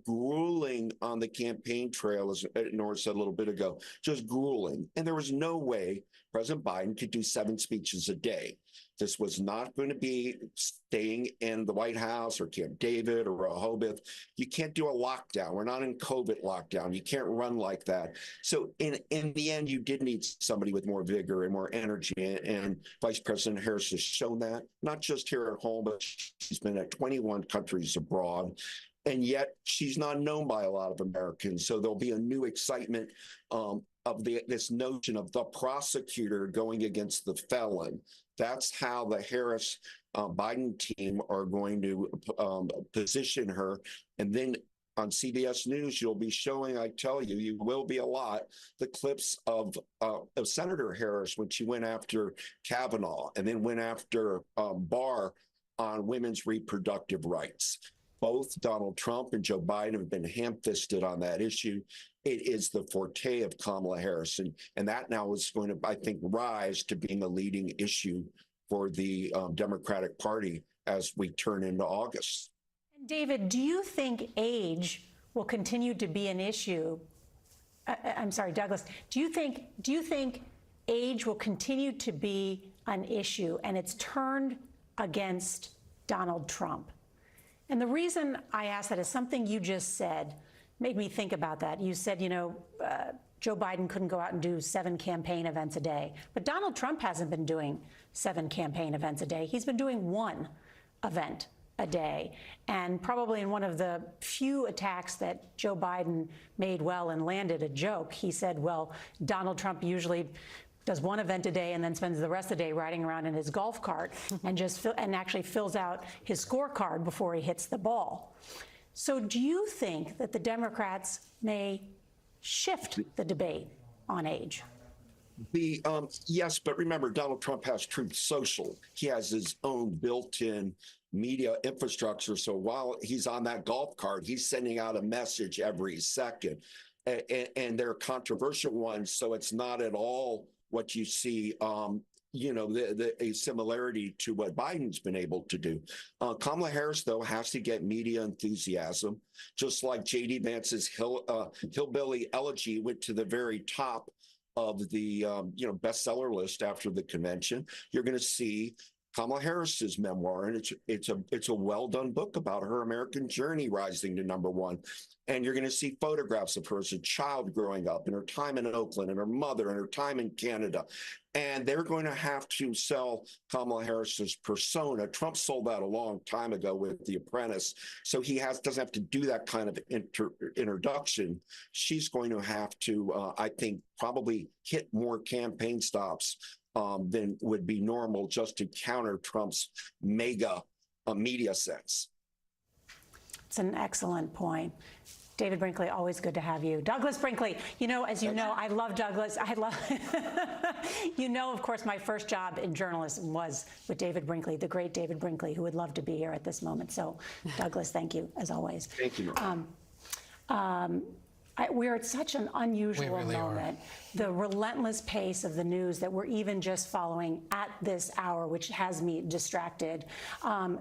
grueling on the campaign trail, as Nora said a little bit ago, just grueling. And there was no way President Biden could do 7 speeches a day. This was not going to be staying in the White House or Camp David or Rehoboth. You can't do a lockdown. We're not in COVID lockdown. You can't run like that. So in the end, you did need somebody with more vigor and more energy. And Vice President Harris has shown that, not just here at home, but she's been at 21 countries abroad. And yet she's not known by a lot of Americans. So there'll be a new excitement of this notion of the prosecutor going against the felon. That's how the Harris Biden team are going to position her. And then on CBS News, you'll be showing, I tell you, you will be a lot, the clips of Senator Harris when she went after Kavanaugh and then went after Barr on women's reproductive rights. Both Donald Trump and Joe Biden have been ham-fisted on that issue. It is the forte of Kamala Harris, and that now is going to, I think, rise to being a leading issue for the Democratic Party as we turn into August. David, do you think age will continue to be an issue? I'm sorry, Douglas. Do you think age will continue to be an issue and it's turned against Donald Trump? And the reason I ask that is something you just said made me think about that. You said, Joe Biden couldn't go out and do 7 campaign events a day. But Donald Trump hasn't been doing 7 campaign events a day. He's been doing 1 event a day. And probably in one of the few attacks that Joe Biden made well and landed a joke, he said, well, Donald Trump usually does 1 event a day and then spends the rest of the day riding around in his golf cart and actually fills out his scorecard before he hits the ball. So do you think that the Democrats may shift the debate on age? Yes, but remember, Donald Trump has Truth Social. He has his own built-in media infrastructure. So while he's on that golf cart, he's sending out a message every second. And they're controversial ones, so it's not at all what you see, a similarity to what Biden's been able to do. Kamala Harris, though, has to get media enthusiasm, just like J.D. Vance's Hillbilly Elegy went to the very top of the bestseller list after the convention. You're going to see Kamala Harris's memoir, and it's a well done book about her American journey rising to #1. And you're going to see photographs of her as a child growing up, and her time in Oakland, and her mother, and her time in Canada. And they're going to have to sell Kamala Harris's persona. Trump sold that a long time ago with The Apprentice, so he doesn't have to do that kind of introduction. She's going to have to, I think, probably hit more campaign stops than would be normal just to counter Trump's mega media sense. It's an excellent point. David Brinkley, always good to have you. Douglas Brinkley, as you know, I love Douglas. Of course, my first job in journalism was with David Brinkley, the great David Brinkley, who would love to be here at this moment. So, Douglas, thank you, as always. Thank you. We're at such an unusual moment. The relentless pace of the news that we're even just following at this hour, which has me distracted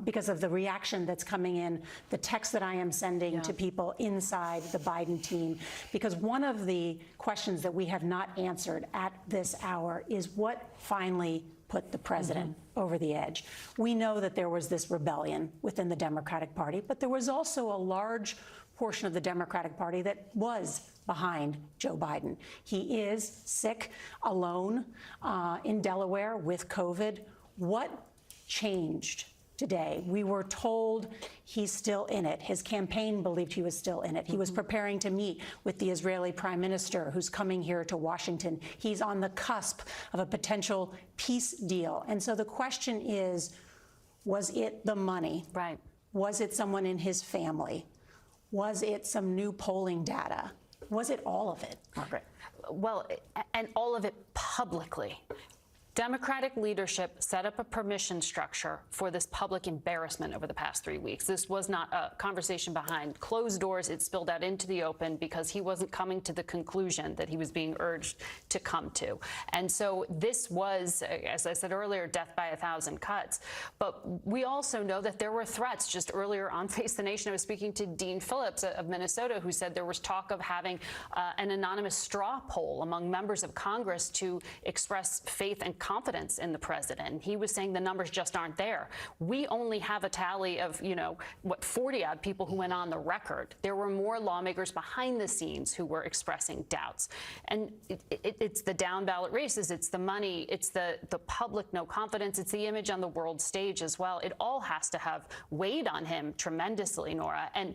because of the reaction that's coming in, the text that I am sending to people inside the Biden team. Because one of the questions that we have not answered at this hour is what finally put the president over the edge. We know that there was this rebellion within the Democratic Party, but there was also a large portion of the Democratic Party that was behind Joe Biden. He is sick, alone in Delaware with COVID. What changed today? We were told he's still in it. His campaign believed he was still in it. He was preparing to meet with the Israeli prime minister who's coming here to Washington. He's on the cusp of a potential peace deal. And so the question is, was it the money? Right. Was it someone in his family? Was it some new polling data? Was it all of it, Margaret? Well, and all of it publicly. Democratic leadership set up a permission structure for this public embarrassment over the past 3 weeks. This was not a conversation behind closed doors. It spilled out into the open because he wasn't coming to the conclusion that he was being urged to come to. And so this was, as I said earlier, death by 1,000 cuts. But we also know that there were threats. Just earlier on Face the Nation, I was speaking to Dean Phillips of Minnesota, who said there was talk of having an anonymous straw poll among members of Congress to express faith and confidence in the president. He was saying the numbers just aren't there. We only have a tally of, 40-odd people who went on the record. There were more lawmakers behind the scenes who were expressing doubts. And it's the down ballot races, it's the money, it's the public no confidence, it's the image on the world stage as well. It all has to have weighed on him tremendously, Nora. And,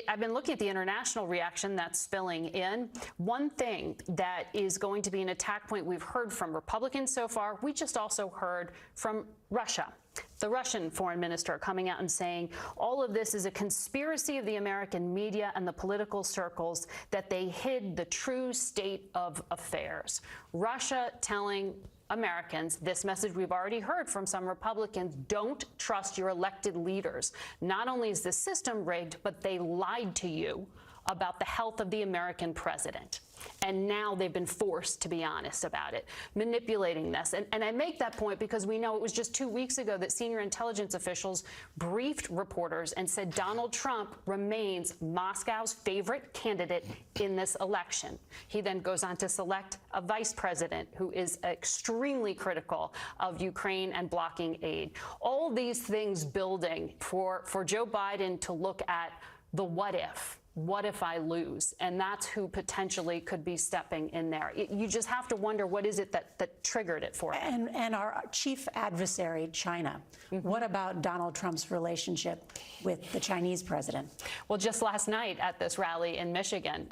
I've been looking at the international reaction that's spilling in. One thing that is going to be an attack point we've heard from Republicans so far, we just also heard from Russia. The Russian foreign minister coming out and saying all of this is a conspiracy of the American media and the political circles, that they hid the true state of affairs. Russia telling Americans this message we've already heard from some Republicans: don't trust your elected leaders. Not only is the system rigged, but they lied to you about the health of the American president. And now they've been forced to be honest about it, manipulating this. And I make that point because we know it was just 2 weeks ago that senior intelligence officials briefed reporters and said Donald Trump remains Moscow's favorite candidate in this election. He then goes on to select a vice president who is extremely critical of Ukraine and blocking aid. All these things building for Joe Biden to look at the what if. What if I lose? And that's who potentially could be stepping in there. You just have to wonder, what is it that triggered it for him? And our chief adversary, China. What about Donald Trump's relationship with the Chinese president? Well, just last night at this rally in Michigan,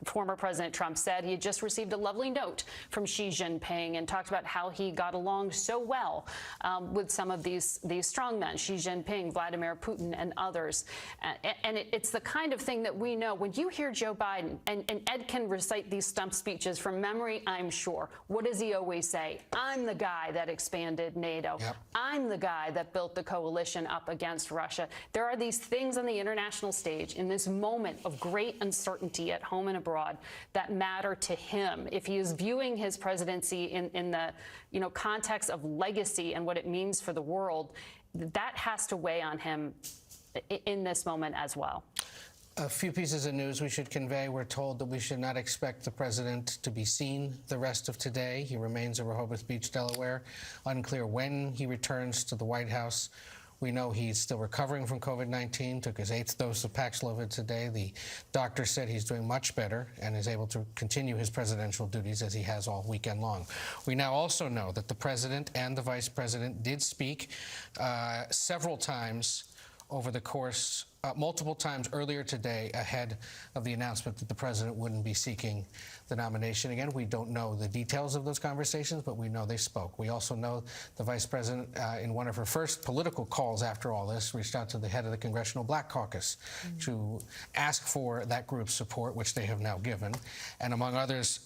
former President Trump said he had just received a lovely note from Xi Jinping and talked about how he got along so well with some of these strongmen, Xi Jinping, Vladimir Putin, and others. And it's the kind of thing that we know. When you hear Joe Biden, and Ed can recite these stump speeches from memory, I'm sure. What does he always say? I'm the guy that expanded NATO. Yep. I'm the guy that built the coalition up against Russia. There are these things on the international stage in this moment of great uncertainty at home and abroad that matter to him. If he is viewing his presidency in the context of legacy and what it means for the world, that has to weigh on him in this moment as well. A few pieces of news we should convey. We're told that we should not expect the president to be seen the rest of today. He remains in Rehoboth Beach, Delaware. Unclear when he returns to the White House. We know he's still recovering from COVID-19, took his 8th dose of Paxlovid today. The doctor said he's doing much better and is able to continue his presidential duties as he has all weekend long. We now also know that the president and the vice president did speak several times over the course, multiple times earlier today ahead of the announcement that the president wouldn't be seeking the nomination again. We don't know the details of those conversations, but we know they spoke. We also know the vice president, in one of her first political calls after all this, reached out to the head of the Congressional Black Caucus to ask for that group's support, which they have now given. And among others,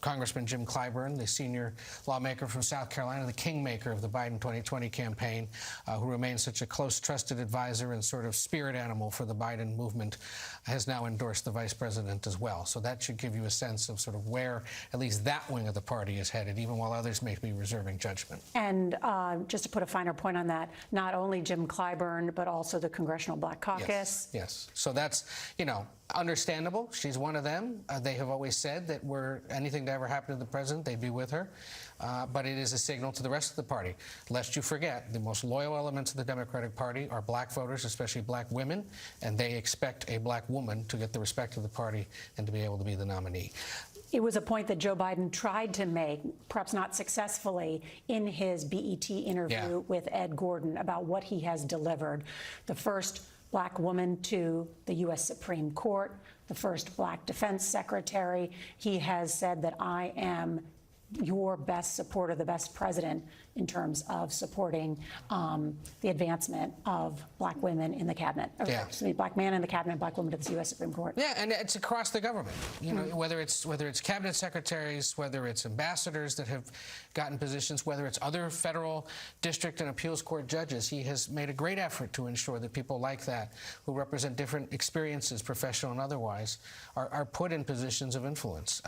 Congressman Jim Clyburn, the senior lawmaker from South Carolina, the kingmaker of the Biden 2020 campaign, who remains such a close, trusted advisor and sort of spirit animal for the Biden movement, has now endorsed the vice president as well. So that should give you a sense of sort of where at least that wing of the party is headed, even while others may be reserving judgment. And just to put a finer point on that, not only Jim Clyburn, but also the Congressional Black Caucus. Yes. So that's, understandable. She's one of them. They have always said that were anything to ever happen to the president, they'd be with her. But it is a signal to the rest of the party. Lest you forget, the most loyal elements of the Democratic Party are black voters, especially black women, and they expect a black woman to get the respect of the party and to be able to be the nominee. It was a point that Joe Biden tried to make, perhaps not successfully, in his BET interview with Ed Gordon about what he has delivered. The first black woman to the U.S. Supreme Court, the first black defense secretary. He has said that I am your best supporter, the best president in terms of supporting the advancement of black women in the cabinet. Excuse me, black man in the cabinet, black woman to the U.S. Supreme Court. Yeah, and it's across the government. Whether it's cabinet secretaries, whether it's ambassadors that have gotten positions, whether it's other federal district and appeals court judges, he has made a great effort to ensure that people like that, who represent different experiences, professional and otherwise, are put in positions of influence.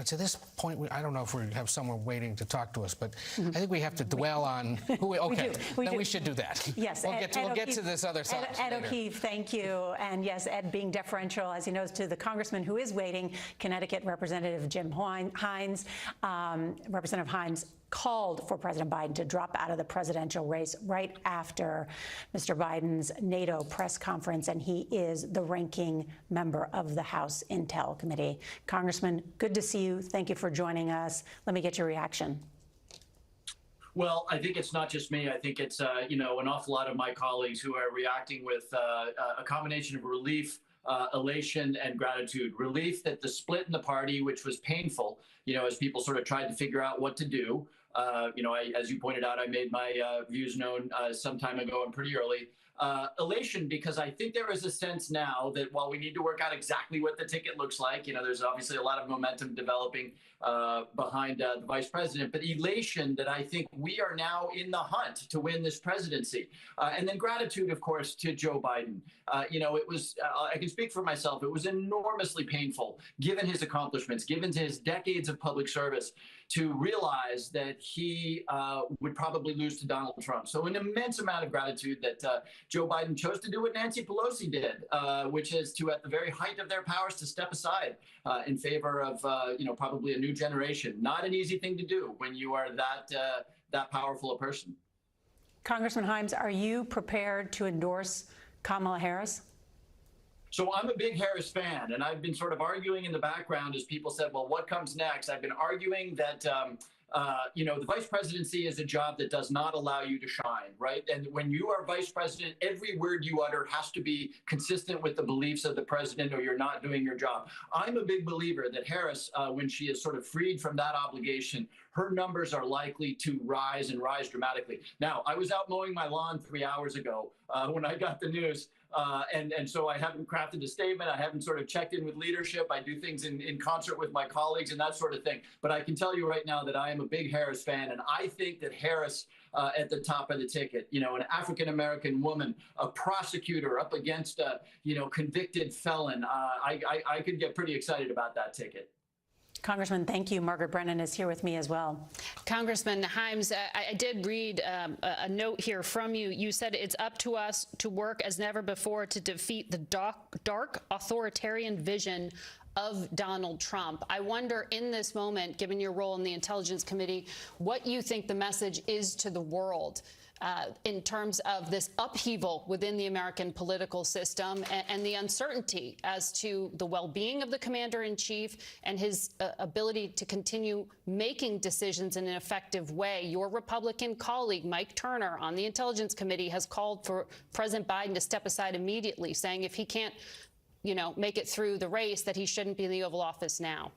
To this point, I don't know if we have someone waiting to talk to us, but I think we have to dwell on who. Okay, we should do that. Yes, we'll get to this other side. Ed O'Keefe, thank you. And yes, Ed being deferential, as he knows, to the congressman who is waiting, Connecticut Representative Jim Hines. Representative Hines called for President Biden to drop out of the presidential race right after Mr. Biden's NATO press conference, and he is the ranking member of the House Intel Committee. Congressman, good to see you. Thank you for joining us. Let me get your reaction. Well, I think it's not just me. I think it's, an awful lot of my colleagues who are reacting with a combination of relief, elation, and gratitude. Relief that the split in the party, which was painful, as people sort of tried to figure out what to do. As you pointed out, I made my views known some time ago and pretty early. elation, because I think there is a sense now that while we need to work out exactly what the ticket looks like, there's obviously a lot of momentum developing behind the vice president, but elation that I think we are now in the hunt to win this presidency. And then gratitude, of course, to Joe Biden. It was, I can speak for myself, it was enormously painful, given his accomplishments, given his decades of public service, to realize that he would probably lose to Donald Trump. So an immense amount of gratitude that Joe Biden chose to do what Nancy Pelosi did, which is to, at the very height of their powers, to step aside in favor of, probably a new generation. Not an easy thing to do when you are that powerful a person. Congressman Himes, are you prepared to endorse Kamala Harris? So I'm a big Harris fan, and I've been sort of arguing in the background as people said, well, what comes next? I've been arguing that, the vice presidency is a job that does not allow you to shine, right? And when you are vice president, every word you utter has to be consistent with the beliefs of the president, or you're not doing your job. I'm a big believer that Harris, when she is sort of freed from that obligation, her numbers are likely to rise and rise dramatically. Now, I was out mowing my lawn 3 hours ago when I got the news. And so I haven't crafted a statement. I haven't sort of checked in with leadership. I do things in concert with my colleagues and that sort of thing. But I can tell you right now that I am a big Harris fan. And I think that Harris at the top of the ticket, an African-American woman, a prosecutor up against a, convicted felon, I could get pretty excited about that ticket. Congressman, thank you. Margaret Brennan is here with me as well. Congressman Himes, I did read a note here from you. You said it's up to us to work as never before to defeat the dark authoritarian vision of Donald Trump. I wonder, in this moment, given your role in the Intelligence Committee, what you think the message is to the world in terms of this upheaval within the American political system and the uncertainty as to the well-being of the commander-in-chief and his ability to continue making decisions in an effective way. Your Republican colleague, Mike Turner, on the Intelligence Committee has called for President Biden to step aside immediately, saying if he can't, make it through the race, that he shouldn't be in the Oval Office now.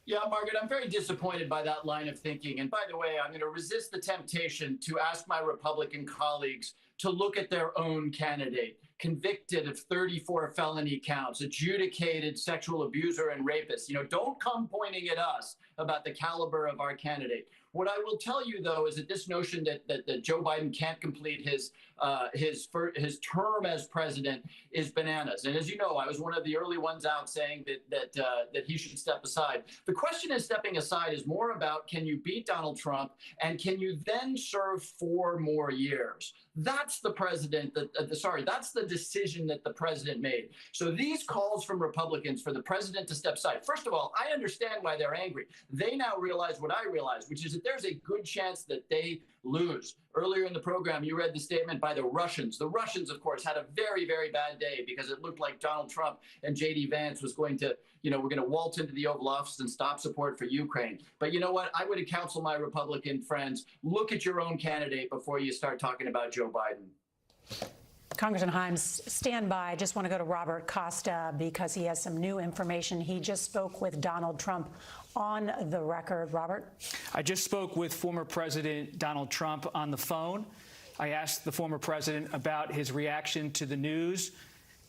Yeah, Margaret, I'm very disappointed by that line of thinking. And by the way, I'm going to resist the temptation to ask my Republican colleagues to look at their own candidate, convicted of 34 felony counts, adjudicated sexual abuser and rapist. Don't come pointing at us about the caliber of our candidate. What I will tell you, though, is that this notion that Joe Biden can't complete his term as president is bananas. And as you know, I was one of the early ones out saying that he should step aside. The question is stepping aside is more about, can you beat Donald Trump, and can you then serve 4 more years? That's the president. That's the decision that the president made. So these calls from Republicans for the president to step aside. First of all, I understand why they're angry. They now realize what I realized, which is that there's a good chance that they lose. Earlier in the program, you read the statement by the Russians. The Russians, of course, had a very, very bad day because it looked like Donald Trump and J.D. Vance was going to, we're going to waltz into the Oval Office and stop support for Ukraine. But you know what? I would counsel my Republican friends, look at your own candidate before you start talking about Joe Biden. Congressman Himes, stand by. I just want to go to Robert Costa because he has some new information. He just spoke with Donald Trump on the record. Robert? I just spoke with former President Donald Trump on the phone. I asked the former president about his reaction to the news.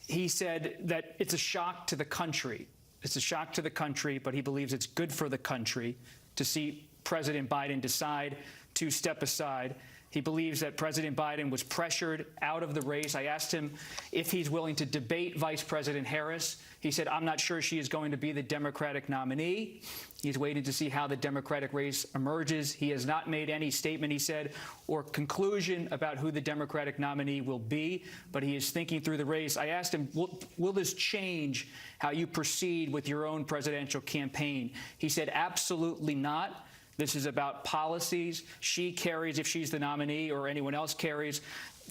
He said that it's a shock to the country. It's a shock to the country, but he believes it's good for the country to see President Biden decide to step aside. He believes that President Biden was pressured out of the race. I asked him if he's willing to debate Vice President Harris. He said, I'm not sure she is going to be the Democratic nominee. He's waiting to see how the Democratic race emerges. He has not made any statement, he said, or conclusion about who the Democratic nominee will be, but he is thinking through the race. I asked him, will this change how you proceed with your own presidential campaign? He said, absolutely not. This is about policies. She carries, if she's the nominee or anyone else carries,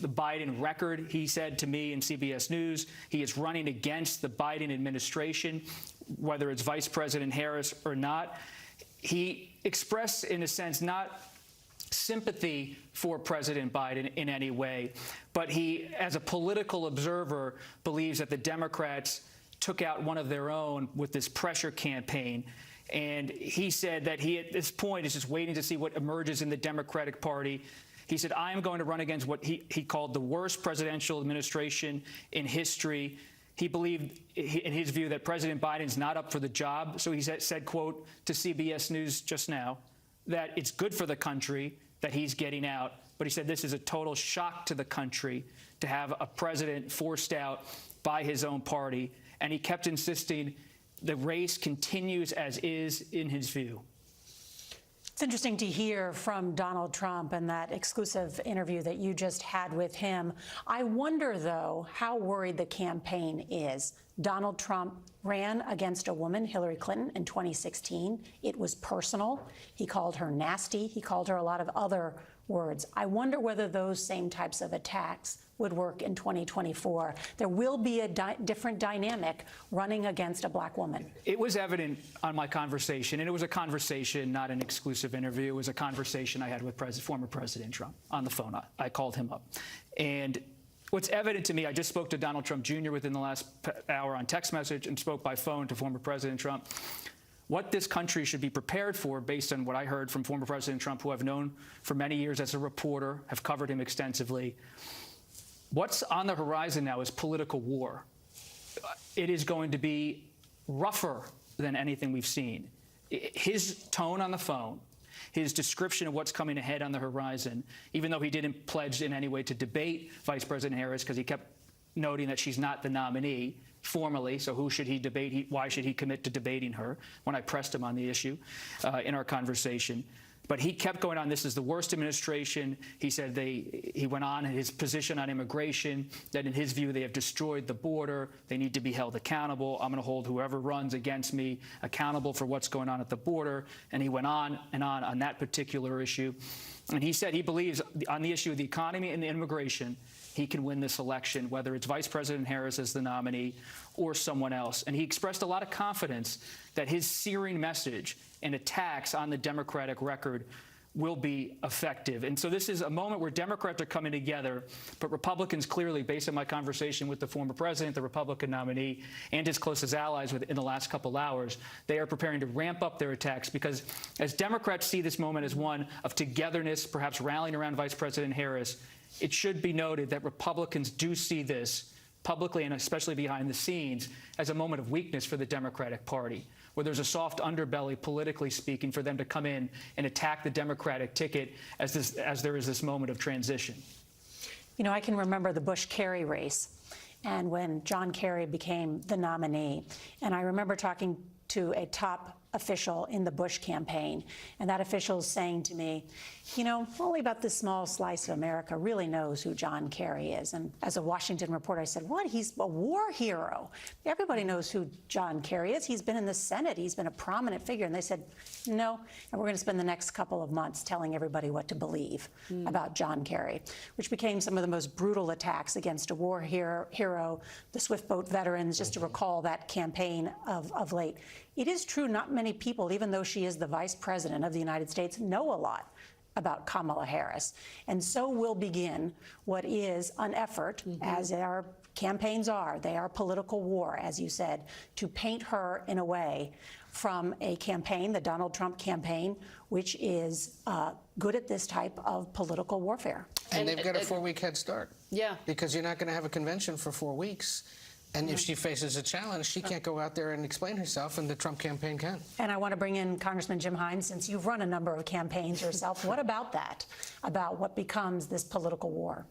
the Biden record. He said to me in CBS News, he is running against the Biden administration, whether it's Vice President Harris or not. He expressed, in a sense, not sympathy for President Biden in any way, but he, as a political observer, believes that the Democrats took out one of their own with this pressure campaign. And he said that he, at this point, is just waiting to see what emerges in the Democratic Party. He said, I am going to run against what he called the worst presidential administration in history. He believed, in his view, that President Biden's not up for the job. So he said, quote, to CBS News just now, that it's good for the country that he's getting out. But he said this is a total shock to the country to have a president forced out by his own party. And he kept insisting the race continues as is in his view. It's interesting to hear from Donald Trump and that exclusive interview that you just had with him. I wonder, though, how worried the campaign is. Donald Trump ran against a woman, Hillary Clinton, in 2016. It was personal. He called her nasty. He called her a lot of other words. I wonder whether those same types of attacks would work in 2024. There will be a different dynamic running against a black woman. It was evident on my conversation, and it was a conversation, not an exclusive interview. It was a conversation I had with former President Trump on the phone. I called him up. And what's evident to me, I just spoke to Donald Trump Jr. within the last hour on text message and spoke by phone to former President Trump. What this country should be prepared for, based on what I heard from former President Trump, who I've known for many years as a reporter, have covered him extensively. What's on the horizon now is political war. It is going to be rougher than anything we've seen. His tone on the phone, his description of what's coming ahead on the horizon, even though he didn't pledge in any way to debate Vice President Harris, because he kept noting that she's not the nominee formally, so who should he debate? Why should he commit to debating her? When I pressed him on the issue in our conversation. But he kept going on, this is the worst administration. He said he went on his position on immigration, that in his view they have destroyed the border. They need to be held accountable. I'm going to hold whoever runs against me accountable for what's going on at the border. And he went on and on that particular issue. And he said he believes on the issue of the economy and the immigration, he can win this election, whether it's Vice President Harris as the nominee or someone else. And he expressed a lot of confidence that his searing message and attacks on the Democratic record will be effective. And so this is a moment where Democrats are coming together, but Republicans clearly, based on my conversation with the former president, the Republican nominee, and his closest allies in the last couple hours, they are preparing to ramp up their attacks because as Democrats see this moment as one of togetherness, perhaps rallying around Vice President Harris, it should be noted that Republicans do see this publicly and especially behind the scenes as a moment of weakness for the Democratic Party, where there's a soft underbelly, politically speaking, for them to come in and attack the Democratic ticket as there is this moment of transition. You know, I can remember the Bush-Kerry race and when John Kerry became the nominee. And I remember talking to a top official in the Bush campaign, and that official is saying to me, you know, only about this small slice of America really knows who John Kerry is. And as a Washington reporter, I said, what? He's a war hero. Everybody knows who John Kerry is. He's been in the Senate. He's been a prominent figure. And they said, no, and we're going to spend the next couple of months telling everybody what to believe about John Kerry, which became some of the most brutal attacks against a war hero, the Swift Boat veterans, just to recall that campaign of late. It is true not many people, even though she is the vice president of the United States, know a lot about Kamala Harris. And so will begin what is an effort, as our campaigns are. They are political war, as you said, to paint her in a way from a campaign, the Donald Trump campaign, which is good at this type of political warfare. And they've got a 4-week head start. Yeah. Because you're not going to have a convention for 4 weeks. And if she faces a challenge, she can't go out there and explain herself, and the Trump campaign can. And I want to bring in Congressman Jim Himes, since you've run a number of campaigns yourself. What about that, about what becomes this political war?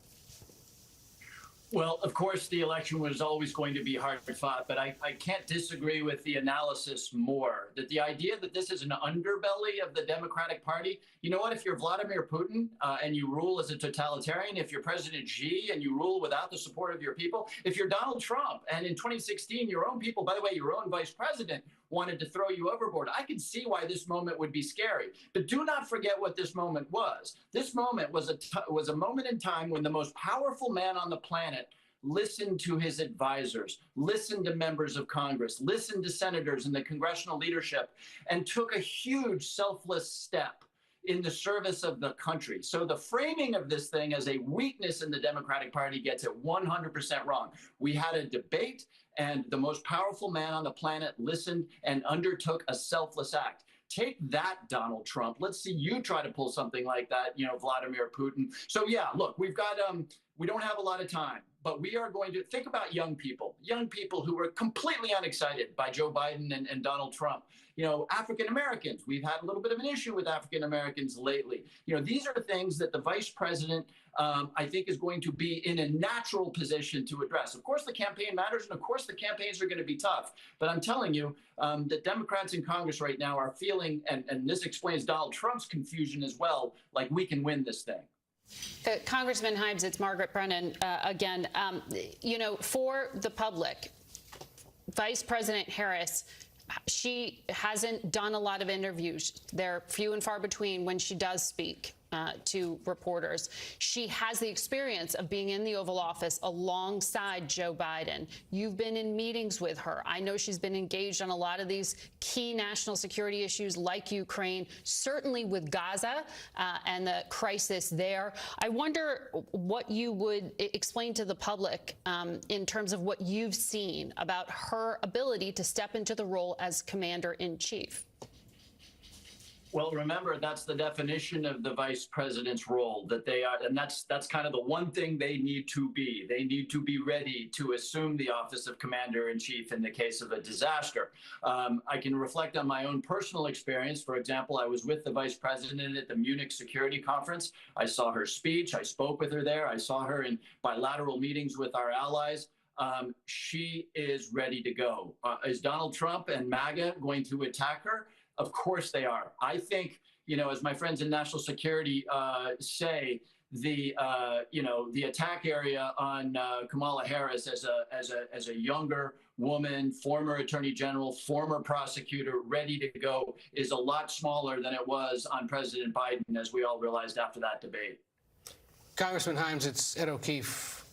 Well, of course, the election was always going to be hard fought, but I can't disagree with the analysis more, that the idea that this is an underbelly of the Democratic Party, you know what, if you're Vladimir Putin and you rule as a totalitarian, if you're President Xi and you rule without the support of your people, if you're Donald Trump and in 2016, your own people, by the way, your own vice president, wanted to throw you overboard, I can see why this moment would be scary. But do not forget what this moment was. This moment was a moment in time when the most powerful man on the planet listened to his advisors, listened to members of Congress, listened to senators and the congressional leadership, and took a huge selfless step in the service of the country. So the framing of this thing as a weakness in the Democratic Party gets it 100% wrong. We had a debate, and the most powerful man on the planet listened and undertook a selfless act. Take that, Donald Trump. Let's see you try to pull something like that, Vladimir Putin. So yeah, look, we don't have a lot of time, but we are going to think about young people who were completely unexcited by Joe Biden and Donald Trump. African Americans, we've had a little bit of an issue with African Americans lately. These are things that the vice president, I think, is going to be in a natural position to address. Of course, the campaign matters, and of course, the campaigns are going to be tough. But I'm telling you that Democrats in Congress right now are feeling, and this explains Donald Trump's confusion as well, like we can win this thing. Congressman Himes, it's Margaret Brennan again. For the public, Vice President Harris, she hasn't done a lot of interviews. They're few and far between when she does speak to reporters. She has the experience of being in the Oval Office alongside Joe Biden. You've been in meetings with her. I know she's been engaged on a lot of these key national security issues like Ukraine, certainly with Gaza and the crisis there. I wonder what you would explain to the public in terms of what you've seen about her ability to step into the role as commander-in-chief. Well, remember, that's the definition of the vice president's role, that they are, and that's kind of the one thing they need to be. They need to be ready to assume the office of commander-in-chief in the case of a disaster. I can reflect on my own personal experience. For example, I was with the vice president at the Munich Security Conference. I saw her speech. I spoke with her there. I saw her in bilateral meetings with our allies. She is ready to go. Is Donald Trump and MAGA going to attack her? Of course they are. I think, as my friends in national security say, the attack area on Kamala Harris as a younger woman, former attorney general, former prosecutor, ready to go, is a lot smaller than it was on President Biden, as we all realized after that debate. Congressman Himes, it's Ed O'Keefe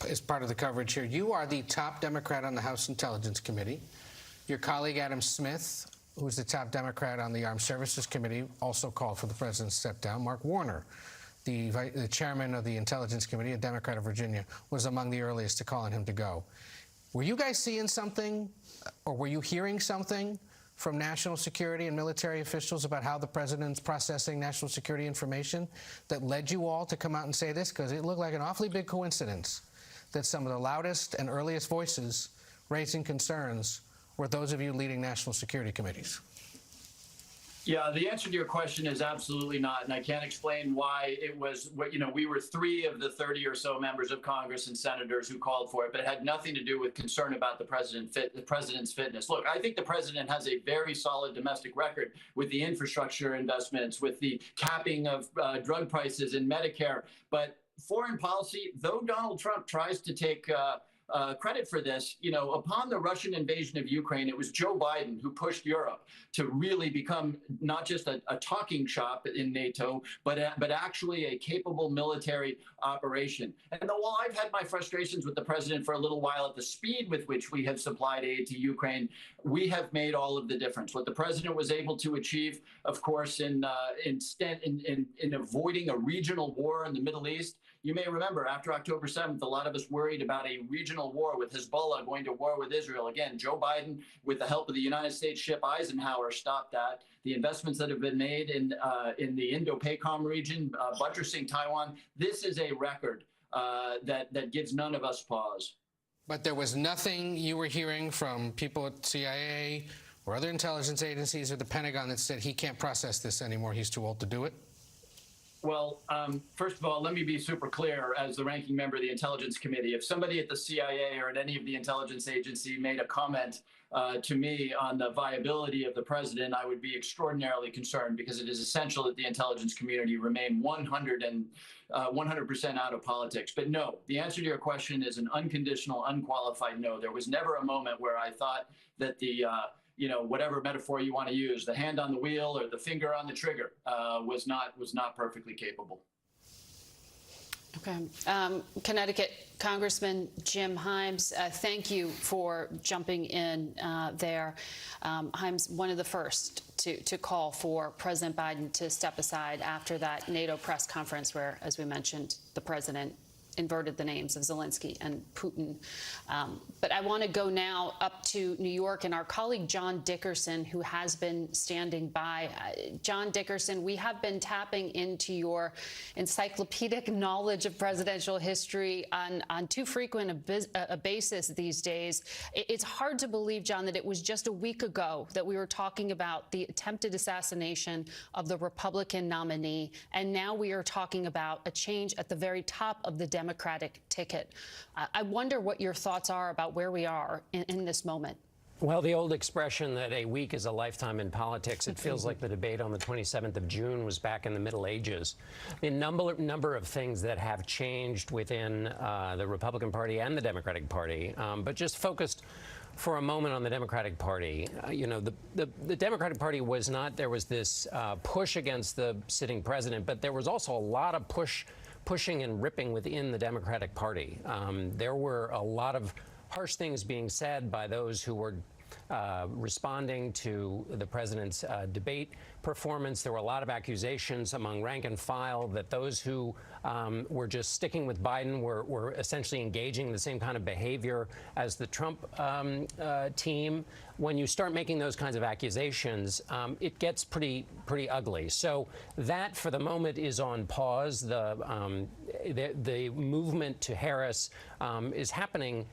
is part of the coverage here. You are the top Democrat on the House Intelligence Committee. Your colleague Adam Smith, who's the top Democrat on the Armed Services Committee, also called for the president's step down. Mark Warner, the chairman of the Intelligence Committee, a Democrat of Virginia, was among the earliest to call on him to go. Were you guys seeing something, or were you hearing something from national security and military officials about how the president's processing national security information that led you all to come out and say this? Because it looked like an awfully big coincidence that some of the loudest and earliest voices raising concerns were those of you leading national security committees. Yeah, the answer to your question is absolutely not, and I can't explain why it was. We were 3 of the 30 or so members of Congress and senators who called for it, but it had nothing to do with concern about the president's fitness. Look, I think the president has a very solid domestic record with the infrastructure investments, with the capping of drug prices and Medicare. But foreign policy, though Donald Trump tries to take credit for this, upon the Russian invasion of Ukraine, it was Joe Biden who pushed Europe to really become not just a talking shop in NATO, but actually a capable military operation. And while I've had my frustrations with the president for a little while at the speed with which we have supplied aid to Ukraine, we have made all of the difference. What the president was able to achieve, of course, in avoiding a regional war in the Middle East. You may remember after October 7th, a lot of us worried about a regional war with Hezbollah going to war with Israel. Again, Joe Biden, with the help of the United States ship Eisenhower, stopped that. The investments that have been made in the Indo-PACOM region, buttressing Taiwan, this is a record that gives none of us pause. But there was nothing you were hearing from people at CIA or other intelligence agencies or the Pentagon that said he can't process this anymore, he's too old to do it? Well, first of all, let me be super clear as the ranking member of the Intelligence Committee. If somebody at the CIA or at any of the intelligence agency made a comment to me on the viability of the president, I would be extraordinarily concerned, because it is essential that the intelligence community remain 100% out of politics. But no, the answer to your question is an unconditional, unqualified no. There was never a moment where I thought that the whatever metaphor you want to use, the hand on the wheel or the finger on the trigger was not perfectly capable. Okay. Connecticut Congressman Jim Himes, thank you for jumping in there. Himes, one of the first to call for President Biden to step aside after that NATO press conference where, as we mentioned, the president inverted the names of Zelensky and Putin. But I want to go now up to New York and our colleague John Dickerson, who has been standing by. John Dickerson, we have been tapping into your encyclopedic knowledge of presidential history on too frequent a basis these days. It's hard to believe, John, that it was just a week ago that we were talking about the attempted assassination of the Republican nominee, and now we are talking about a change at the very top of the Democratic ticket. I wonder what your thoughts are about where we are in this moment. Well, the old expression that a week is a lifetime in politics, it feels like the debate on the 27th of June was back in the Middle Ages. The number of things that have changed within the Republican Party and the Democratic Party, but just focused for a moment on the Democratic Party. You know, the Democratic Party was not, there was this push against the sitting president, but there was also a lot of pushing and ripping within the Democratic Party. There were a lot of harsh things being said by those who were responding to the president's debate performance. There were a lot of accusations among rank and file that those who were just sticking with Biden were essentially engaging in the same kind of behavior as the Trump team. When you start making those kinds of accusations, it gets pretty ugly. So that, for the moment, is on pause. The movement to Harris is happening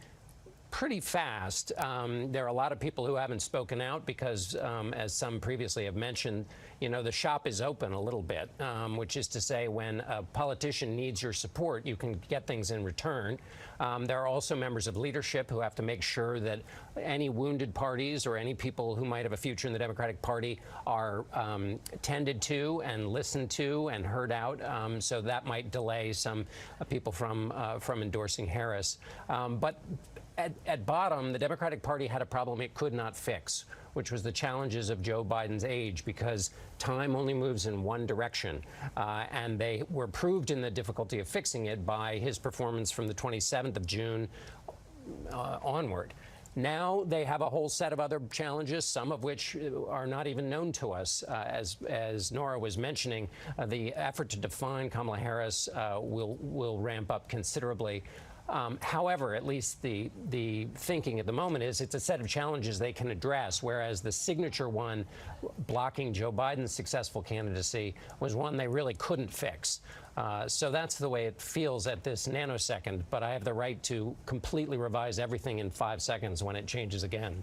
pretty fast. There are a lot of people who haven't spoken out because, as some previously have mentioned, you know, the shop is open a little bit, which is to say when a politician needs your support, you can get things in return. There are also members of leadership who have to make sure that any wounded parties or any people who might have a future in the Democratic Party are tended to and listened to and heard out. So that might delay some people from endorsing Harris. But at bottom, the Democratic Party had a problem it could not fix, which was the challenges of Joe Biden's age, because time only moves in one direction. And they were proved in the difficulty of fixing it by his performance from the 27th of June onward. Now they have a whole set of other challenges, some of which are not even known to us. As Nora was mentioning, the effort to define Kamala Harris will ramp up considerably. However, at least the thinking at the moment is it's a set of challenges they can address, whereas the signature one, blocking Joe Biden's successful candidacy, was one they really couldn't fix. So that's the way it feels at this nanosecond, but I have the right to completely revise everything in 5 seconds when it changes again.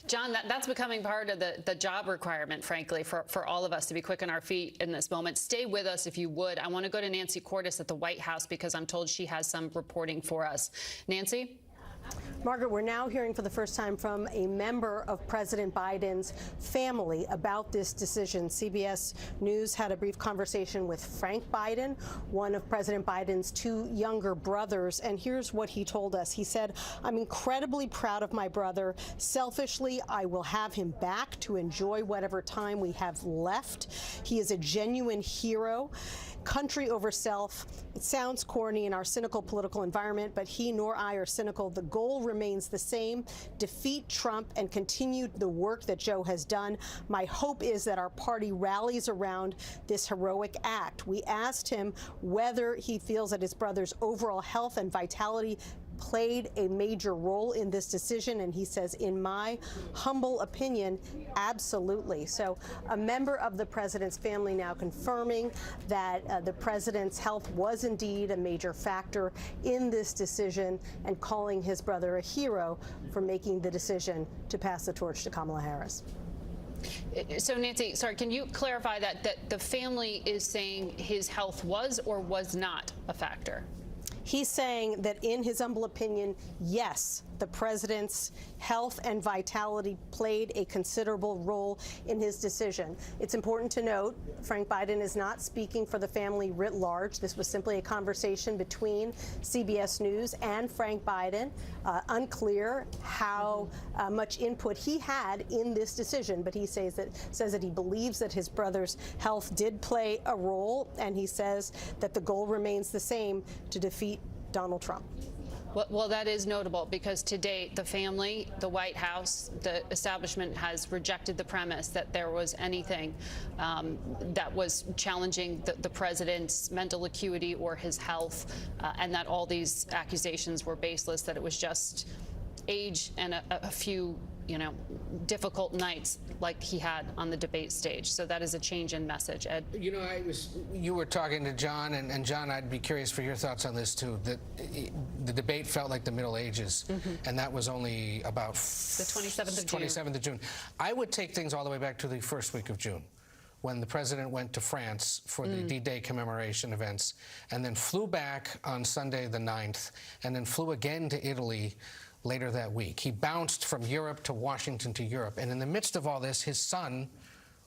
John, that's becoming part of the job requirement, frankly, for all of us to be quick on our feet in this moment. Stay with us if you would. I want to go to Nancy Cordes at the White House because I'm told she has some reporting for us. Nancy? Margaret, we're now hearing for the first time from a member of President Biden's family about this decision. CBS News had a brief conversation with Frank Biden, one of President Biden's two younger brothers, and here's what he told us. He said, "I'm incredibly proud of my brother. Selfishly, I will have him back to enjoy whatever time we have left. He is a genuine hero. Country over self. It sounds corny in our cynical political environment, but he nor I are cynical. The goal remains the same: defeat Trump and continue the work that Joe has done. My hope is that our party rallies around this heroic act." We asked him whether he feels that his brother's overall health and vitality played a major role in this decision, and he says, in my humble opinion, absolutely. So a member of the president's family now confirming that the president's health was indeed a major factor in this decision, and calling his brother a hero for making the decision to pass the torch to Kamala Harris. So, Nancy, sorry, can you clarify that the family is saying his health was or was not a factor? He's saying that, in his humble opinion, yes, the president's health and vitality played a considerable role in his decision. It's important to note Frank Biden is not speaking for the family writ large. This was simply a conversation between CBS News and Frank Biden. Unclear how much input he had in this decision, but he says that he believes that his brother's health did play a role, and he says that the goal remains the same: to defeat Donald Trump. Well, that is notable because to date, the family, the White House, the establishment has rejected the premise that there was anything that was challenging the president's mental acuity or his health, and that all these accusations were baseless, that it was just age and a few, difficult nights like he had on the debate stage. So that is a change in message. Ed? You were talking to John, and John, I'd be curious for your thoughts on this too. That the debate felt like the Middle Ages, and that was only about the 27th of June. I would take things all the way back to the first week of June, when the president went to France for the D-Day commemoration events, and then flew back on Sunday the 9th, and then flew again to Italy later that week. He bounced from Europe to Washington to Europe. And in the midst of all this, his son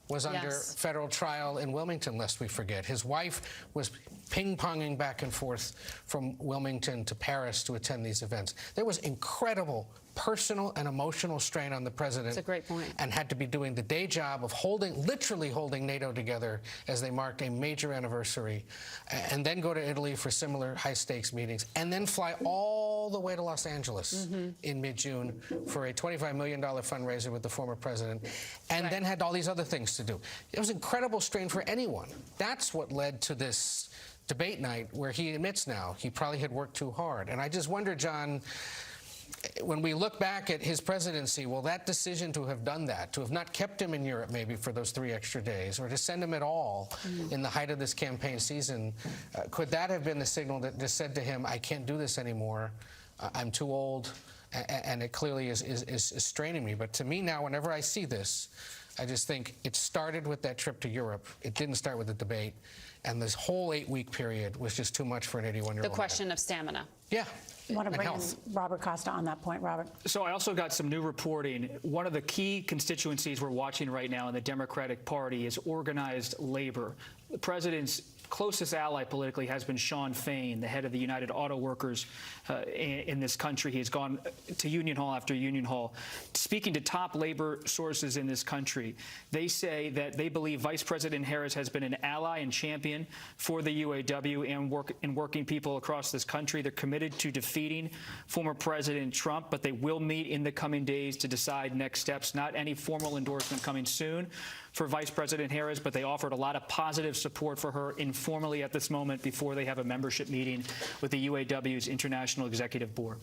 was under federal trial in Wilmington, lest we forget. His wife was ping-ponging back and forth from Wilmington to Paris to attend these events. There was incredible personal and emotional strain on the president. That's a great point. And had to be doing the day job of literally holding NATO together as they marked a major anniversary, and then go to Italy for similar high-stakes meetings, and then fly all the way to Los Angeles in mid-June for a $25 million fundraiser with the former president, and then had all these other things to do. It was incredible strain for anyone. That's what led to this debate night where he admits now he probably had worked too hard. And I just wonder, John, when we look back at his presidency, will that decision to have done that, to have not kept him in Europe maybe for those 3 extra days, or to send him at all in the height of this campaign season, could that have been the signal that just said to him, I can't do this anymore, I'm too old, and it clearly is straining me? But to me now, whenever I see this, I just think it started with that trip to Europe. It didn't start with the debate. And this whole 8-week period was just too much for an 81-year-old. The question of stamina. Yeah. I want to bring in Robert Costa on that point. Robert. So I also got some new reporting. One of the key constituencies we're watching right now in the Democratic Party is organized labor. The president's closest ally politically has been Sean Fain, the head of the United Auto Workers in this country. He has gone to union hall after union hall. Speaking to top labor sources in this country, they say that they believe Vice President Harris has been an ally and champion for the UAW and working people across this country. They're committed to defeating former President Trump, but they will meet in the coming days to decide next steps. Not any formal endorsement coming soon for Vice President Harris, but they offered a lot of positive support for her informally at this moment before they have a membership meeting with the UAW's International Executive Board.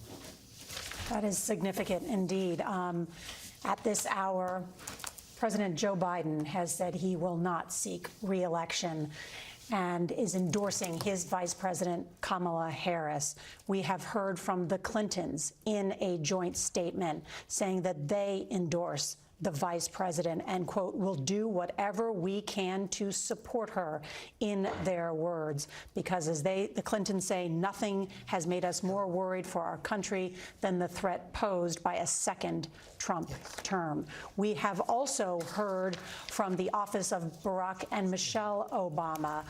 That is significant indeed. At this hour, President Joe Biden has said he will not seek re-election and is endorsing his Vice President Kamala Harris. We have heard from the Clintons in a joint statement saying that they endorse the vice president and, quote, will do whatever we can to support her, in their words, because as the Clintons say, nothing has made us more worried for our country than the threat posed by a second Trump term. We have also heard from the office of Barack and Michelle Obama,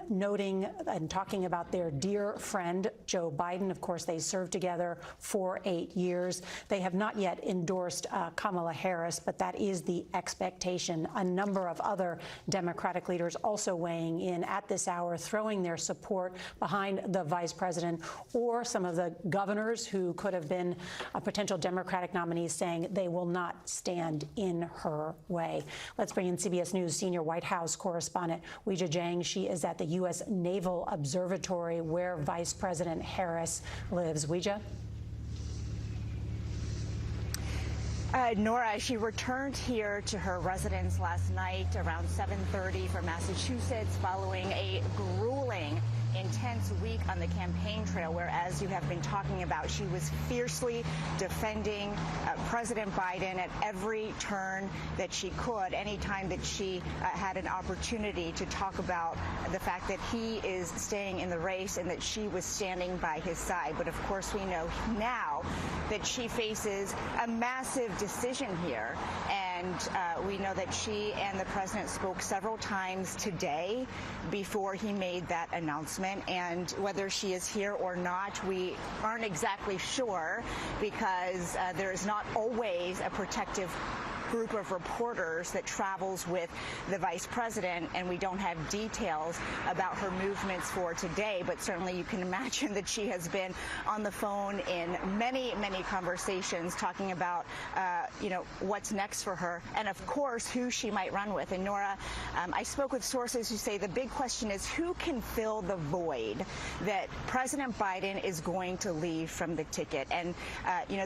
noting and talking about their dear friend, Joe Biden. Of course, they served together for 8 years. They have not yet endorsed Kamala Harris, but that is the expectation. A number of other Democratic leaders also weighing in at this hour, throwing their support behind the vice president, or some of the governors who could have been potential Democratic nominees saying they will not stand in her way. Let's bring in CBS News senior White House correspondent Weijia Jiang. She is at the U.S. Naval Observatory where Vice President Harris lives. Weijia? Nora, she returned here to her residence last night around 7:30 from Massachusetts following a grueling, intense week on the campaign trail, where, as you have been talking about, she was fiercely defending President Biden at every turn that she could, anytime that she had an opportunity to talk about the fact that he is staying in the race and that she was standing by his side. But of course, we know now that she faces a massive decision here, and we know that she and the president spoke several times today before he made that announcement. And whether she is here or not, we aren't exactly sure, because there is not always a protective group of reporters that travels with the vice president, and we don't have details about her movements for today, but certainly you can imagine that she has been on the phone in many conversations talking about what's next for her, and of course who she might run with. And Nora, I spoke with sources who say the big question is who can fill the void that President Biden is going to leave from the ticket. And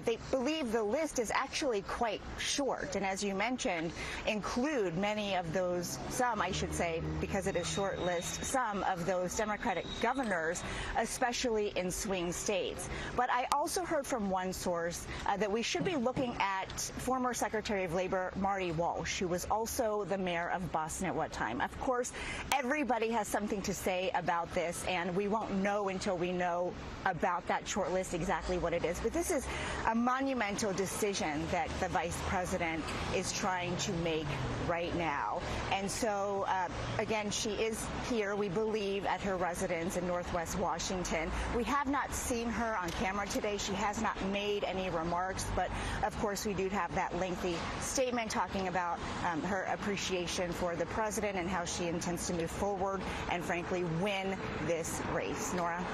they believe the list is actually quite short, and as you mentioned, include many of those, some I should say, because it is short list, some of those Democratic governors, especially in swing states. But I also heard from one source that we should be looking at former Secretary of Labor Marty Walsh, who was also the mayor of Boston at one time. Of course, everybody has something to say about this, and we won't know until we know about that short list exactly what it is. But this is a monumental decision that the vice president is trying to make right now. And so, again, she is here, we believe, at her residence in Northwest Washington. We have not seen her on camera today. She has not made any remarks, but of course we do have that lengthy statement talking about her appreciation for the president and how she intends to move forward and, frankly, win this race. Nora?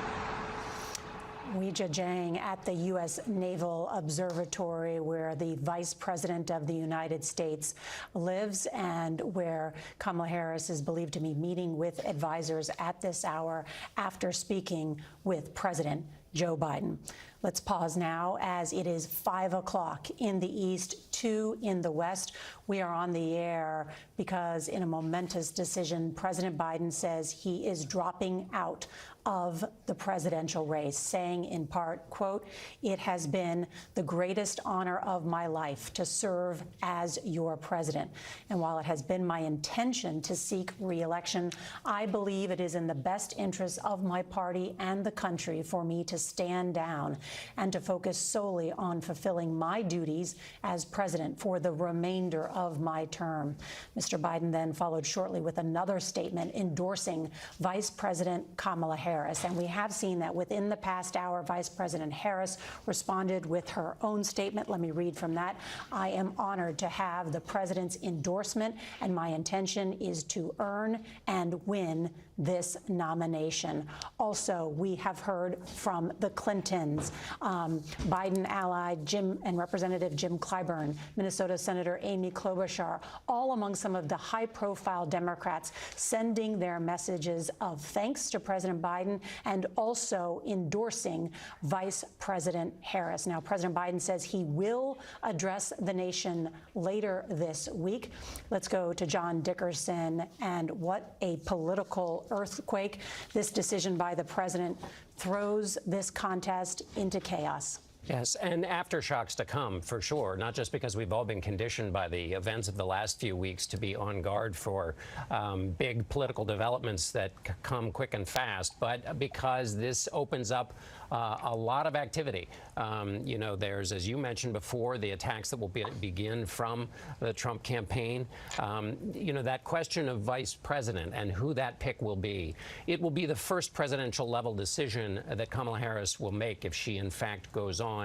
Weijia Jiang at the U.S. Naval Observatory, where the Vice President of the United States lives and where Kamala Harris is believed to be meeting with advisors at this hour after speaking with President Joe Biden. Let's pause now as it is 5 o'clock in the East, 2 in the West. We are on the air because in a momentous decision, President Biden says he is dropping out of the presidential race, saying in part, quote, "It has been the greatest honor of my life to serve as your president. And while it has been my intention to seek re-election, I believe it is in the best interest of my party and the country for me to stand down and to focus solely on fulfilling my duties as president for the remainder of my term." Mr. Biden then followed shortly with another statement endorsing Vice President Kamala Harris. And we have seen that within the past hour, Vice President Harris responded with her own statement. Let me read from that. "I am honored to have the president's endorsement, and my intention is to earn and win this nomination." Also, we have heard from the Clintons, Biden ally Jim and Representative Jim Clyburn, Minnesota Senator Amy Klobuchar, all among some of the high-profile Democrats sending their messages of thanks to President Biden and also endorsing Vice President Harris. Now, President Biden says he will address the nation later this week. Let's go to John Dickerson. And what a political earthquake. This decision by the president throws this contest into chaos. Yes, and aftershocks to come, for sure, not just because we've all been conditioned by the events of the last few weeks to be on guard for big political developments that come quick and fast, but because this opens up a lot of activity. There's, as you mentioned before, the attacks that will begin from the Trump campaign. That question of vice president and who that pick will be, it will be the first presidential level decision that Kamala Harris will make if she, in fact, goes on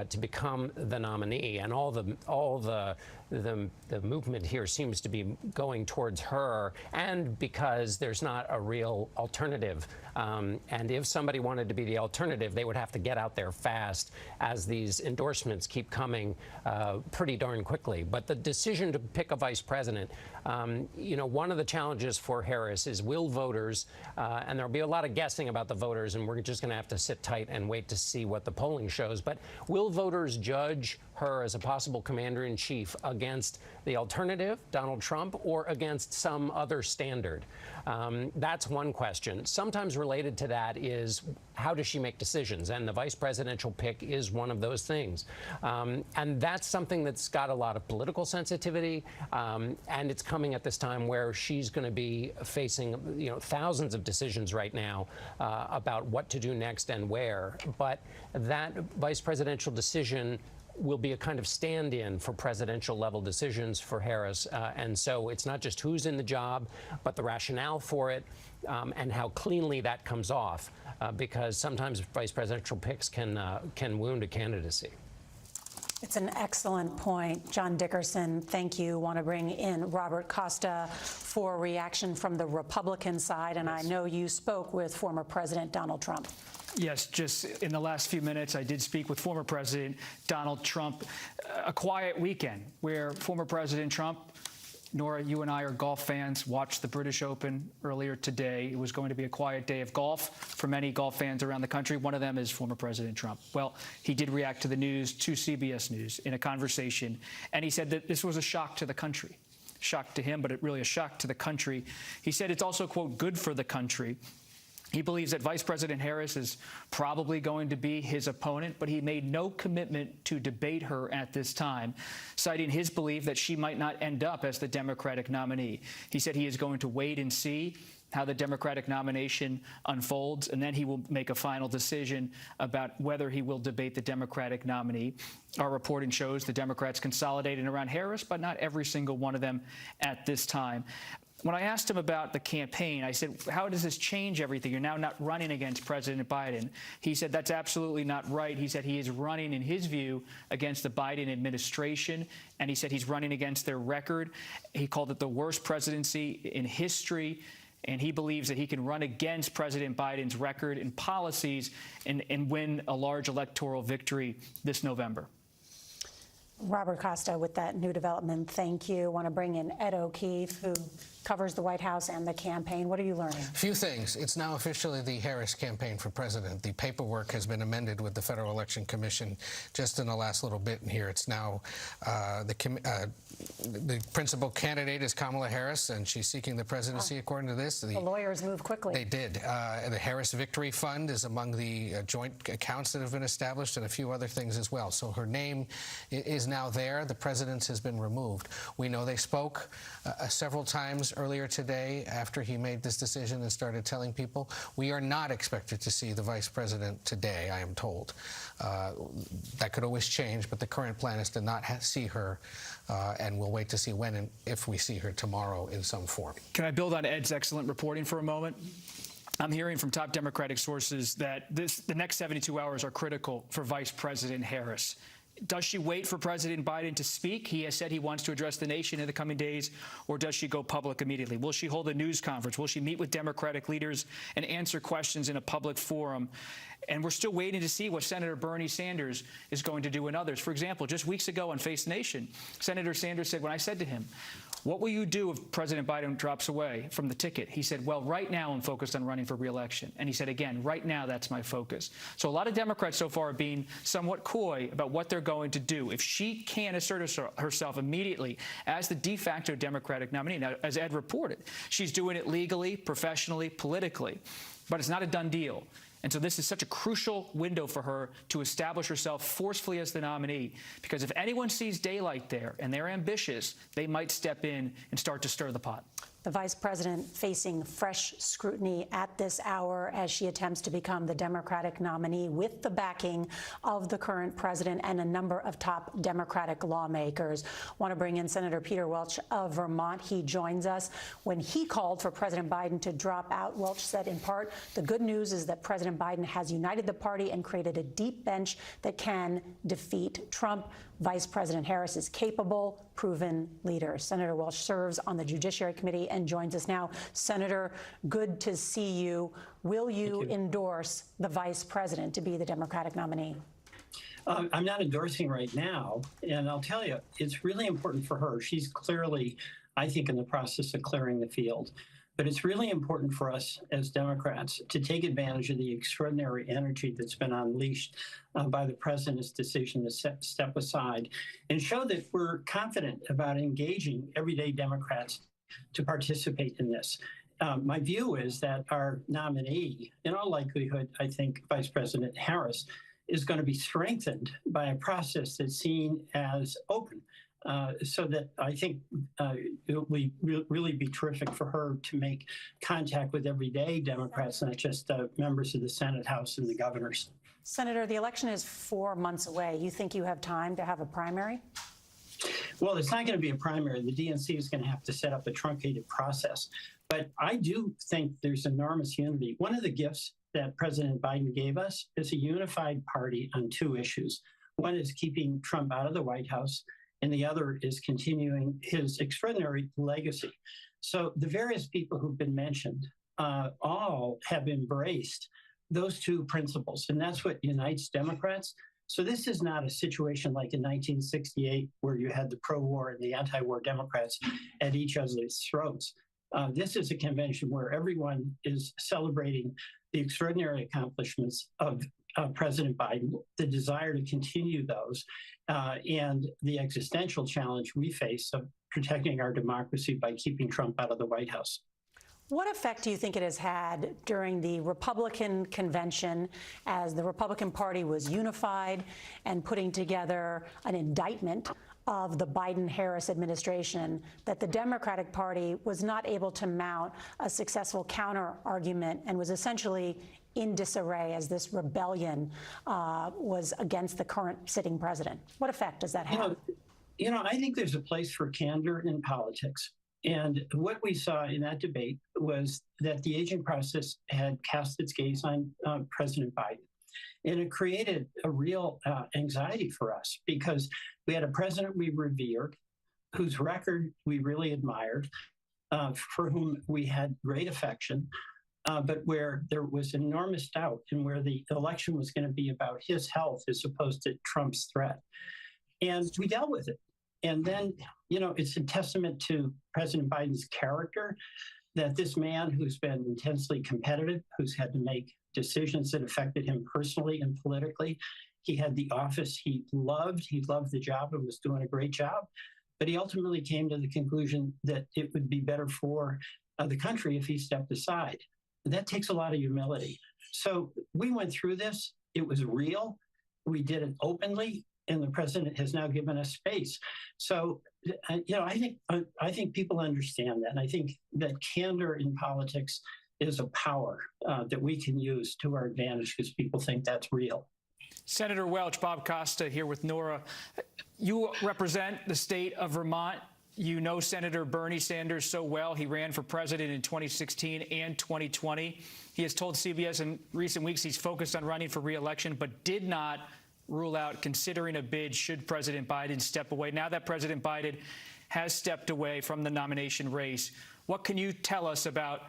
to become the nominee. And all the movement here seems to be going towards her, and because there's not a real alternative. And if somebody wanted to be the alternative, they would have to get out there fast as these endorsements keep coming pretty darn quickly. But the decision to pick a vice president, one of the challenges for Harris is will voters, and there'll be a lot of guessing about the voters, and we're just going to have to sit tight and wait to see what the polling shows, but will voters judge her as a possible commander-in-chief against the alternative, Donald Trump, or against some other standard? That's one question. Sometimes related to that is how does she make decisions? And the vice presidential pick is one of those things. And that's something that's got a lot of political sensitivity, and it's coming at this time where she's going to be facing thousands of decisions right now about what to do next and where. But that vice presidential decision will be a kind of stand-in for presidential level decisions for Harris. And so it's not just who's in the job, but the rationale for it and how cleanly that comes off, because sometimes vice presidential picks can wound a candidacy. It's an excellent point. John Dickerson, thank you. Want to bring in Robert Costa for reaction from the Republican side. And I know you spoke with former President Donald Trump. Yes, just in the last few minutes, I did speak with former President Donald Trump. A quiet weekend where former President Trump, Nora, you and I are golf fans, watched the British Open earlier today. It was going to be a quiet day of golf for many golf fans around the country. One of them is former President Trump. Well, he did react to the news, to CBS News, in a conversation, and he said that this was a shock to the country. Shock to him, but it really a shock to the country. He said it's also, quote, good for the country. He believes that Vice President Harris is probably going to be his opponent, but he made no commitment to debate her at this time, citing his belief that she might not end up as the Democratic nominee. He said he is going to wait and see how the Democratic nomination unfolds, and then he will make a final decision about whether he will debate the Democratic nominee. Our reporting shows the Democrats consolidating around Harris, but not every single one of them at this time. When I asked him about the campaign, I said, how does this change everything? You're now not running against President Biden. He said that's absolutely not right. He said he is running, in his view, against the Biden administration, and he said he's running against their record. He called it the worst presidency in history, and he believes that he can run against President Biden's record and policies and win a large electoral victory this November. Robert Costa with that new development. Thank you. Want to bring in Ed O'Keefe, who covers the White House and the campaign. What are you learning? A few things. It's now officially the Harris campaign for president. The paperwork has been amended with the Federal Election Commission just in the last little bit here. It's now the principal candidate is Kamala Harris, and she's seeking the presidency according to this. The lawyers move quickly. They did. The Harris Victory Fund is among the joint accounts that have been established, and a few other things as well. So her name is now there. The president's has been removed. We know they spoke several times earlier today after he made this decision and started telling people. We are not expected to see the vice president today, I am told. That could always change, but the current plan is to not see her, and we'll wait to see when and if we see her tomorrow in some form. Can I build on Ed's excellent reporting for a moment? I'm hearing from top Democratic sources that the next 72 hours are critical for Vice President Harris. Does she wait for President Biden to speak? He has said he wants to address the nation in the coming days, or does she go public immediately? Will she hold a news conference? Will she meet with Democratic leaders and answer questions in a public forum? And we're still waiting to see what Senator Bernie Sanders is going to do and others. For example, just weeks ago on Face Nation, Senator Sanders said, when I said to him, what will you do if President Biden drops away from the ticket? He said, well, right now I'm focused on running for re-election. And he said, again, right now that's my focus. So a lot of Democrats so far are being somewhat coy about what they're going to do. If she can't assert herself immediately as the de facto Democratic nominee, now, as Ed reported, she's doing it legally, professionally, politically, but it's not a done deal. And so this is such a crucial window for her to establish herself forcefully as the nominee, because if anyone sees daylight there and they're ambitious, they might step in and start to stir the pot. The vice president facing fresh scrutiny at this hour as she attempts to become the Democratic nominee with the backing of the current president and a number of top Democratic lawmakers. Want to bring in Senator Peter Welch of Vermont. He joins us. When he called for President Biden to drop out, Welch said, in part, the good news is that President Biden has united the party and created a deep bench that can defeat Trump. Vice President Harris is capable, proven leader. Senator Welch serves on the Judiciary Committee and joins us now. Senator, good to see you. Will you endorse the vice president to be the Democratic nominee? I'm not endorsing right now, and I'll tell you, it's really important for her. She's clearly, I think, in the process of clearing the field. But it's really important for us as Democrats to take advantage of the extraordinary energy that's been unleashed by the president's decision to step aside and show that we're confident about engaging everyday Democrats to participate in this. My view is that our nominee, in all likelihood, I think Vice President Harris, is going to be strengthened by a process that's seen as open. So that I think it will really be terrific for her to make contact with everyday Democrats, not just members of the Senate, House, and the governors. Senator, the election is 4 months away. You think you have time to have a primary? Well, it's not going to be a primary. The DNC is going to have to set up a truncated process. But I do think there's enormous unity. One of the gifts that President Biden gave us is a unified party on two issues. One is keeping Trump out of the White House, and the other is continuing his extraordinary legacy. So the various people who've been mentioned all have embraced those two principles, and that's what unites Democrats. So this is not a situation like in 1968 where you had the pro-war and the anti-war Democrats at each other's throats. This is a convention where everyone is celebrating the extraordinary accomplishments of President Biden, the desire to continue those, and the existential challenge we face of protecting our democracy by keeping Trump out of the White House. What effect do you think it has had during the Republican convention as the Republican Party was unified and putting together an indictment of the Biden-Harris administration, that the Democratic Party was not able to mount a successful counter-argument and was essentially in disarray as this rebellion was against the current sitting president? What effect does that have? I think there's a place for candor in politics. And what we saw in that debate was that the aging process had cast its gaze on President Biden. And it created a real anxiety for us because we had a president we revered, whose record we really admired, for whom we had great affection, but where there was enormous doubt and where the election was going to be about his health as opposed to Trump's threat. And we dealt with it. And then, it's a testament to President Biden's character that this man who's been intensely competitive, who's had to make decisions that affected him personally and politically, he had the office he loved the job and was doing a great job, but he ultimately came to the conclusion that it would be better for the country if he stepped aside. And that takes a lot of humility. So we went through this. It was real. We did it openly. And the president has now given us space. So, I think people understand that. And I think that candor in politics is a power that we can use to our advantage because people think that's real. Senator Welch, Bob Costa here with Nora. You represent the state of Vermont. You know Senator Bernie Sanders so well. He ran for president in 2016 and 2020. He has told CBS in recent weeks he's focused on running for re-election, but did not rule out considering a bid should President Biden step away. Now that President Biden has stepped away from the nomination race, what can you tell us about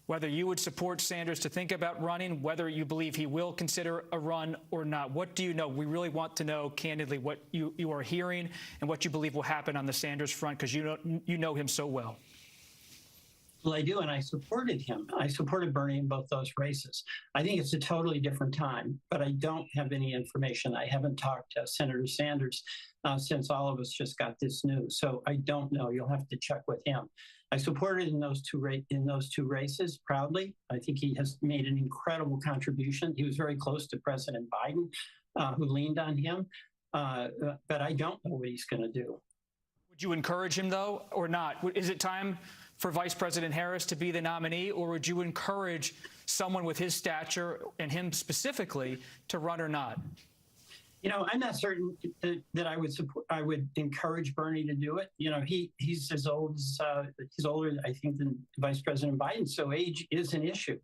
whether you would support Sanders to think about running, whether you believe he will consider a run or not? What do you know? We really want to know, candidly, what you are hearing and what you believe will happen on the Sanders front, because you know him so well. Well, I do, and I supported him. I supported Bernie in both those races. I think it's a totally different time, but I don't have any information. I haven't talked to Senator Sanders since all of us just got this news, so I don't know. You'll have to check with him. I supported in those two races proudly. I think he has made an incredible contribution. He was very close to President Biden, who leaned on him, but I don't know what he's going to do. Would you encourage him, though, or not? Is it time for Vice President Harris to be the nominee, or would you encourage someone with his stature and him specifically to run or not? I'm not certain that I would encourage Bernie to do it. He's as old as he's older, I think, than Vice President Biden. So age is an issue.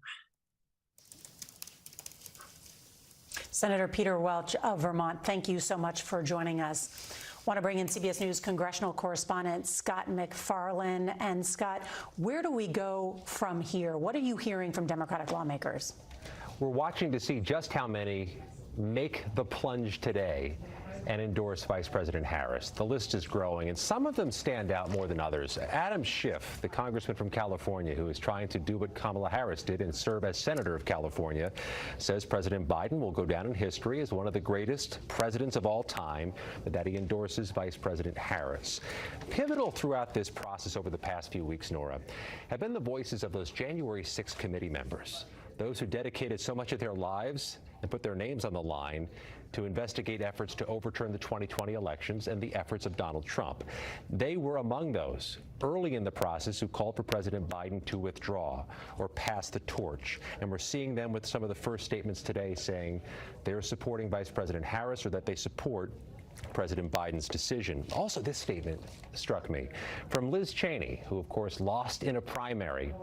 Senator Peter Welch of Vermont, thank you so much for joining us. I want to bring in CBS News congressional correspondent Scott McFarlane. And Scott, where do we go from here? What are you hearing from Democratic lawmakers? We're watching to see just how many make the plunge today and endorse Vice President Harris. The list is growing, and some of them stand out more than others. Adam Schiff, the congressman from California who is trying to do what Kamala Harris did and serve as senator of California, says President Biden will go down in history as one of the greatest presidents of all time, but that he endorses Vice President Harris. Pivotal throughout this process over the past few weeks, Nora, have been the voices of those January 6th committee members, those who dedicated so much of their lives and put their names on the line to investigate efforts to overturn the 2020 elections and the efforts of Donald Trump. They were among those early in the process who called for President Biden to withdraw or pass the torch. And we're seeing them with some of the first statements today saying they're supporting Vice President Harris or that they support President Biden's decision. Also, this statement struck me from Liz Cheney, who, of course, lost in a primary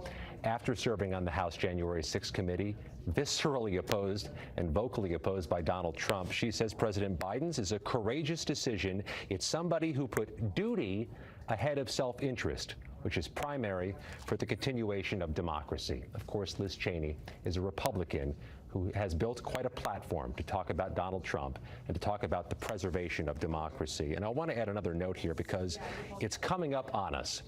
after serving on the House January 6th committee, viscerally opposed and vocally opposed by Donald Trump. She says President Biden's is a courageous decision. It's somebody who put duty ahead of self-interest, which is primary for the continuation of democracy. Of course, Liz Cheney is a Republican who has built quite a platform to talk about Donald Trump and to talk about the preservation of democracy. And I want to add another note here because it's coming up on us.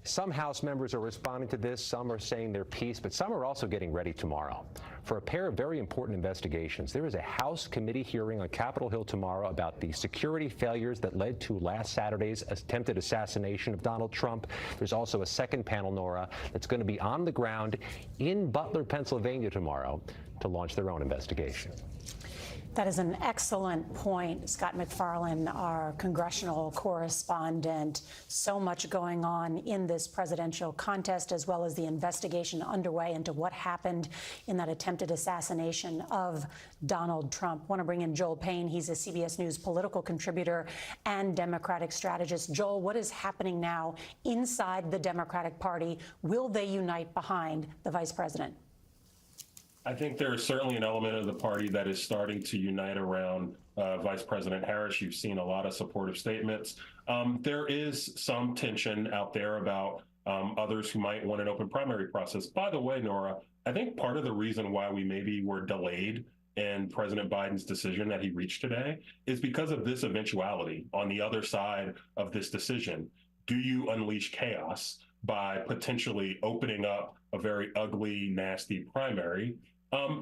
Some House members are responding to this, some are saying their piece, but some are also getting ready tomorrow for a pair of very important investigations. There is a House committee hearing on Capitol Hill tomorrow about the security failures that led to last Saturday's attempted assassination of Donald Trump. There's also a second panel, Nora, that's going to be on the ground in Butler, Pennsylvania tomorrow to launch their own investigation. That is an excellent point. Scott MacFarlane, our congressional correspondent. So much going on in this presidential contest, as well as the investigation underway into what happened in that attempted assassination of Donald Trump. I want to bring in Joel Payne. He's a CBS News political contributor and Democratic strategist. Joel, what is happening now inside the Democratic Party? Will they unite behind the vice president? I think there is certainly an element of the party that is starting to unite around Vice President Harris. You've seen a lot of supportive statements. There is some tension out there about others who might want an open primary process. By the way, Nora, I think part of the reason why we maybe were delayed in President Biden's decision that he reached today is because of this eventuality on the other side of this decision. Do you unleash chaos by potentially opening up a very ugly, nasty primary?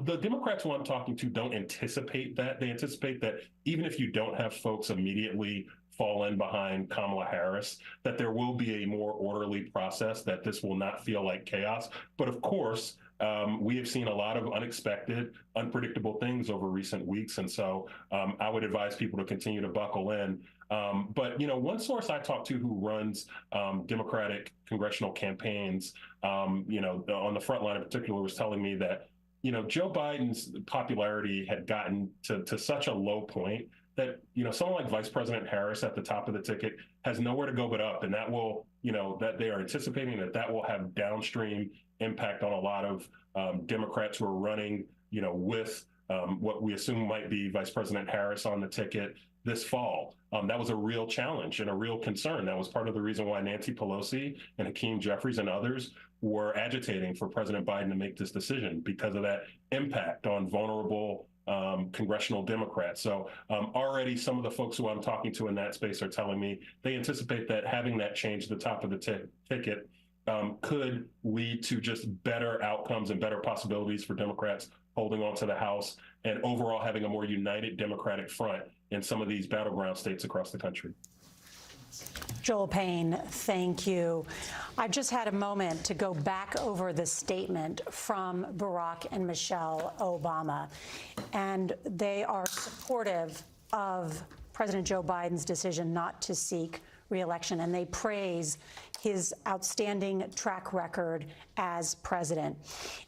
The Democrats who I'm talking to don't anticipate that. They anticipate that even if you don't have folks immediately fall in behind Kamala Harris, that there will be a more orderly process, that this will not feel like chaos. But of course, we have seen a lot of unexpected, unpredictable things over recent weeks. And so I would advise people to continue to buckle in. But, you know, one source I talked to who runs Democratic congressional campaigns, you know, on the front line in particular, was telling me that, you know, Joe Biden's popularity had gotten to such a low point that, you know, someone like Vice President Harris at the top of the ticket has nowhere to go but up. And that will, you know, that they are anticipating that will have downstream impact on a lot of Democrats who are running, you know, with what we assume might be Vice President Harris on the ticket this fall. That was a real challenge and a real concern. That was part of the reason why Nancy Pelosi and Hakeem Jeffries and others were agitating for President Biden to make this decision because of that impact on vulnerable congressional Democrats. So already some of the folks who I'm talking to in that space are telling me they anticipate that having that change at the top of the ticket could lead to just better outcomes and better possibilities for Democrats holding on to the House and overall having a more united Democratic front in some of these battleground states across the country. Joel Payne, thank you. I just had a moment to go back over the statement from Barack and Michelle Obama, and they are supportive of President Joe Biden's decision not to seek re-election, and they praise his outstanding track record as president.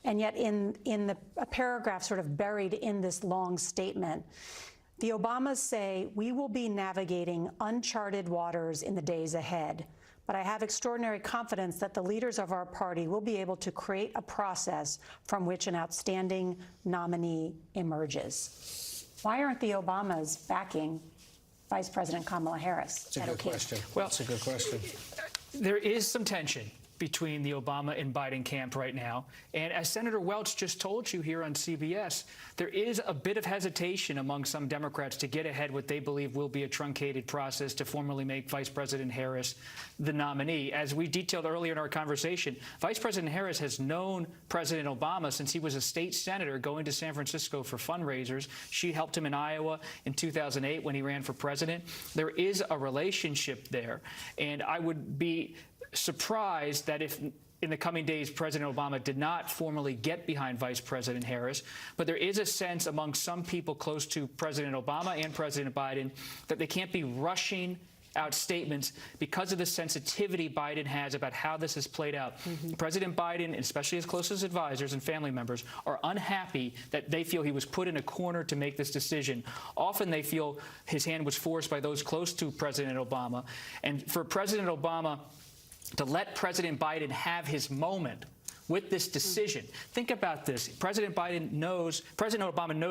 And yet in a paragraph sort of buried in this long statement, the Obamas say, "We will be navigating uncharted waters in the days ahead, but I have extraordinary confidence that the leaders of our party will be able to create a process from which an outstanding nominee emerges." Why aren't the Obamas backing Vice President Kamala Harris? That's a good question. Well, that's a good question. There is some tension between the Obama and Biden camp right now. And as Senator Welch just told you here on CBS, there is a bit of hesitation among some Democrats to get ahead what they believe will be a truncated process to formally make Vice President Harris the nominee. As we detailed earlier in our conversation, Vice President Harris has known President Obama since he was a state senator going to San Francisco for fundraisers. She helped him in Iowa in 2008 when he ran for president. There is a relationship there. And I would be surprised that if in the coming days President Obama did not formally get behind Vice President Harris, but there is a sense among some people close to President Obama and President Biden that they can't be rushing out statements because of the sensitivity Biden has about how this has played out. President Biden, especially his closest advisors and family members, are unhappy that they feel he was put in a corner to make this decision. Often they feel his hand was forced by those close to President Obama. And for President Obama to let President Biden have his moment with this decision. Think about this. President Obama knows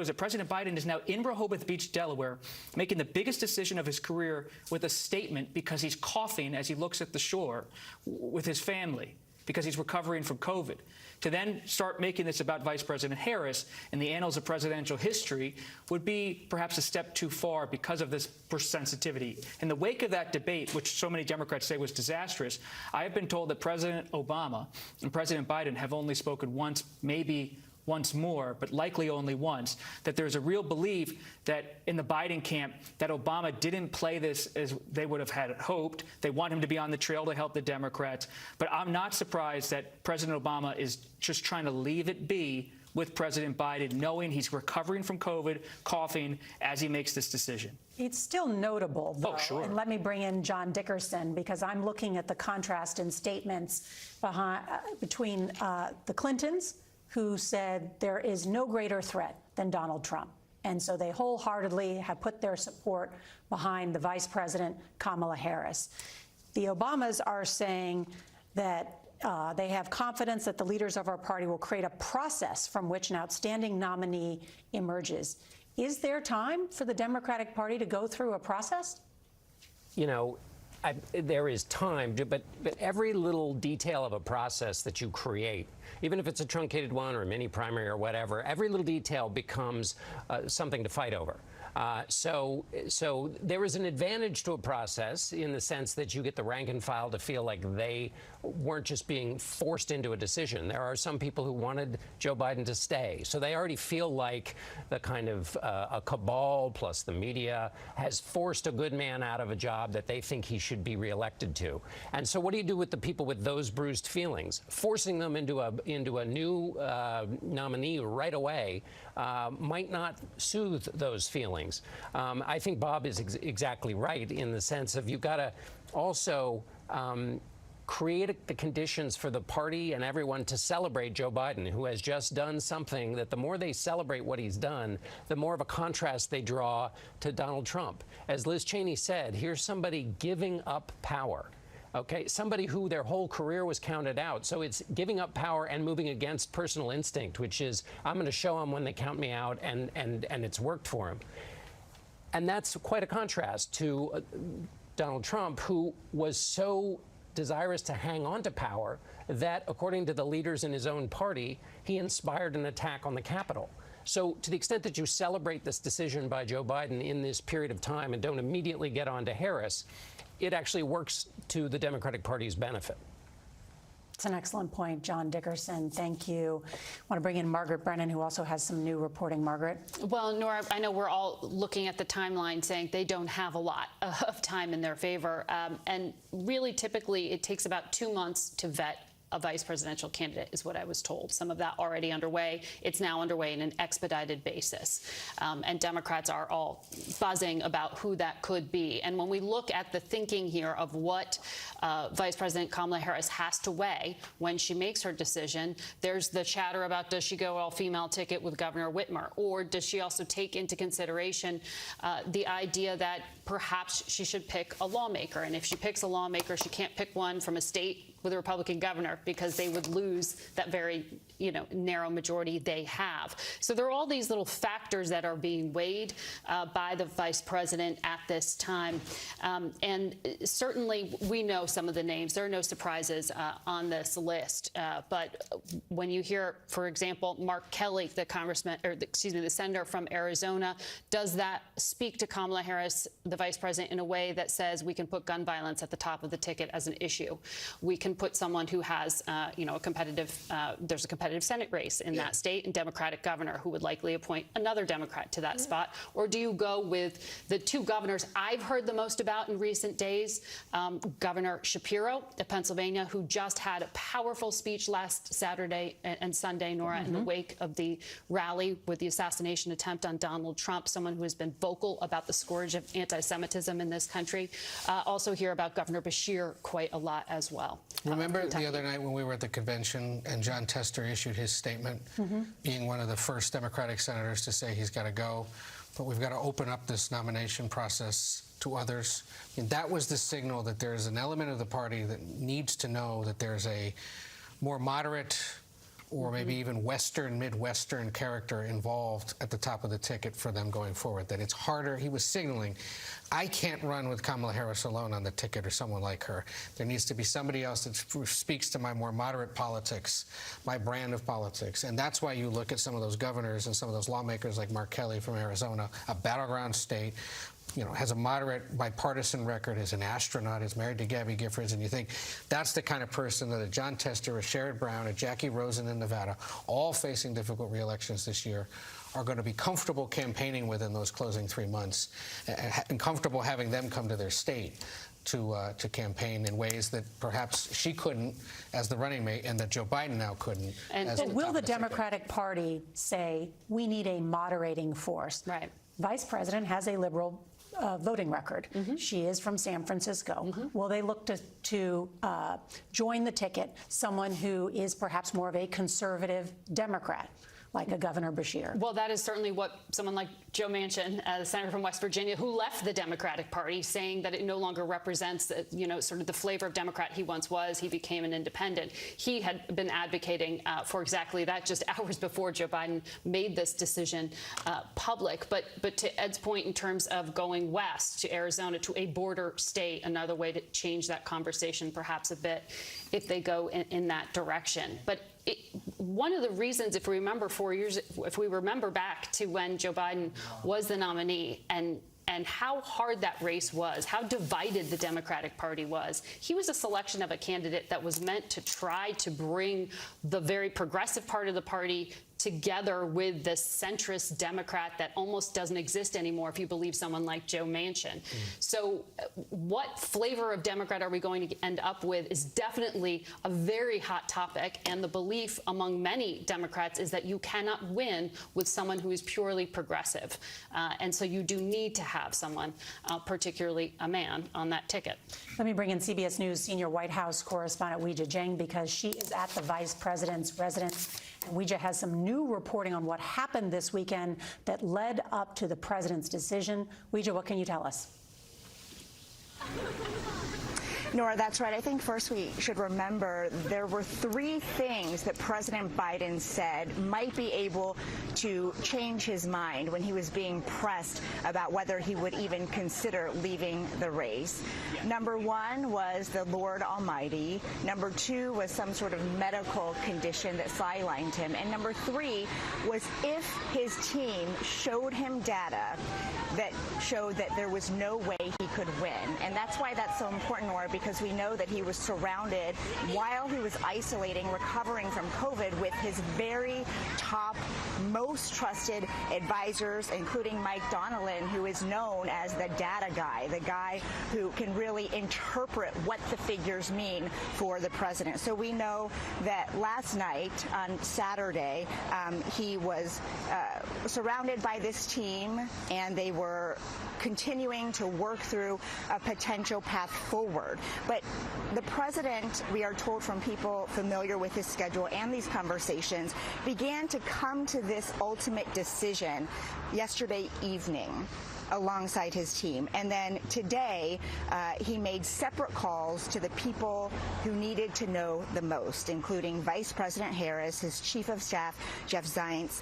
that President Biden is now in Rehoboth Beach, Delaware, making the biggest decision of his career with a statement because he's coughing as he looks at the shore with his family, because he's recovering from COVID. To then start making this about Vice President Harris in the annals of presidential history would be perhaps a step too far because of this sensitivity. In the wake of that debate, which so many Democrats say was disastrous, I have been told that President Obama and President Biden have only spoken once, maybe once more, but likely only once, that there's a real belief that in the Biden camp that Obama didn't play this as they would have had hoped. They want him to be on the trail to help the Democrats. But I'm not surprised that President Obama is just trying to leave it be with President Biden, knowing he's recovering from COVID, coughing, as he makes this decision. It's still notable, though. Oh, sure. And let me bring in John Dickerson, because I'm looking at the contrast in statements between the Clintons, who said there is no greater threat than Donald Trump. And so they wholeheartedly have put their support behind the Vice President, Kamala Harris. The Obamas are saying that they have confidence that the leaders of our party will create a process from which an outstanding nominee emerges. Is there time for the Democratic Party to go through a process? You know, there is time, but every little detail of a process that you create, even if it's a truncated one or a mini primary or whatever, every little detail becomes something to fight over. So there is an advantage to a process in the sense that you get the rank and file to feel like they weren't just being forced into a decision. There are some people who wanted Joe Biden to stay. So they already feel like the kind of a cabal plus the media has forced a good man out of a job that they think he should be reelected to. And so what do you do with the people with those bruised feelings? Forcing them into a new nominee right away might not soothe those feelings. I think Bob is exactly right in the sense of you've got to also create the conditions for the party and everyone to celebrate Joe Biden, who has just done something that the more they celebrate what he's done, the more of a contrast they draw to Donald Trump. As Liz Cheney said, here's somebody giving up power. Okay, somebody who their whole career was counted out. So it's giving up power and moving against personal instinct, which is I'm going to show them when they count me out, and it's worked for him. And that's quite a contrast to Donald Trump, who was so desirous to hang on to power that, according to the leaders in his own party, he inspired an attack on the Capitol. So to the extent that you celebrate this decision by Joe Biden in this period of time and don't immediately get on to Harris, it actually works to the Democratic Party's benefit. It's an excellent point, John Dickerson. Thank you. I want to bring in Margaret Brennan, who also has some new reporting. Margaret? Well, Nora, I know we're all looking at the timeline saying they don't have a lot of time in their favor. And really, typically, it takes about 2 months to vet a vice presidential candidate, is what I was told. Some of that already underway. It's now underway in an expedited basis. And Democrats are all buzzing about who that could be. And when we look at the thinking here of what Vice President Kamala Harris has to weigh when she makes her decision, there's the chatter about, does she go all-female ticket with Governor Whitmer? Or does she also take into consideration the idea that perhaps she should pick a lawmaker? And if she picks a lawmaker, she can't pick one from a state with a Republican governor, because they would lose that very, narrow majority they have. So there are all these little factors that are being weighed by the vice president at this time. And certainly we know some of the names. There are no surprises on this list. But when you hear, for example, Mark Kelly, the senator from Arizona, does that speak to Kamala Harris, the vice president, in a way that says we can put gun violence at the top of the ticket as an issue? We can put someone who has, a competitive, there's a competitive Senate race in that state, and Democratic governor who would likely appoint another Democrat to that spot? Or do you go with the two governors I've heard the most about in recent days, Governor Shapiro of Pennsylvania, who just had a powerful speech last Saturday and Sunday, Nora, in the wake of the rally with the assassination attempt on Donald Trump, someone who has been vocal about the scourge of anti-Semitism in this country. Also hear about Governor Beshear quite a lot as well. Remember the other night when we were at the convention and John Tester issued his statement, being one of the first Democratic senators to say he's got to go, but we've got to open up this nomination process to others. And that was the signal that there's an element of the party that needs to know that there's a more moderate or maybe even Western, Midwestern character involved at the top of the ticket for them going forward, that it's harder. He was signaling, I can't run with Kamala Harris alone on the ticket or someone like her. There needs to be somebody else that speaks to my more moderate politics, my brand of politics. And that's why you look at some of those governors and some of those lawmakers like Mark Kelly from Arizona, a battleground state, you know, has a moderate bipartisan record, is an astronaut, is married to Gabby Giffords, and you think that's the kind of person that a John Tester, a Sherrod Brown, a Jackie Rosen in Nevada, all facing difficult re-elections this year, are going to be comfortable campaigning with in those closing 3 months, and comfortable having them come to their state to campaign in ways that perhaps she couldn't as the running mate, and that Joe Biden now couldn't. But will the Democratic Party say, we need a moderating force? Right. Vice President has a liberal voting record. She is from San Francisco. Will they look to join the ticket someone who is perhaps more of a conservative Democrat, like a Governor Beshear? Well, that is certainly what someone like Joe Manchin, the senator from West Virginia, who left the Democratic Party, saying that it no longer represents, you know, sort of the flavor of Democrat he once was. He became an independent. He had been advocating for exactly that just hours before Joe Biden made this decision public. But to Ed's point, in terms of going west to Arizona, to a border state, another way to change that conversation perhaps a bit if they go in that direction. But one of the reasons, if we remember 4 years, if we remember back to when Joe Biden was the nominee and how hard that race was, how divided the Democratic Party was, he was a selection of a candidate that was meant to try to bring the very progressive part of the party together with the centrist Democrat that almost doesn't exist anymore if you believe someone like Joe Manchin. So what flavor of Democrat are we going to end up with is definitely a very hot topic, and the belief among many Democrats is that you cannot win with someone who is purely progressive. And so you do need to have someone, particularly a man, on that ticket. Let me bring in CBS News senior White House correspondent Weijia Jiang, because she is at the vice president's residence. And Weijia has some new reporting on what happened this weekend that led up to the president's decision. Weijia, what can you tell us? Nora, that's right. I think first we should remember there were 3 things that President Biden said might be able to change his mind when he was being pressed about whether he would even consider leaving the race. Number 1 was the Lord Almighty. Number 2 was some sort of medical condition that sidelined him. And number 3 was if his team showed him data that showed that there was no way he could win. And that's why that's so important, Nora, because we know that he was surrounded while he was isolating, recovering from COVID, with his very top, most trusted advisors, including Mike Donilon, who is known as the data guy, the guy who can really interpret what the figures mean for the president. So we know that last night on Saturday, he was surrounded by this team, and they were continuing to work through a potential path forward. But the president, we are told from people familiar with his schedule and these conversations, began to come to this ultimate decision yesterday evening alongside his team. And then today, he made separate calls to the people who needed to know the most, including Vice President Harris, his Chief of Staff, Jeff Zients,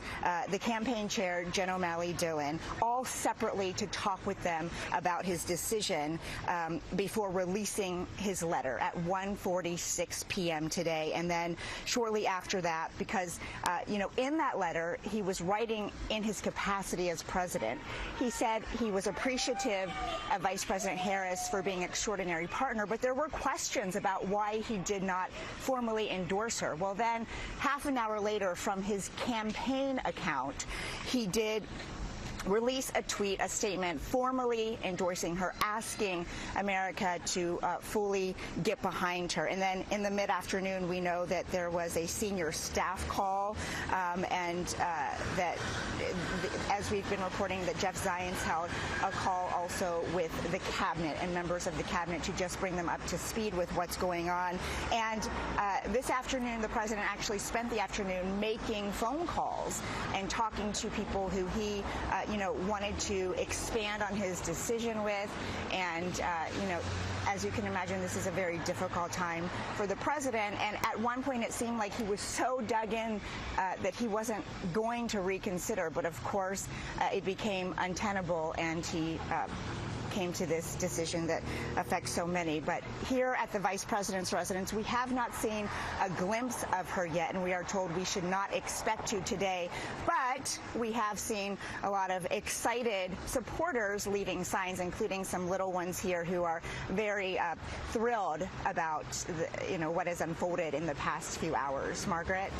the campaign chair, Jen O'Malley Dillon, all separately to talk with them about his decision before releasing his letter at 1:46 p.m. today. And then shortly after that, because, in that letter, he was writing in his capacity as president. He said he was appreciative of Vice President Harris for being an extraordinary partner, but there were questions about why he did not formally endorse her. Well, then, half an hour later, from his campaign account, he did release a tweet, a statement formally endorsing her, asking America to fully get behind her. And then in the mid-afternoon, we know that there was a senior staff call, and that, as we've been reporting, that Jeff Zients held a call also with the cabinet and members of the cabinet to just bring them up to speed with what's going on. And this afternoon, the president actually spent the afternoon making phone calls and talking to people who he wanted to expand on his decision with. And, as you can imagine, this is a very difficult time for the president. And at one point, it seemed like he was so dug in that he wasn't going to reconsider. But of course, it became untenable, and he came to this decision that affects so many. But here at the vice president's residence, we have not seen a glimpse of her yet, and we are told we should not expect to today. But we have seen a lot of excited supporters leaving signs, including some little ones here who are very thrilled about what has unfolded in the past few hours. Margaret?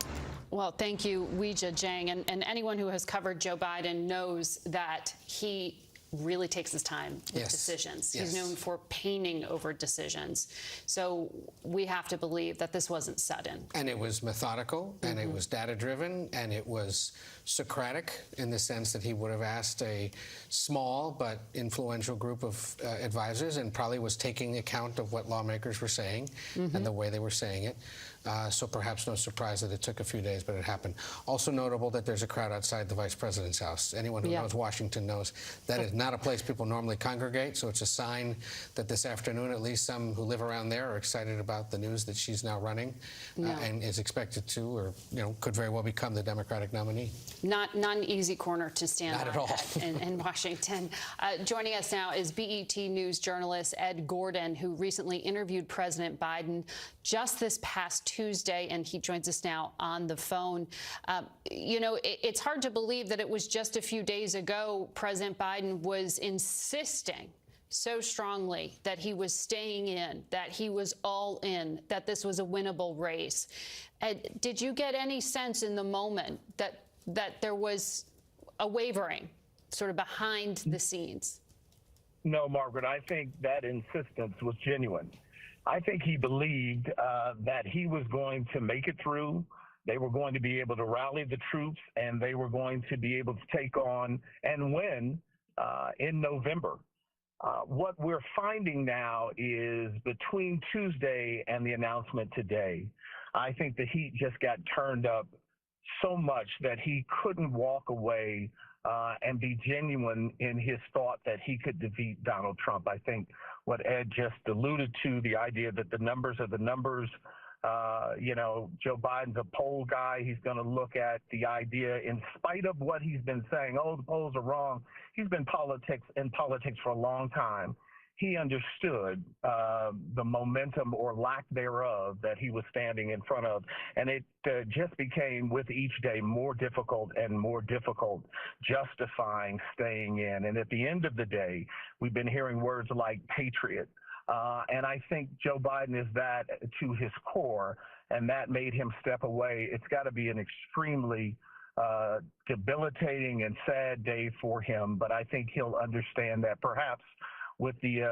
Well, thank you, Weijia Jiang. And anyone who has covered Joe Biden knows that he really takes his time with decisions. He's known for painting over decisions. So we have to believe that this wasn't sudden. And it was methodical, and it was data-driven, and it was Socratic in the sense that he would have asked a small but influential group of advisors, and probably was taking account of what lawmakers were saying and the way they were saying it. So perhaps no surprise that it took a few days, but it happened. Also notable that there's a crowd outside the vice president's house. Anyone who knows Washington knows that is not a place people normally congregate, so it's a sign that this afternoon, at least some who live around there are excited about the news that she's now running and is expected to, or could very well become the Democratic nominee. Not an easy corner to stand Not on at all. in Washington. Joining us now is BET News journalist Ed Gordon, who recently interviewed President Biden just this past Tuesday, and he joins us now on the phone. It's hard to believe that it was just a few days ago President Biden was insisting so strongly that he was staying in, that he was all in, that this was a winnable race. Ed, did you get any sense in the moment that there was a wavering sort of behind the scenes? No, Margaret, I think that insistence was genuine. I think he believed that he was going to make it through. They were going to be able to rally the troops, and they were going to be able to take on and win in November. What we're finding now is between Tuesday and the announcement today, I think the heat just got turned up so much that he couldn't walk away and be genuine in his thought that he could defeat Donald Trump. I think what Ed just alluded to, the idea that the numbers are the numbers. Joe Biden's a poll guy. He's going to look at the idea, in spite of what he's been saying, oh, the polls are wrong. He's been in politics for a long time. He understood the momentum or lack thereof that he was standing in front of. And it just became, with each day, more difficult and more difficult justifying staying in. And at the end of the day, we've been hearing words like patriot. And I think Joe Biden is that to his core, and that made him step away. It's got to be an extremely debilitating and sad day for him. But I think he'll understand that perhaps with the,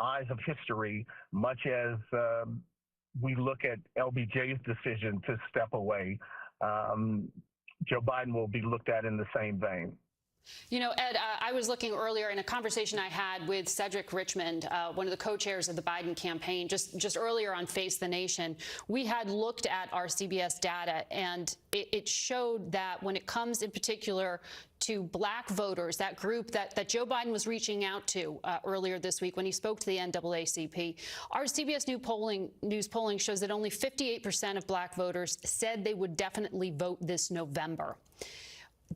eyes of history, much as we look at LBJ's decision to step away, Joe Biden will be looked at in the same vein. Ed, I was looking earlier in a conversation I had with Cedric Richmond, one of the co-chairs of the Biden campaign, just earlier on Face the Nation. We had looked at our CBS data, and it showed that when it comes in particular to black voters, that group that Joe Biden was reaching out to earlier this week when he spoke to the NAACP, our CBS News polling shows that only 58% of black voters said they would definitely vote this November.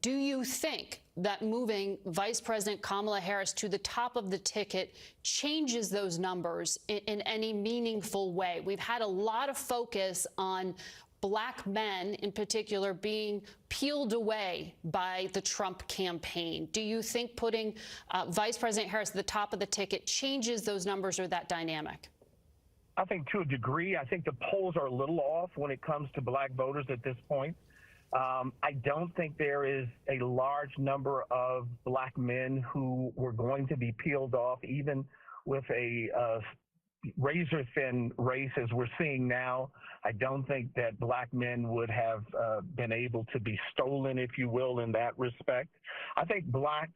Do you think that moving Vice President Kamala Harris to the top of the ticket changes those numbers in any meaningful way? We've had a lot of focus on black men in particular being peeled away by the Trump campaign. Do you think putting Vice President Harris at the top of the ticket changes those numbers or that dynamic? I think to a degree. I think the polls are a little off when it comes to black voters at this point. I don't think there is a large number of black men who were going to be peeled off, even with a razor-thin race as we're seeing now. I don't think that black men would have been able to be stolen, if you will, in that respect. I think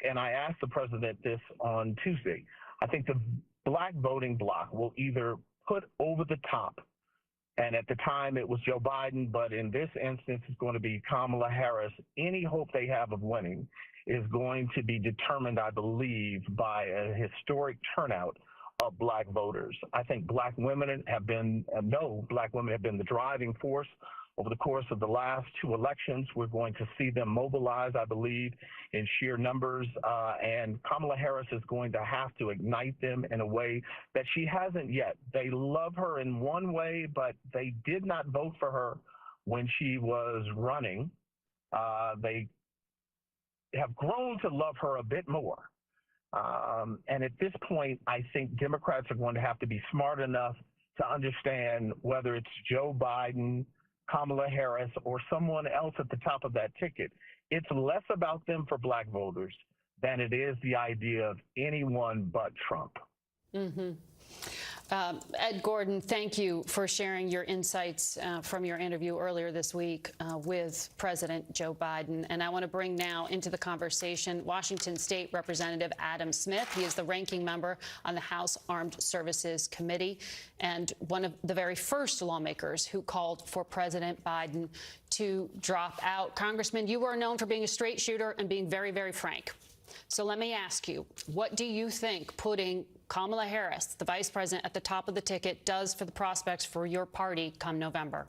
and I asked the president this on Tuesday, I think the black voting bloc will either put over the top And at the time, it was Joe Biden, but in this instance, it's going to be Kamala Harris. Any hope they have of winning is going to be determined, I believe, by a historic turnout of black voters. I think black women have been the driving force over the course of the last two elections. We're going to see them mobilize, I believe, in sheer numbers, and Kamala Harris is going to have to ignite them in a way that she hasn't yet. They love her in one way, but they did not vote for her when she was running. They have grown to love her a bit more. And at this point, I think Democrats are going to have to be smart enough to understand whether it's Joe Biden, Kamala Harris, or someone else at the top of that ticket. It's less about them for black voters than it is the idea of anyone but Trump. Mm-hmm. Ed Gordon, thank you for sharing your insights from your interview earlier this week with President Joe Biden. And I want to bring now into the conversation Washington State Representative Adam Smith. He is the ranking member on the House Armed Services Committee and one of the very first lawmakers who called for President Biden to drop out. Congressman, you are known for being a straight shooter and being very, very frank. So let me ask you, what do you think putting Kamala Harris, the vice president, at the top of the ticket does for the prospects for your party come November?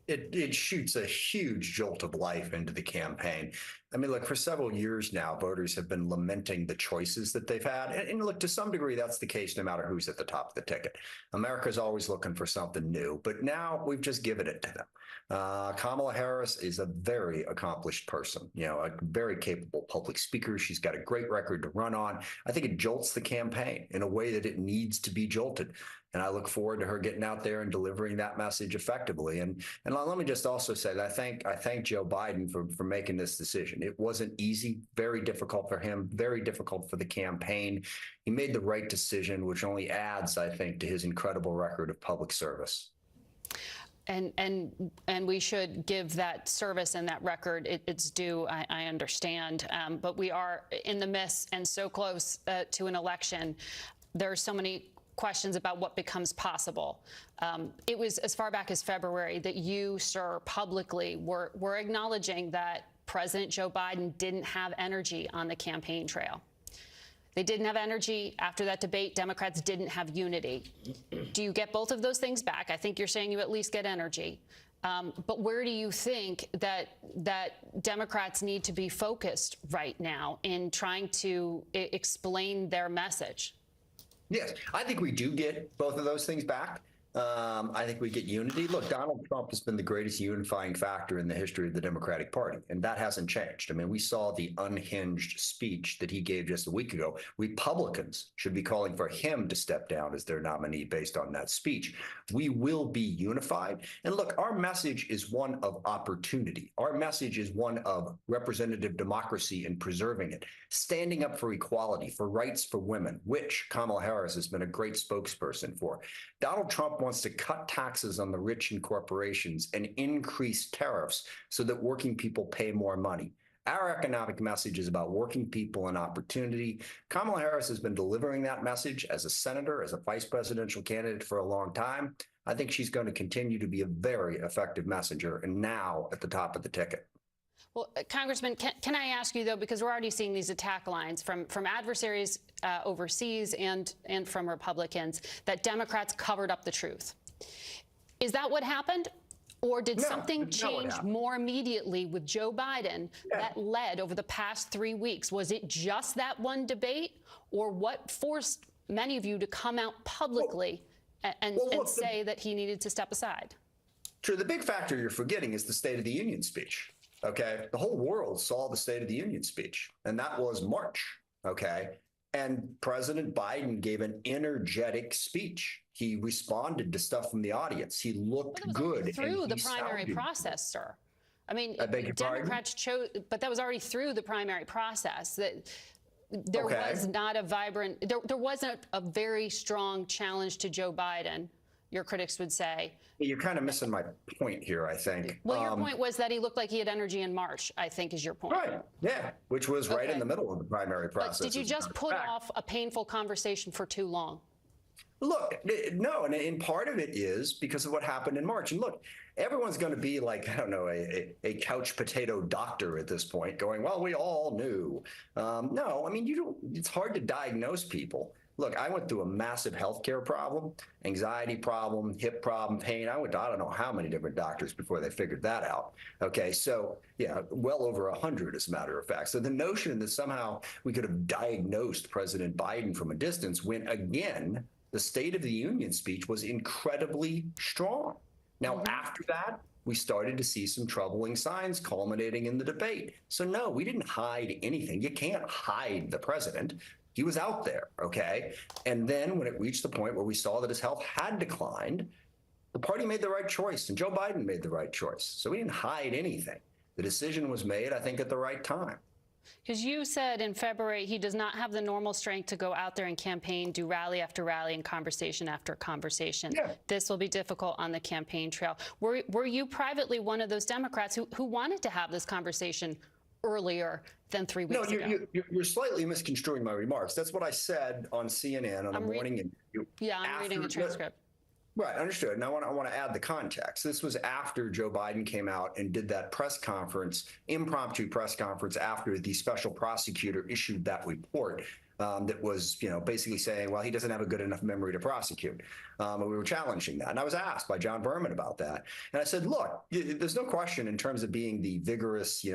It shoots a huge jolt of life into the campaign. I mean, look, for several years now, voters have been lamenting the choices that they've had. And look, to some degree, that's the case no matter who's at the top of the ticket. America's always looking for something new, but now we've just given it to them. Kamala Harris is a very accomplished person, a very capable public speaker. She's got a great record to run on. I think it jolts the campaign in a way that it needs to be jolted. And I look forward to her getting out there and delivering that message effectively. And let me just also say that I thank Joe Biden for making this decision. It wasn't easy, very difficult for him, very difficult for the campaign. He made the right decision, which only adds, I think, to his incredible record of public service. And we should give that service and that record its due, I understand. But we are in the midst and so close to an election. There are so many questions about what becomes possible. It was as far back as February that you, sir, publicly were acknowledging that President Joe Biden didn't have energy on the campaign trail. They didn't have energy after that debate. Democrats didn't have unity. Do you get both of those things back? I think you're saying you at least get energy. But where do you think that Democrats need to be focused right now in trying to explain their message? Yes, I think we do get both of those things back. I think we get unity. Look, Donald Trump has been the greatest unifying factor in the history of the Democratic Party, and that hasn't changed. I mean, we saw the unhinged speech that he gave just a week ago. Republicans should be calling for him to step down as their nominee based on that speech. We will be unified. And look, our message is one of opportunity. Our message is one of representative democracy and preserving it, standing up for equality, for rights for women, which Kamala Harris has been a great spokesperson for. Donald Trump wants to cut taxes on the rich and corporations and increase tariffs so that working people pay more money. Our economic message is about working people and opportunity. Kamala Harris has been delivering that message as a senator, as a vice presidential candidate for a long time. I think she's going to continue to be a very effective messenger, and now at the top of the ticket. Well, Congressman, can I ask you, though, because we're already seeing these attack lines from adversaries overseas and from Republicans, that Democrats covered up the truth. Is that what happened? Or did something change more immediately with Joe Biden that led over the past 3 weeks? Was it just that one debate? Or what forced many of you to come out publicly and say that he needed to step aside? Sure. The big factor you're forgetting is the State of the Union speech. OK, the whole world saw the State of the Union speech, and that was March. OK, and President Biden gave an energetic speech. He responded to stuff from the audience. He looked good through the primary process, sir. I mean, Democrats chose, but that was already through the primary process. That there was not a vibrant, there wasn't a very strong challenge to Joe Biden, your critics would say. You're kind of missing my point here, I think. Well, your point was that he looked like he had energy in March, I think is your point. Right. Yeah, which was right in the middle of the primary process. But did you just put off a painful conversation for too long? Look, no, and part of it is because of what happened in March. And look, everyone's going to be like, I don't know, a couch potato doctor at this point going, well, we all knew. No, I mean, it's hard to diagnose people. Look, I went through a massive healthcare problem, anxiety problem, hip problem, pain. I went to I don't know how many different doctors before they figured that out. Okay, so yeah, well over 100 as a matter of fact. So the notion that somehow we could have diagnosed President Biden from a distance when, again, the State of the Union speech was incredibly strong. Now, after that, we started to see some troubling signs culminating in the debate. So no, we didn't hide anything. You can't hide the president. He was out there, okay? And then when it reached the point where we saw that his health had declined, the party made the right choice, and Joe Biden made the right choice. So we didn't hide anything. The decision was made, I think, at the right time. Because you said in February he does not have the normal strength to go out there and campaign, do rally after rally and conversation after conversation. Yeah. This will be difficult on the campaign trail. Were you privately one of those Democrats who wanted to have this conversation earlier than 3 weeks ago? No, you're slightly misconstruing my remarks. That's what I said on CNN on a morning interview. Yeah, I'm reading the transcript. Right, understood. And I want to add the context. This was after Joe Biden came out and did that press conference, impromptu press conference, after the special prosecutor issued that report that was, basically saying, well, he doesn't have a good enough memory to prosecute. And we were challenging that. And I was asked by John Berman about that. And I said, look, there's no question in terms of being the vigorous,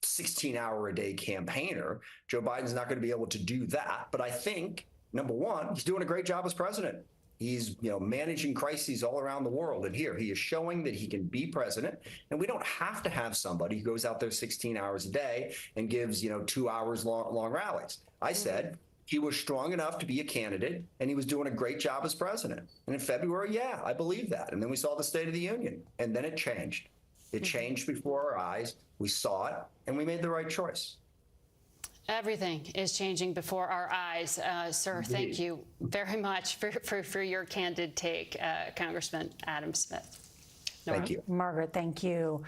16-hour-a-day campaigner. Joe Biden's not going to be able to do that. But I think, number one, he's doing a great job as president. He's, managing crises all around the world. And here he is showing that he can be president. And we don't have to have somebody who goes out there 16 hours a day and gives, 2 hours long rallies. I said he was strong enough to be a candidate and he was doing a great job as president. And in February, yeah, I believe that. And then we saw the State of the Union and then it changed. It changed before our eyes. We saw it and we made the right choice. Everything is changing before our eyes. Sir, Indeed. Thank you very much for your candid take, Congressman Adam Smith. Thank you. Margaret, thank you.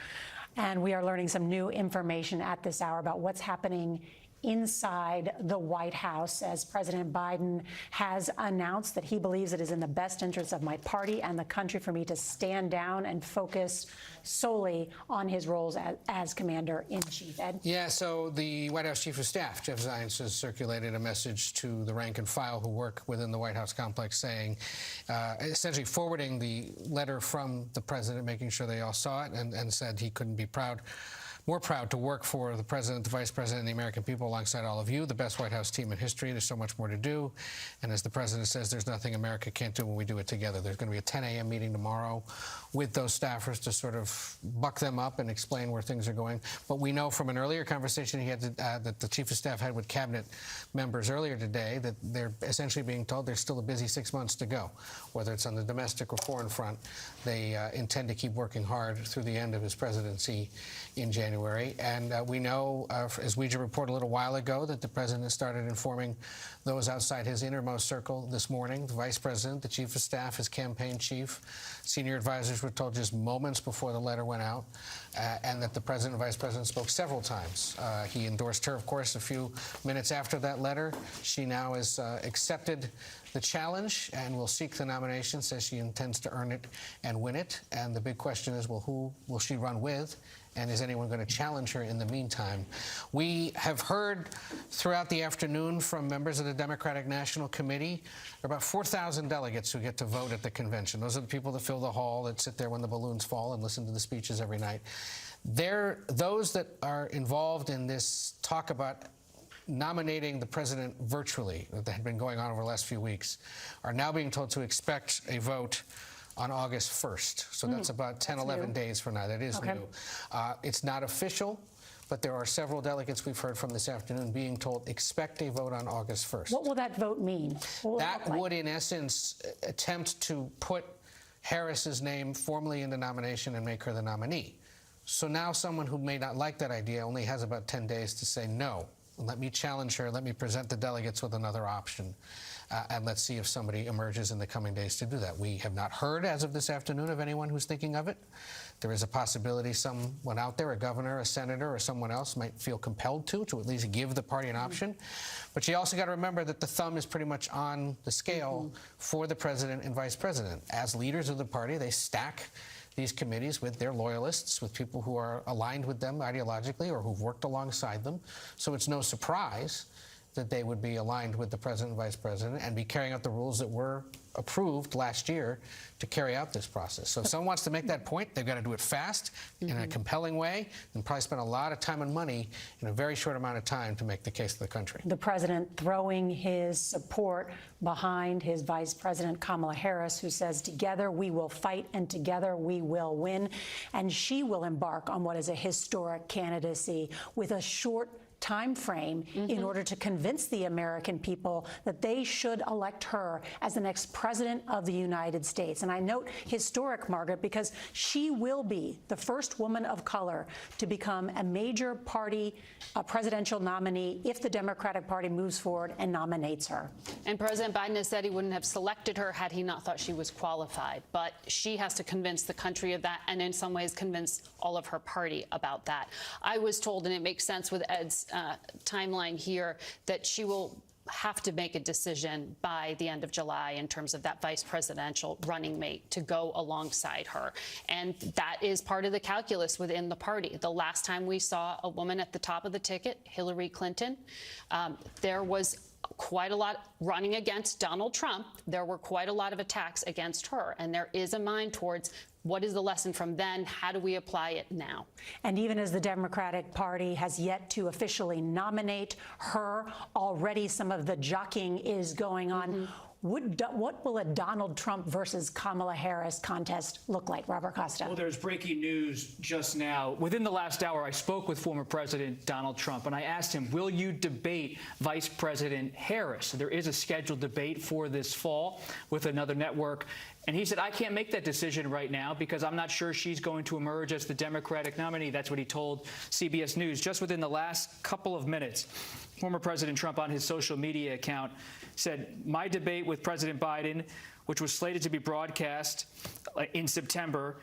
And we are learning some new information at this hour about what's happening inside the White House as President Biden has announced that he believes it is in the best interest of my party and the country for me to stand down and focus solely on his roles as Commander-in-Chief. Ed? Yeah, so the White House Chief of Staff, Jeff Zients, has circulated a message to the rank and file who work within the White House complex saying, essentially forwarding the letter from the president, making sure they all saw it, and said he couldn't be more proud to work for the president, the vice president, and the American people alongside all of you, the best White House team in history. There's so much more to do. And as the president says, there's nothing America can't do when we do it together. There's going to be a 10 a.m. meeting tomorrow with those staffers to sort of buck them up and explain where things are going. But we know from an earlier conversation he had that the chief of staff had with cabinet members earlier today that they're essentially being told there's still a busy 6 months to go, whether it's on the domestic or foreign front. They intend to keep working hard through the end of his presidency in January. And we know, as Ouija reported a little while ago, that the president started informing those outside his innermost circle this morning. The vice president, the chief of staff, his campaign chief, senior advisors were told just moments before the letter went out, and that the president and vice president spoke several times. He endorsed her, of course, a few minutes after that letter. She now has accepted the challenge and will seek the nomination, says she intends to earn it and win it. And the big question is, well, who will she run with? And is anyone going to challenge her in the meantime? We have heard throughout the afternoon from members of the Democratic National Committee. There are about 4,000 delegates who get to vote at the convention. Those are the people that fill the hall, that sit there when the balloons fall and listen to the speeches every night. Those that are involved in this talk about nominating the president virtually, that had been going on over the last few weeks, are now being told to expect a vote on August 1st. So that's about 10, 11 days from now. That is new. It's not official, but there are several delegates we've heard from this afternoon being told, expect a vote on August 1st. What will that vote mean? That would, in essence, attempt to put Harris's name formally in the nomination and make her the nominee. So now someone who may not like that idea only has about 10 days to say no. Let me challenge her. Let me present the delegates with another option. And let's see if somebody emerges in the coming days to do that. We have not heard as of this afternoon of anyone who's thinking of it. There is a possibility someone out there, a governor, a senator, or someone else might feel compelled to at least give the party an option. But you also got to remember that the thumb is pretty much on the scale for the president and vice president. As leaders of the party, they stack these committees with their loyalists, with people who are aligned with them ideologically or who've worked alongside them. So it's no surprise that they would be aligned with the president and vice president and be carrying out the rules that were approved last year to carry out this process. So if someone wants to make that point, they've got to do it fast, in a compelling way, and probably spend a lot of time and money in a very short amount of time to make the case to the country. The president throwing his support behind his vice president, Kamala Harris, who says, together we will fight and together we will win. And she will embark on what is a historic candidacy with a short time frame in order to convince the American people that they should elect her as the next president of the United States. And I note historic, Margaret, because she will be the first woman of color to become a major party presidential nominee if the Democratic Party moves forward and nominates her. And President Biden has said he wouldn't have selected her had he not thought she was qualified. But she has to convince the country of that, and in some ways convince all of her party about that. I was told, and it makes sense with Ed's timeline here, that she will have to make a decision by the end of July in terms of that vice presidential running mate to go alongside her. And that is part of the calculus within the party. The last time we saw a woman at the top of the ticket, Hillary Clinton, there was quite a lot running against Donald Trump. There were quite a lot of attacks against her. And there is a mind towards what is the lesson from then? How do we apply it now? And even as the Democratic Party has yet to officially nominate her, already some of the jockeying is going on. What will a Donald Trump versus Kamala Harris contest look like? Robert Costa. Well, there's breaking news just now. Within the last hour, I spoke with former President Donald Trump, and I asked him, will you debate Vice President Harris? There is a scheduled debate for this fall with another network. And he said, I can't make that decision right now because I'm not sure she's going to emerge as the Democratic nominee. That's what he told CBS News just within the last couple of minutes. Former President Trump on his social media account said, my debate with President Biden, which was slated to be broadcast in September,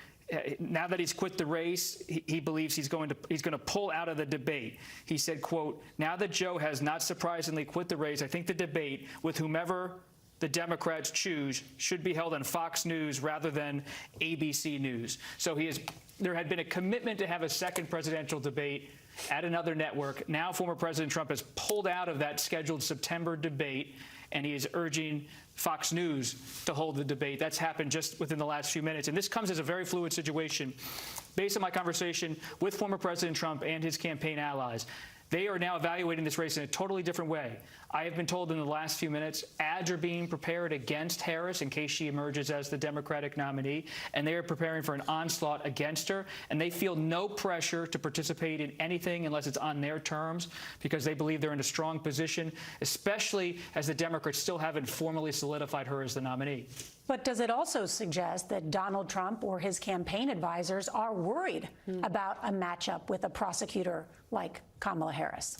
now that he's quit the race, he believes he's going to pull out of the debate. He said, quote, now that Joe has not surprisingly quit the race, I think the debate with whomever the Democrats choose should be held on Fox News rather than ABC News. So there had been a commitment to have a second presidential debate at another network. Now former President Trump has pulled out of that scheduled September debate, and he is urging Fox News to hold the debate. That's happened just within the last few minutes. And this comes as a very fluid situation. Based on my conversation with former President Trump and his campaign allies, they are now evaluating this race in a totally different way. I have been told in the last few minutes ads are being prepared against Harris in case she emerges as the Democratic nominee, and they are preparing for an onslaught against her, and they feel no pressure to participate in anything unless it's on their terms because they believe they're in a strong position, especially as the Democrats still haven't formally solidified her as the nominee. But does it also suggest that Donald Trump or his campaign advisors are worried about a matchup with a prosecutor like Kamala Harris?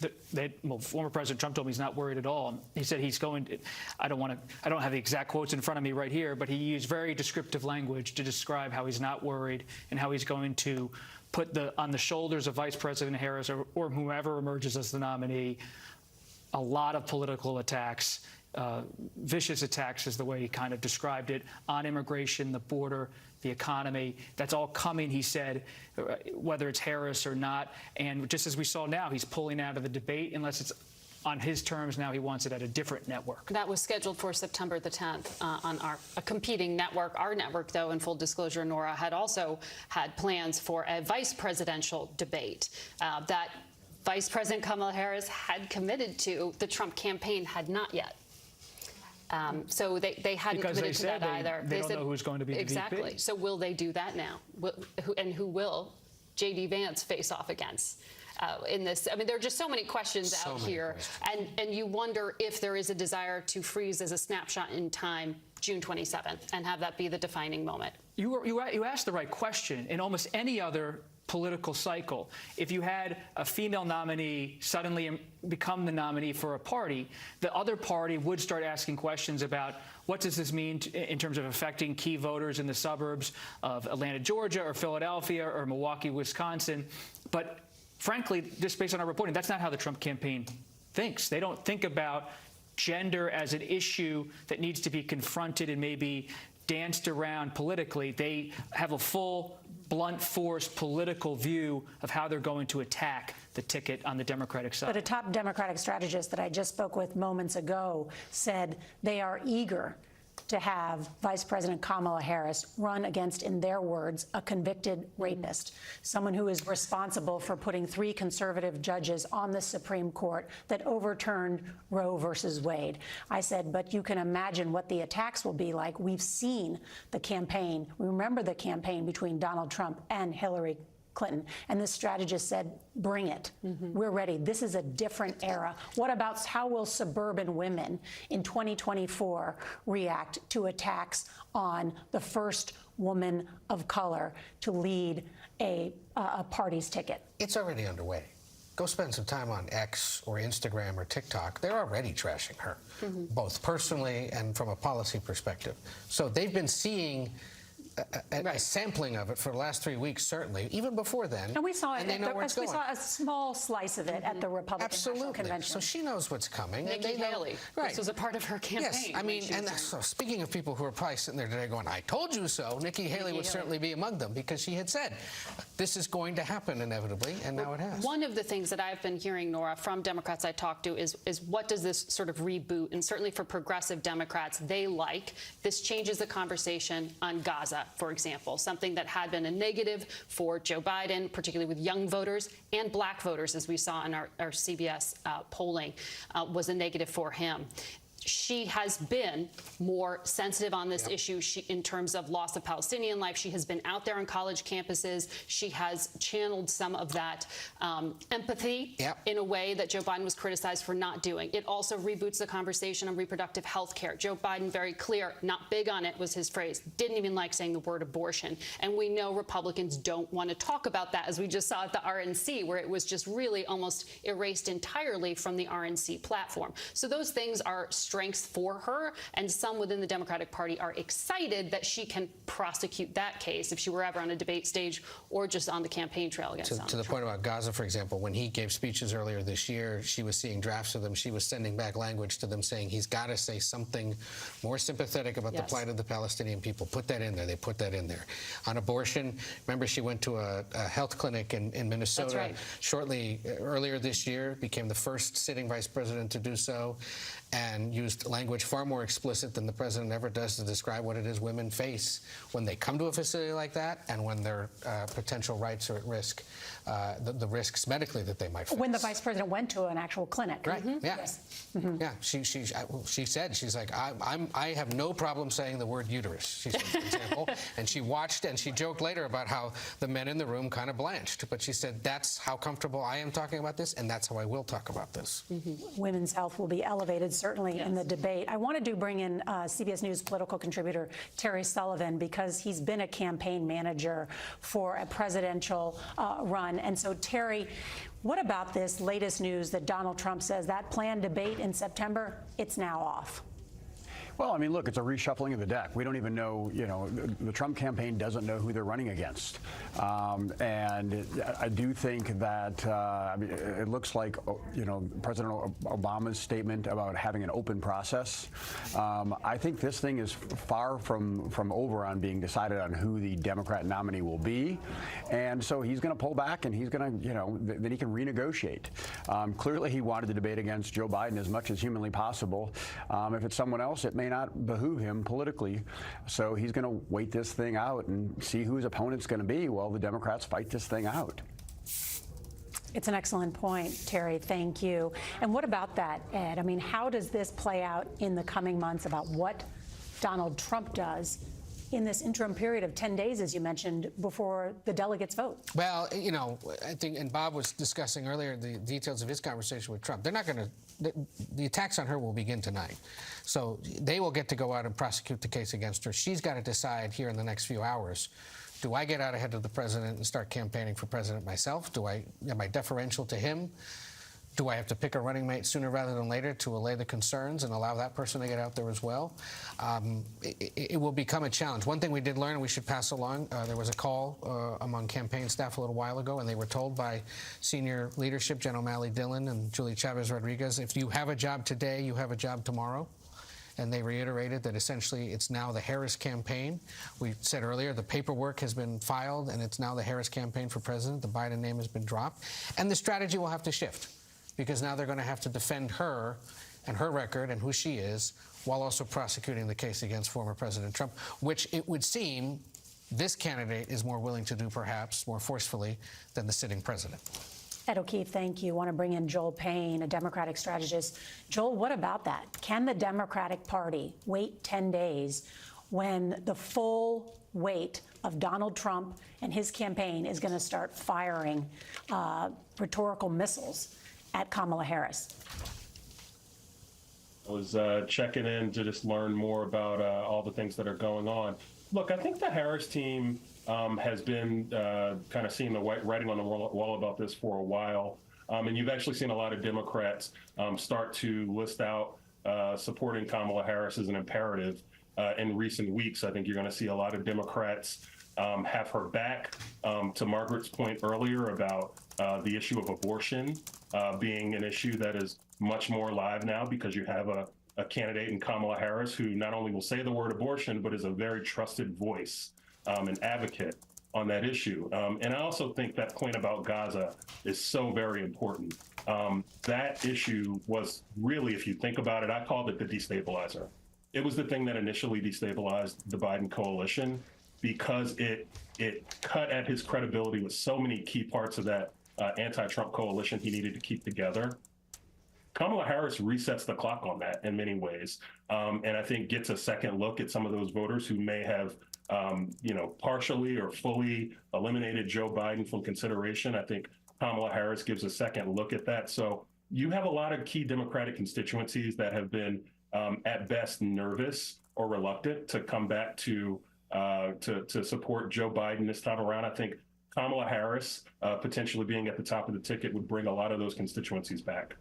Well, former President Trump told me he's not worried at all. He said he's going to, I don't have the exact quotes in front of me right here, but he used very descriptive language to describe how he's not worried and how he's going to put on the shoulders of Vice President Harris or whomever emerges as the nominee a lot of political attacks. Vicious attacks is the way he kind of described it, on immigration, the border, the economy. That's all coming, he said, whether it's Harris or not. And just as we saw now, he's pulling out of the debate unless it's on his terms. Now he wants it at a different network. That was scheduled for September the 10th on a competing network. Our network, though, in full disclosure, Nora, had also had plans for a vice presidential debate that Vice President Kamala Harris had committed to. The Trump campaign had not yet. So they hadn't committed to that either. They don't know who's going to be the VP. Exactly. So will they do that now? And who will J.D. Vance face off against? in this? I mean, there are just so many questions out here, and you wonder if there is a desire to freeze as a snapshot in time June 27th and have that be the defining moment. You asked the right question. In almost any other political cycle, if you had a female nominee suddenly become the nominee for a party, the other party would start asking questions about what does this mean in terms of affecting key voters in the suburbs of Atlanta, Georgia, or Philadelphia, or Milwaukee, Wisconsin. But frankly, just based on our reporting, that's not how the Trump campaign thinks. They don't think about gender as an issue that needs to be confronted and maybe danced around politically. They have a full, blunt force political view of how they're going to attack the ticket on the Democratic side. But a top Democratic strategist that I just spoke with moments ago said they are eager to have Vice President Kamala Harris run against, in their words, a convicted rapist, someone who is responsible for putting 3 conservative judges on the Supreme Court that overturned Roe versus Wade. I said, but you can imagine what the attacks will be like. We've seen the campaign. Remember the campaign between Donald Trump and Hillary Clinton. And this strategist said, bring it. We're ready. This is a different era. What about how will suburban women in 2024 react to attacks on the first woman of color to lead a party's ticket? It's already underway. Go spend some time on X or Instagram or TikTok. They're already trashing her, both personally and from a policy perspective. So they've been seeing a sampling of it for the last 3 weeks, certainly, even before then. And we saw it. We saw a small slice of it at the Republican National Convention. So she knows what's coming. Nikki Haley. Right. This was a part of her campaign. Yes, I mean, and so speaking of people who are probably sitting there today going, "I told you so," Nikki Haley would certainly be among them because she had said, "This is going to happen inevitably," and now it has. One of the things that I've been hearing, Nora, from Democrats I talked to is what does this sort of reboot? And certainly for progressive Democrats, they like this changes the conversation on Gaza, for example. Something that had been a negative for Joe Biden, particularly with young voters and black voters, as we saw in our CBS polling, was a negative for him. She has been more sensitive on this issue in terms of loss of Palestinian life. She has been out there on college campuses. She has channeled some of that empathy in a way that Joe Biden was criticized for not doing. It also reboots the conversation on reproductive health care. Joe Biden, very clear, not big on it was his phrase, didn't even like saying the word abortion. And we know Republicans don't want to talk about that, as we just saw at the RNC, where it was just really almost erased entirely from the RNC platform. So those things are strengths for her, and some within the Democratic Party are excited that she can prosecute that case if she were ever on a debate stage or just on the campaign trail against Donald To the point about Gaza, for example, when he gave speeches earlier this year, she was seeing drafts of them. She was sending back language to them saying he's got to say something more sympathetic about the plight of the Palestinian people. Put that in there. They put that in there. On abortion, remember she went to a health clinic in Minnesota shortly earlier this year, became the first sitting vice president to do so, and used language far more explicit than the president ever does to describe what it is women face when they come to a facility like that and when their potential rights are at risk, the risks medically that they might face. When the vice president went to an actual clinic. Right, yeah. Yeah, she said, she's like, I have no problem saying the word uterus, she said, for example. And she watched and she joked later about how the men in the room kind of blanched. But she said, that's how comfortable I am talking about this, and that's how I will talk about this. Women's health will be elevated, certainly, in the debate. I wanted to bring in CBS News political contributor Terry Sullivan because he's been a campaign manager for a presidential run. And so, Terry, what about this latest news that Donald Trump says that planned debate in September, it's now off? Well, I mean, look, it's a reshuffling of the deck. We don't even know, the Trump campaign doesn't know who they're running against. And I do think that, it looks like, President Obama's statement about having an open process. I think this thing is far from over on being decided on who the Democrat nominee will be. And so he's going to pull back and he's going to, then he can renegotiate. Clearly, he wanted to debate against Joe Biden as much as humanly possible. If it's someone else, it may not behoove him politically. So he's going to wait this thing out and see who his opponent's going to be while the Democrats fight this thing out. It's an excellent point, Terry. Thank you. And what about that, Ed? I mean, how does this play out in the coming months about what Donald Trump does in this interim period of 10 days, as you mentioned, before the delegates vote? Well, you know, I think, and Bob was discussing earlier the details of his conversation with Trump. They're not going to, the attacks on her will begin tonight. So they will get to go out and prosecute the case against her. She's got to decide here in the next few hours, do I get out ahead of the president and start campaigning for president myself? Am I deferential to him? Do I have to pick a running mate sooner rather than later to allay the concerns and allow that person to get out there as well? It will become a challenge. One thing we did learn, and we should pass along, there was a call among campaign staff a little while ago, and they were told by senior leadership, Jen O'Malley Dillon and Julie Chavez Rodriguez, if you have a job today, you have a job tomorrow. And they reiterated that essentially it's now the Harris campaign. We said earlier the paperwork has been filed, and it's now the Harris campaign for president. The Biden name has been dropped. And the strategy will have to shift, because now they're going to have to defend her and her record and who she is, while also prosecuting the case against former President Trump, which it would seem this candidate is more willing to do, perhaps more forcefully, than the sitting president. Ed O'Keefe, thank you. I want to bring in Joel Payne, a Democratic strategist. Joel, what about that? Can the Democratic Party wait 10 days when the full weight of Donald Trump and his campaign is going to start firing rhetorical missiles at Kamala Harris? I was checking in to just learn more about all the things that are going on. Look, I think the Harris team has been kind of seeing the writing on the wall about this for a while. And you've actually seen a lot of Democrats start to list out supporting Kamala Harris as an imperative in recent weeks. I think you're going to see a lot of Democrats have her back. To Margaret's point earlier about the issue of abortion being an issue that is much more live now, because you have a candidate in Kamala Harris who not only will say the word abortion, but is a very trusted voice and advocate on that issue. And I also think that point about Gaza is so very important. That issue was really, if you think about it, I called it the destabilizer. It was the thing that initially destabilized the Biden coalition, because it cut at his credibility with so many key parts of that anti-Trump coalition he needed to keep together. Kamala Harris resets the clock on that in many ways, and I think gets a second look at some of those voters who may have partially or fully eliminated Joe Biden from consideration. I think Kamala Harris gives a second look at that. So you have a lot of key Democratic constituencies that have been at best nervous or reluctant to come back to support Joe Biden this time around. I think Kamala Harris potentially being at the top of the ticket would bring a lot of those constituencies back.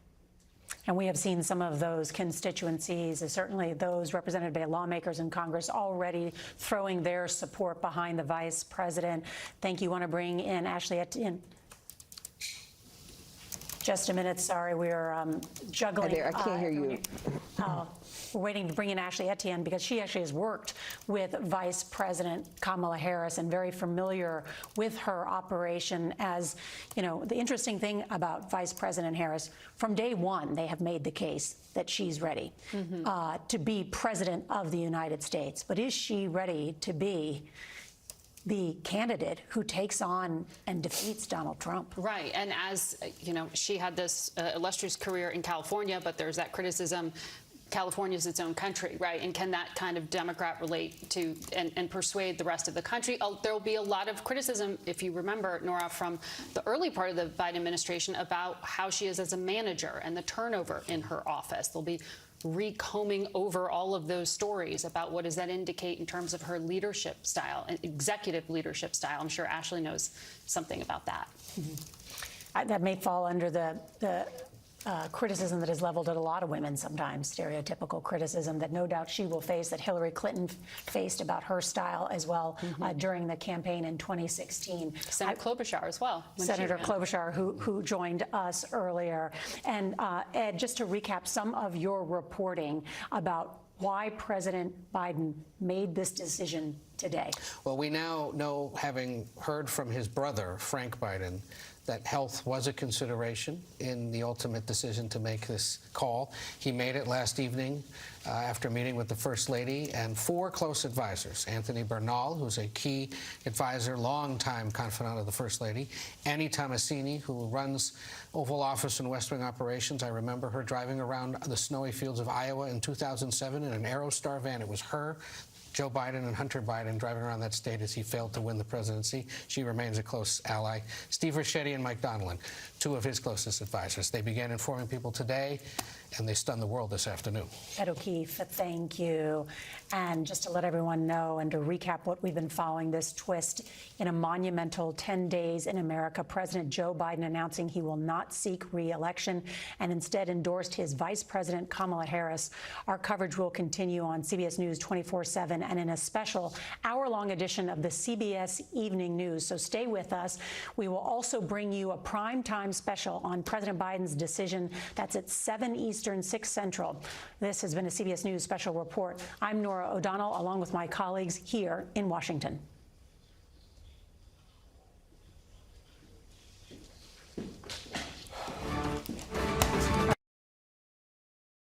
And we have seen some of those constituencies, certainly those represented by lawmakers in Congress, already throwing their support behind the vice president. Thank you. I want to bring in Ashley Etienne. Just a minute. Sorry, we're juggling. There, I can't hear you. We're waiting to bring in Ashley Etienne, because she actually has worked with Vice President Kamala Harris and very familiar with her operation. As you know, the interesting thing about Vice President Harris, from day one, they have made the case that she's ready to be president of the United States. But is she ready to be the candidate who takes on and defeats Donald Trump? Right. And as you know, she had this illustrious career in California, but there's that criticism. California is its own country, right? And can that kind of Democrat relate to and persuade the rest of the country? There will be a lot of criticism, if you remember, Nora, from the early part of the Biden administration about how she is as a manager and the turnover in her office. They'll be recombing over all of those stories about what does that indicate in terms of her leadership style, executive leadership style. I'm sure Ashley knows something about that. That may fall under the criticism that is leveled at a lot of women sometimes, stereotypical criticism that no doubt she will face, that Hillary Clinton faced about her style as well during the campaign in 2016. Senator Klobuchar as well. Senator Klobuchar, who joined us earlier. And Ed, just to recap some of your reporting about why President Biden made this decision today. Well, we now know, having heard from his brother, Frank Biden, that health was a consideration in the ultimate decision to make this call. He made it last evening after meeting with the First Lady and 4 close advisors: Anthony Bernal, who's a key advisor, longtime confidant of the First Lady; Annie Tomasini, who runs Oval Office and West Wing operations. I remember her driving around the snowy fields of Iowa in 2007 in an Aerostar van. It was her, Joe Biden and Hunter Biden driving around that state as he failed to win the presidency. She remains a close ally. Steve Ricchetti and Mike Donilon, two of his closest advisors. They began informing people today, and they stunned the world this afternoon. Ed O'Keefe, thank you. And just to let everyone know and to recap what we've been following, this twist in a monumental 10 days in America, President Joe Biden announcing he will not seek re-election and instead endorsed his Vice President Kamala Harris. Our coverage will continue on CBS News 24/7 and in a special hour-long edition of the CBS Evening News. So stay with us. We will also bring you a primetime special on President Biden's decision. That's at 7 Eastern, 6 Central. This has been a CBS News special report. I'm Nora O'Donnell, along with my colleagues here in Washington.